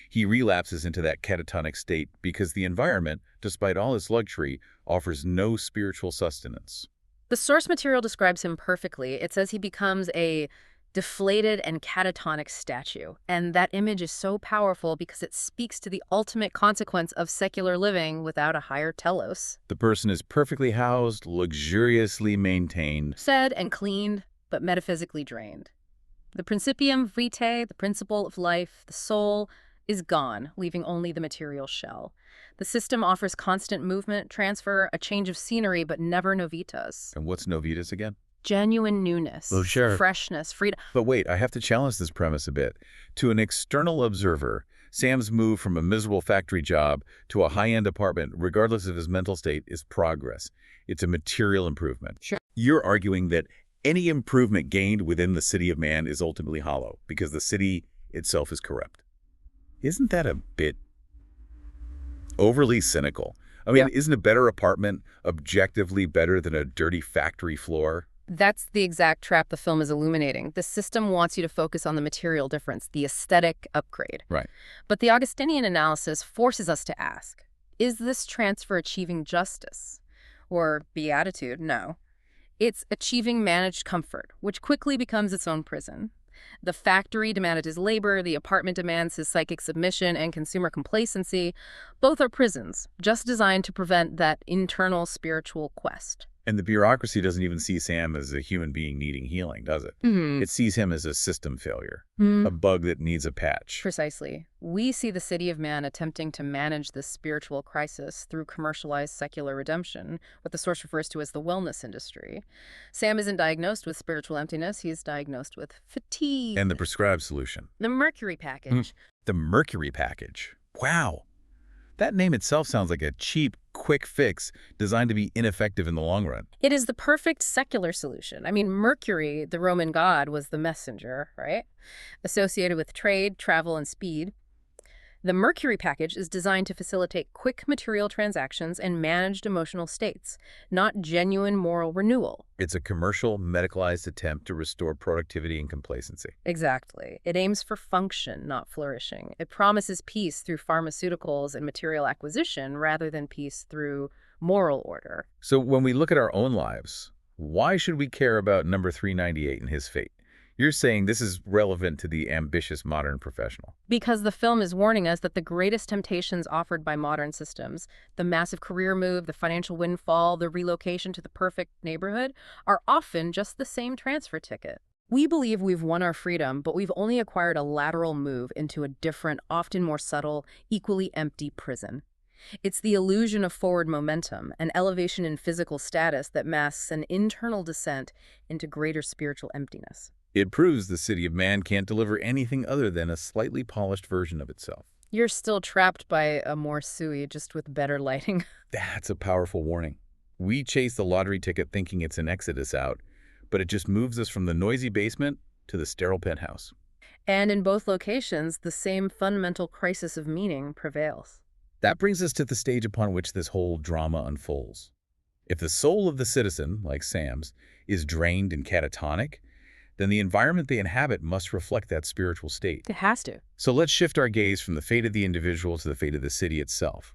He relapses into that catatonic state because the environment, despite all its luxury, offers no spiritual sustenance. The source material describes him perfectly. It says he becomes a deflated and catatonic statue. And that image is so powerful because it speaks to the ultimate consequence of secular living without a higher telos. The person is perfectly housed, luxuriously maintained, Fed and cleaned, but metaphysically drained. The principium vitae, the principle of life, the soul, is gone, leaving only the material shell. The system offers constant movement, transfer, a change of scenery, but never novitas. And what's novitas again? Genuine newness, Oh, sure. freshness, freedom. But wait, I have to challenge this premise a bit. To an external observer, Sam's move from a miserable factory job to a high-end apartment, regardless of his mental state, is progress. It's a material improvement. Sure. You're arguing that any improvement gained within the city of man is ultimately hollow, because the city itself is corrupt. Isn't that a bit overly cynical? I mean, Isn't a better apartment objectively better than a dirty factory floor? That's the exact trap the film is illuminating. The system wants you to focus on the material difference, the aesthetic upgrade. Right. But the Augustinian analysis forces us to ask, is this transfer achieving justice? Or beatitude? No. It's achieving managed comfort, which quickly becomes its own prison. The factory demanded his labor, the apartment demands his psychic submission and consumer complacency. Both are prisons, just designed to prevent that internal spiritual quest. And the bureaucracy doesn't even see Sam as a human being needing healing, does it? Hmm. It sees him as a system failure, Hmm. a bug that needs a patch. Precisely. We see the city of man attempting to manage this spiritual crisis through commercialized secular redemption, what the source refers to as the wellness industry. Sam isn't diagnosed with spiritual emptiness, he's diagnosed with fatigue. And the prescribed solution. The mercury package. The mercury package. Wow. That name itself sounds like a cheap, quick fix designed to be ineffective in the long run. It is the perfect secular solution. I mean, Mercury, the Roman god, was the messenger, right? Associated with trade, travel, and speed. The Mercury package is designed to facilitate quick material transactions and managed emotional states, not genuine moral renewal. It's a commercial, medicalized attempt to restore productivity and complacency. Exactly. It aims for function, not flourishing. It promises peace through pharmaceuticals and material acquisition rather than peace through moral order. So when we look at our own lives, why should we care about number 398 and his fate? You're saying this is relevant to the ambitious modern professional. Because the film is warning us that the greatest temptations offered by modern systems, the massive career move, the financial windfall, the relocation to the perfect neighborhood, are often just the same transfer ticket. We believe we've won our freedom, but we've only acquired a lateral move into a different, often more subtle, equally empty prison. It's the illusion of forward momentum, an elevation in physical status that masks an internal descent into greater spiritual emptiness. It proves the city of man can't deliver anything other than a slightly polished version of itself. You're still trapped by Amor Sui, just with better lighting. That's a powerful warning. We chase the lottery ticket thinking it's an exodus out, but it just moves us from the noisy basement to the sterile penthouse. And in both locations, the same fundamental crisis of meaning prevails. That brings us to the stage upon which this whole drama unfolds. If the soul of the citizen, like Sam's, is drained and catatonic, then the environment they inhabit must reflect that spiritual state. It has to. So let's shift our gaze from the fate of the individual to the fate of the city itself.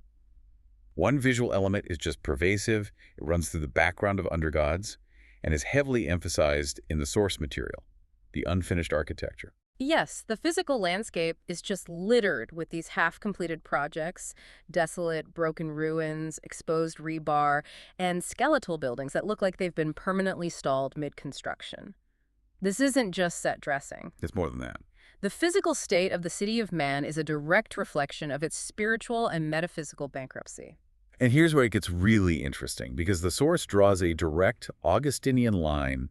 One visual element is just pervasive, it runs through the background of Undergods, and is heavily emphasized in the source material, the unfinished architecture. Yes, the physical landscape is just littered with these half-completed projects, desolate, broken ruins, exposed rebar, and skeletal buildings that look like they've been permanently stalled mid-construction. This isn't just set dressing. It's more than that. The physical state of the city of man is a direct reflection of its spiritual and metaphysical bankruptcy. And here's where it gets really interesting, because the source draws a direct Augustinian line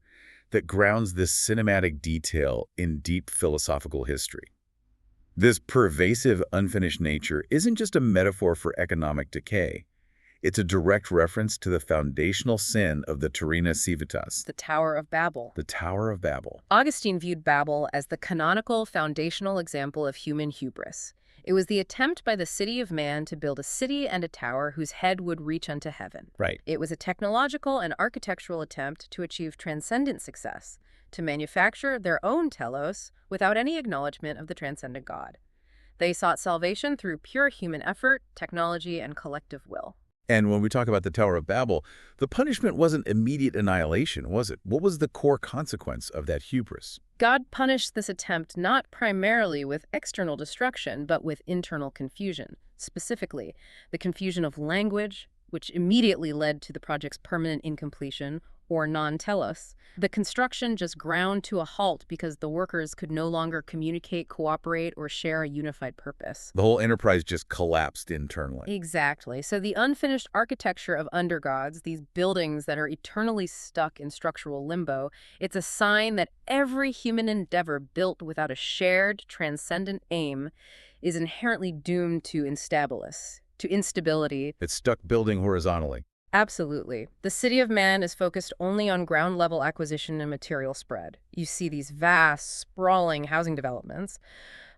that grounds this cinematic detail in deep philosophical history. This pervasive, unfinished nature isn't just a metaphor for economic decay. It's a direct reference to the foundational sin of the Terrena Civitas, The Tower of Babel. the Tower of Babel. Augustine viewed Babel as the canonical foundational example of human hubris. It was the attempt by the city of man to build a city and a tower whose head would reach unto heaven. Right. It was a technological and architectural attempt to achieve transcendent success, to manufacture their own telos without any acknowledgement of the transcendent God. They sought salvation through pure human effort, technology, and collective will. And when we talk about the Tower of Babel, the punishment wasn't immediate annihilation, was it? What was the core consequence of that hubris? God punished this attempt not primarily with external destruction, but with internal confusion. Specifically, the confusion of language, which immediately led to the project's permanent incompletion, or non-telos. The construction just ground to a halt because the workers could no longer communicate, cooperate, or share a unified purpose. The whole enterprise just collapsed internally. Exactly. So the unfinished architecture of Undergods, these buildings that are eternally stuck in structural limbo, it's a sign that every human endeavor built without a shared, transcendent aim is inherently doomed to instability. It's stuck building horizontally. Absolutely. The city of man is focused only on ground-level acquisition and material spread. You see these vast, sprawling housing developments,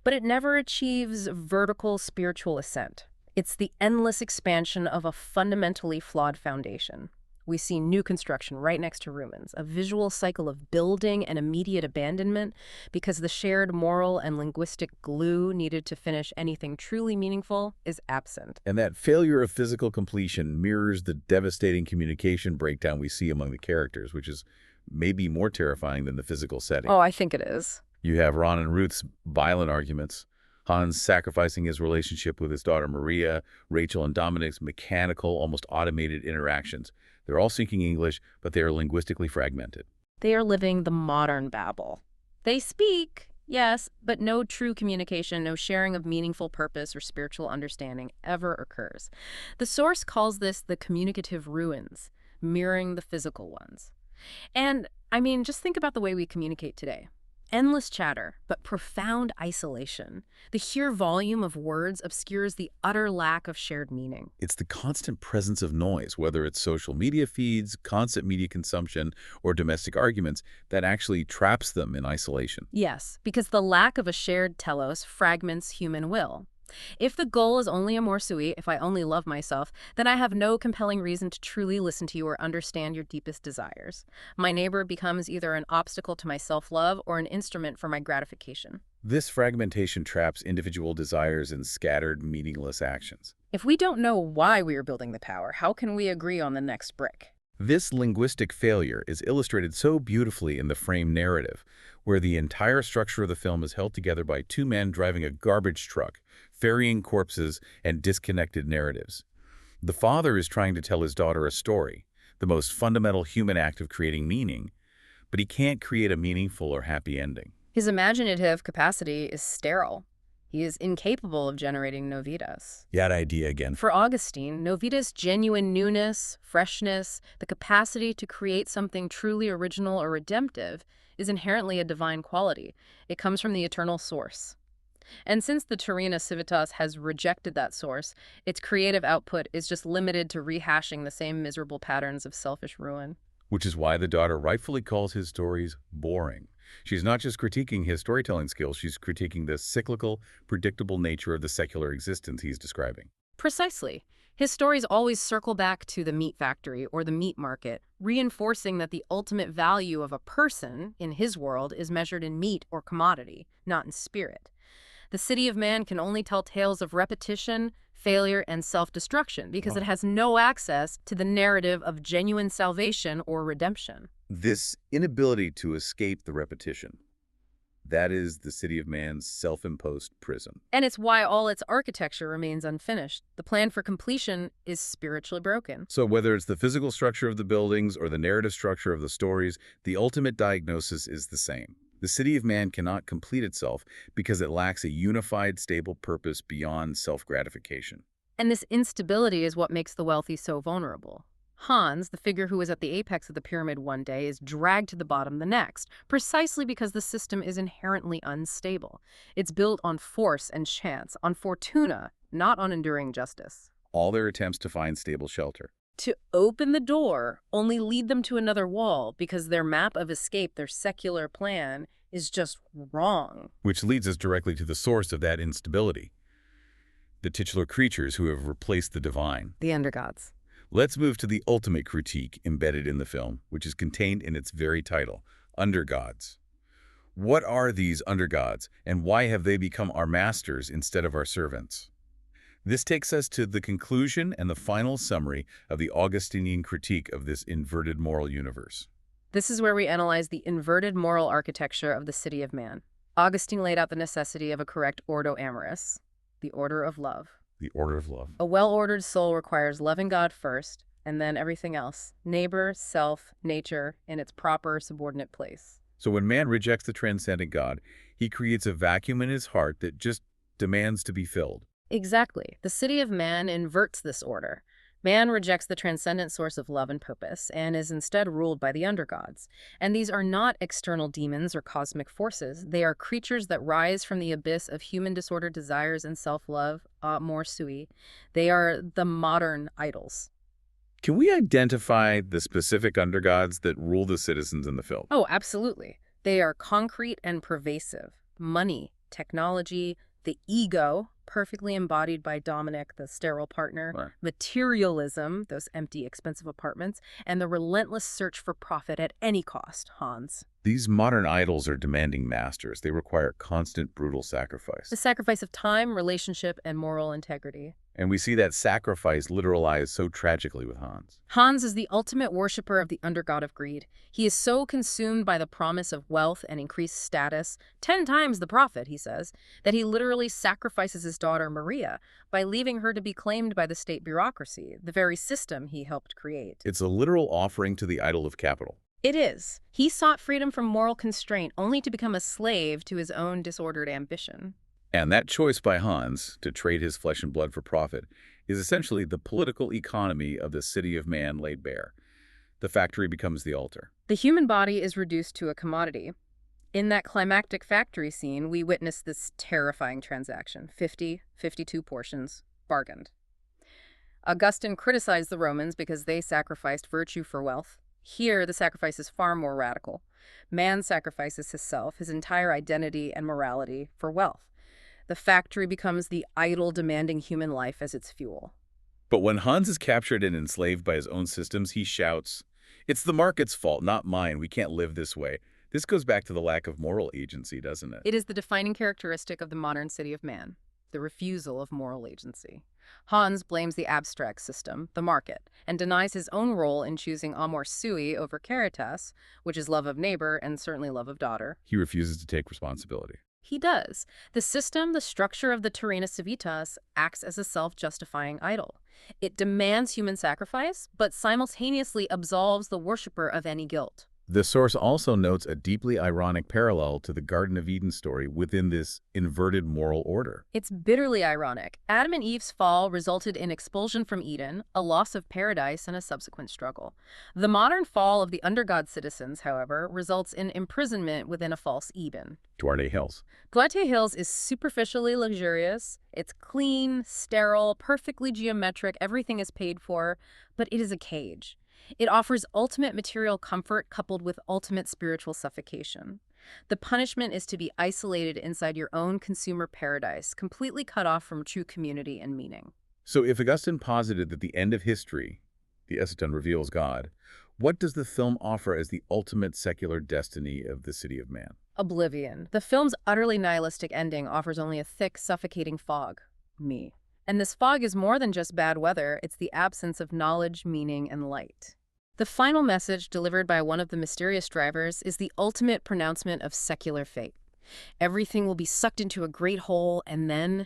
but it never achieves vertical spiritual ascent. It's the endless expansion of a fundamentally flawed foundation. We see new construction right next to ruins, a visual cycle of building and immediate abandonment because the shared moral and linguistic glue needed to finish anything truly meaningful is absent. And that failure of physical completion mirrors the devastating communication breakdown we see among the characters, which is maybe more terrifying than the physical setting. Oh, I think it is. You have Ron and Ruth's violent arguments, Hans sacrificing his relationship with his daughter Maria, Rachel and Dominic's mechanical, almost automated interactions. They're all speaking English, but they are linguistically fragmented. They are living the modern Babel. They speak, yes, but no true communication, no sharing of meaningful purpose or spiritual understanding ever occurs. The source calls this the communicative ruins, mirroring the physical ones. And, I mean, just think about the way we communicate today. Endless chatter, but profound isolation. The sheer volume of words obscures the utter lack of shared meaning. It's the constant presence of noise, whether it's social media feeds, constant media consumption, or domestic arguments, that actually traps them in isolation. Yes, because the lack of a shared telos fragments human will. If the goal is only Amor Sui, if I only love myself, then I have no compelling reason to truly listen to you or understand your deepest desires. My neighbor becomes either an obstacle to my self-love or an instrument for my gratification. This fragmentation traps individual desires in scattered, meaningless actions. If we don't know why we are building the tower, how can we agree on the next brick? This linguistic failure is illustrated so beautifully in the frame narrative, where the entire structure of the film is held together by two men driving a garbage truck, ferrying corpses and disconnected narratives. The father is trying to tell his daughter a story, the most fundamental human act of creating meaning, but he can't create a meaningful or happy ending. His imaginative capacity is sterile. He is incapable of generating novitas. That idea again. For Augustine, novitas' genuine newness, freshness, the capacity to create something truly original or redemptive is inherently a divine quality. It comes from the eternal source. And since the Terrena Civitas has rejected that source, its creative output is just limited to rehashing the same miserable patterns of selfish ruin. Which is why the daughter rightfully calls his stories boring. She's not just critiquing his storytelling skills, she's critiquing the cyclical, predictable nature of the secular existence he's describing. Precisely. His stories always circle back to the meat factory or the meat market, reinforcing that the ultimate value of a person, in his world, is measured in meat or commodity, not in spirit. The city of man can only tell tales of repetition, failure, and self-destruction because it has no access to the narrative of genuine salvation or redemption. This inability to escape the repetition, that is the city of man's self-imposed prison. And it's why all its architecture remains unfinished. The plan for completion is spiritually broken. So whether it's the physical structure of the buildings or the narrative structure of the stories, the ultimate diagnosis is the same. The city of man cannot complete itself because it lacks a unified, stable purpose beyond self-gratification. And this instability is what makes the wealthy so vulnerable. Hans, the figure who is at the apex of the pyramid one day, is dragged to the bottom the next, precisely because the system is inherently unstable. It's built on force and chance, on fortuna, not on enduring justice. All their attempts to find stable shelter. To open the door only lead them to another wall because their map of escape, their secular plan, is just wrong. Which leads us directly to the source of that instability. The titular creatures who have replaced the divine. The Undergods. Let's move to the ultimate critique embedded in the film, which is contained in its very title, Undergods. What are these Undergods, and why have they become our masters instead of our servants? This takes us to the conclusion and the final summary of the Augustinian critique of this inverted moral universe. This is where we analyze the inverted moral architecture of the city of man. Augustine laid out the necessity of a correct ordo amoris, the order of love. The order of love. A well-ordered soul requires loving God first, and then everything else, neighbor, self, nature, in its proper subordinate place. So when man rejects the transcendent God, he creates a vacuum in his heart that just demands to be filled. Exactly. The city of man inverts this order. Man rejects the transcendent source of love and purpose and is instead ruled by the undergods. And these are not external demons or cosmic forces. They are creatures that rise from the abyss of human disordered desires and self-love, Amor Sui. They are the modern idols. Can we identify the specific undergods that rule the citizens in the film? Oh, absolutely. They are concrete and pervasive. Money, technology, the ego, perfectly embodied by Dominic, the sterile partner, Right. Materialism, those empty, expensive apartments, and the relentless search for profit at any cost, Hans. These modern idols are demanding masters. They require constant, brutal sacrifice. The sacrifice of time, relationship, and moral integrity. And we see that sacrifice literalized so tragically with Hans. Hans is the ultimate worshiper of the undergod of greed. He is so consumed by the promise of wealth and increased status, 10 times the profit, he says, that he literally sacrifices his daughter Maria by leaving her to be claimed by the state bureaucracy, the very system he helped create. It's a literal offering to the idol of capital. It is. He sought freedom from moral constraint only to become a slave to his own disordered ambition. And that choice by Hans to trade his flesh and blood for profit is essentially the political economy of the city of man laid bare. The factory becomes the altar. The human body is reduced to a commodity. In that climactic factory scene, we witness this terrifying transaction. 52 portions, bargained. Augustine criticized the Romans because they sacrificed virtue for wealth. Here, the sacrifice is far more radical. Man sacrifices himself, his entire identity and morality, for wealth. The factory becomes the idol demanding human life as its fuel. But when Hans is captured and enslaved by his own systems, he shouts, "It's the market's fault, not mine. We can't live this way." This goes back to the lack of moral agency, doesn't it? It is the defining characteristic of the modern city of man, the refusal of moral agency. Hans blames the abstract system, the market, and denies his own role in choosing Amor Sui over Caritas, which is love of neighbor and certainly love of daughter. He refuses to take responsibility. He does. The system, the structure of the Terrena Civitas, acts as a self-justifying idol. It demands human sacrifice, but simultaneously absolves the worshiper of any guilt. The source also notes a deeply ironic parallel to the Garden of Eden story within this inverted moral order. It's bitterly ironic. Adam and Eve's fall resulted in expulsion from Eden, a loss of paradise, and a subsequent struggle. The modern fall of the Undergod citizens, however, results in imprisonment within a false Eden. Duarte Hills. Duarte Hills is superficially luxurious. It's clean, sterile, perfectly geometric, everything is paid for, but it is a cage. It offers ultimate material comfort coupled with ultimate spiritual suffocation. The punishment is to be isolated inside your own consumer paradise, completely cut off from true community and meaning. So if Augustine posited that the end of history, the eschaton, reveals God, what does the film offer as the ultimate secular destiny of the city of man? Oblivion. The film's utterly nihilistic ending offers only a thick, suffocating fog. Me. And this fog is more than just bad weather, it's the absence of knowledge, meaning, and light. The final message delivered by one of the mysterious drivers is the ultimate pronouncement of secular fate. Everything will be sucked into a great hole, and then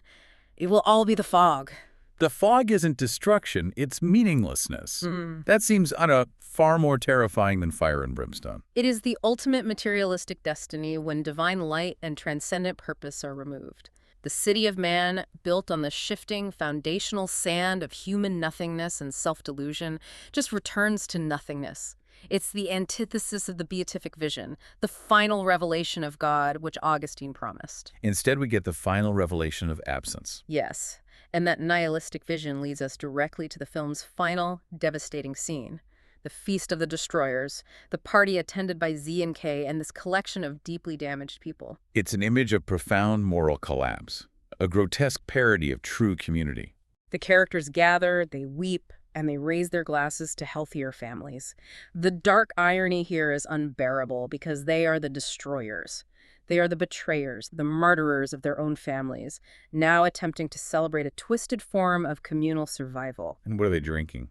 it will all be the fog. The fog isn't destruction, it's meaninglessness. That seems, far more terrifying than fire and brimstone. It is the ultimate materialistic destiny when divine light and transcendent purpose are removed. The city of man, built on the shifting, foundational sand of human nothingness and self-delusion, just returns to nothingness. It's the antithesis of the beatific vision, the final revelation of God, which Augustine promised. Instead, we get the final revelation of absence. Yes, and that nihilistic vision leads us directly to the film's final, devastating scene. The Feast of the Destroyers, the party attended by Z and K and this collection of deeply damaged people. It's an image of profound moral collapse, a grotesque parody of true community. The characters gather, they weep, and they raise their glasses to healthier families. The dark irony here is unbearable because they are the destroyers. They are the betrayers, the martyrers of their own families, now attempting to celebrate a twisted form of communal survival. And what are they drinking?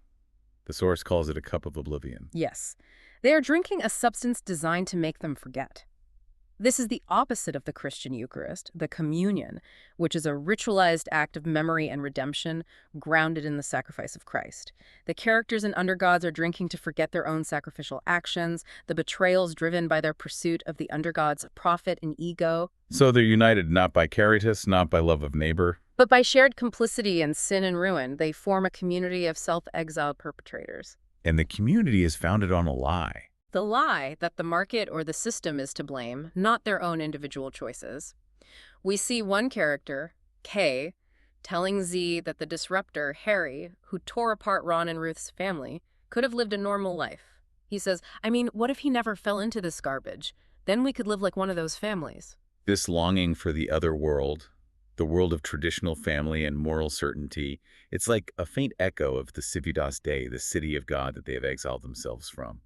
The source calls it a cup of oblivion. Yes, they are drinking a substance designed to make them forget. This is the opposite of the Christian Eucharist, the communion, which is a ritualized act of memory and redemption grounded in the sacrifice of Christ. The characters in Undergods are drinking to forget their own sacrificial actions, the betrayals driven by their pursuit of the Undergods' profit and ego. So they're united not by caritas, not by love of neighbor, but by shared complicity in sin and ruin. They form a community of self-exiled perpetrators. And the community is founded on a lie. The lie that the market or the system is to blame, not their own individual choices. We see one character, K, telling Z that the disruptor, Harry, who tore apart Ron and Ruth's family, could have lived a normal life. He says, what if he never fell into this garbage? Then we could live like one of those families. This longing for the other world, the world of traditional family and moral certainty, it's like a faint echo of the Civitas Dei, the city of God that they have exiled themselves from.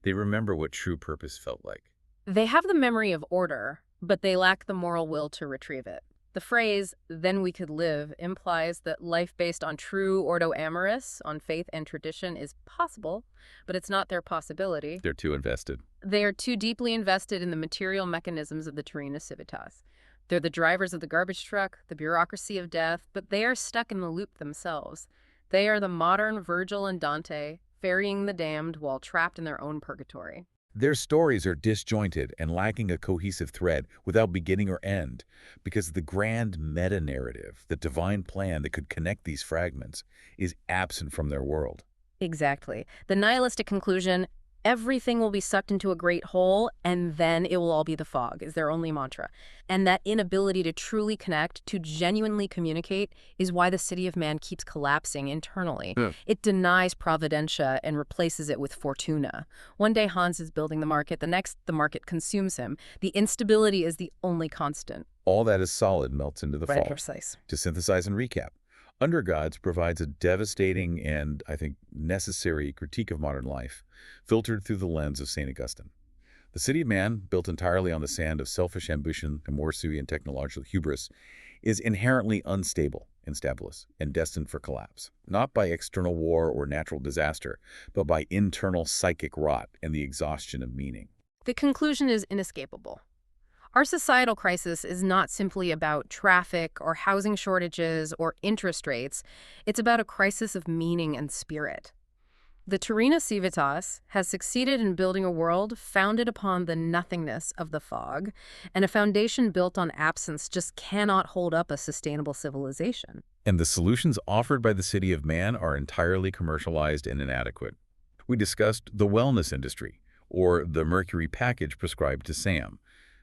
They remember what true purpose felt like. They have the memory of order, but they lack the moral will to retrieve it. The phrase, then we could live, implies that life based on true ordo amoris, on faith and tradition, is possible, but it's not their possibility. They're too invested. They are too deeply invested in the material mechanisms of the Terrena Civitas. They're the drivers of the garbage truck, the bureaucracy of death, but they are stuck in the loop themselves. They are the modern Virgil and Dante, ferrying the damned while trapped in their own purgatory. Their stories are disjointed and lacking a cohesive thread without beginning or end, because the grand meta-narrative, the divine plan that could connect these fragments, is absent from their world. Exactly. The nihilistic conclusion, everything will be sucked into a great hole, and then it will all be the fog, is their only mantra. And that inability to truly connect, to genuinely communicate, is why the city of man keeps collapsing internally. It denies providentia and replaces it with fortuna. One day Hans is building the market, the next the market consumes him. The instability is the only constant. All that is solid melts into the fall. Precise. To synthesize and recap, Undergods provides a devastating and, I think, necessary critique of modern life, filtered through the lens of Saint Augustine. The city of man, built entirely on the sand of selfish ambition, Amor Sui, and technological hubris, is inherently unstable, instabilis, and destined for collapse, not by external war or natural disaster, but by internal psychic rot and the exhaustion of meaning. The conclusion is inescapable. Our societal crisis is not simply about traffic or housing shortages or interest rates. It's about a crisis of meaning and spirit. The Terrena Civitas has succeeded in building a world founded upon the nothingness of the fog, and a foundation built on absence just cannot hold up a sustainable civilization. And the solutions offered by the city of man are entirely commercialized and inadequate. We discussed the wellness industry, or the Mercury package prescribed to Sam.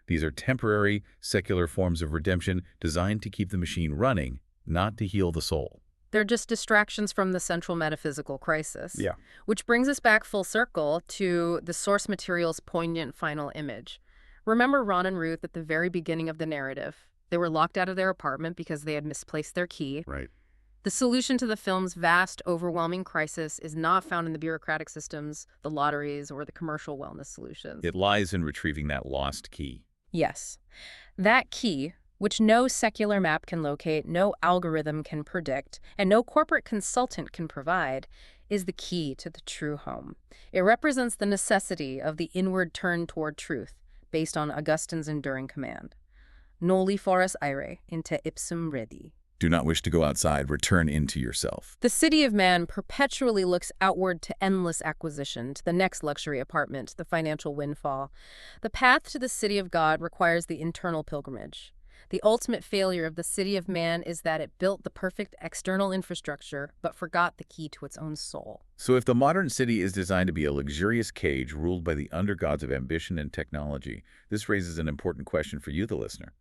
These are temporary, secular forms of redemption designed to keep the machine running, not to heal the soul. They're just distractions from the central metaphysical crisis. Yeah. Which brings us back full circle to the source material's poignant final image. Remember Ron and Ruth at the very beginning of the narrative? They were locked out of their apartment because they had misplaced their key. Right. The solution to the film's vast, overwhelming crisis is not found in the bureaucratic systems, the lotteries, or the commercial wellness solutions. It lies in retrieving that lost key. Yes. That key, which no secular map can locate, no algorithm can predict, and no corporate consultant can provide, is the key to the true home. It represents the necessity of the inward turn toward truth, based on Augustine's enduring command. Noli foras aere, inte ipsum redi. Do not wish to go outside, return into yourself. The city of man perpetually looks outward to endless acquisition, to the next luxury apartment, the financial windfall. The path to the city of God requires the internal pilgrimage. The ultimate failure of the city of man is that it built the perfect external infrastructure, but forgot the key to its own soul. So if the modern city is designed to be a luxurious cage ruled by the undergods of ambition and technology, this raises an important question for you, the listener.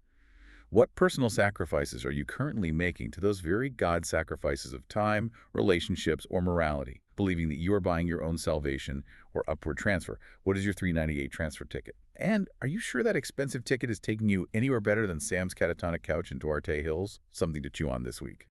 What personal sacrifices are you currently making to those very God sacrifices of time, relationships, or morality, believing that you are buying your own salvation or upward transfer? What is your $3.98 transfer ticket? And are you sure that expensive ticket is taking you anywhere better than Sam's catatonic couch in Duarte Hills? Something to chew on this week.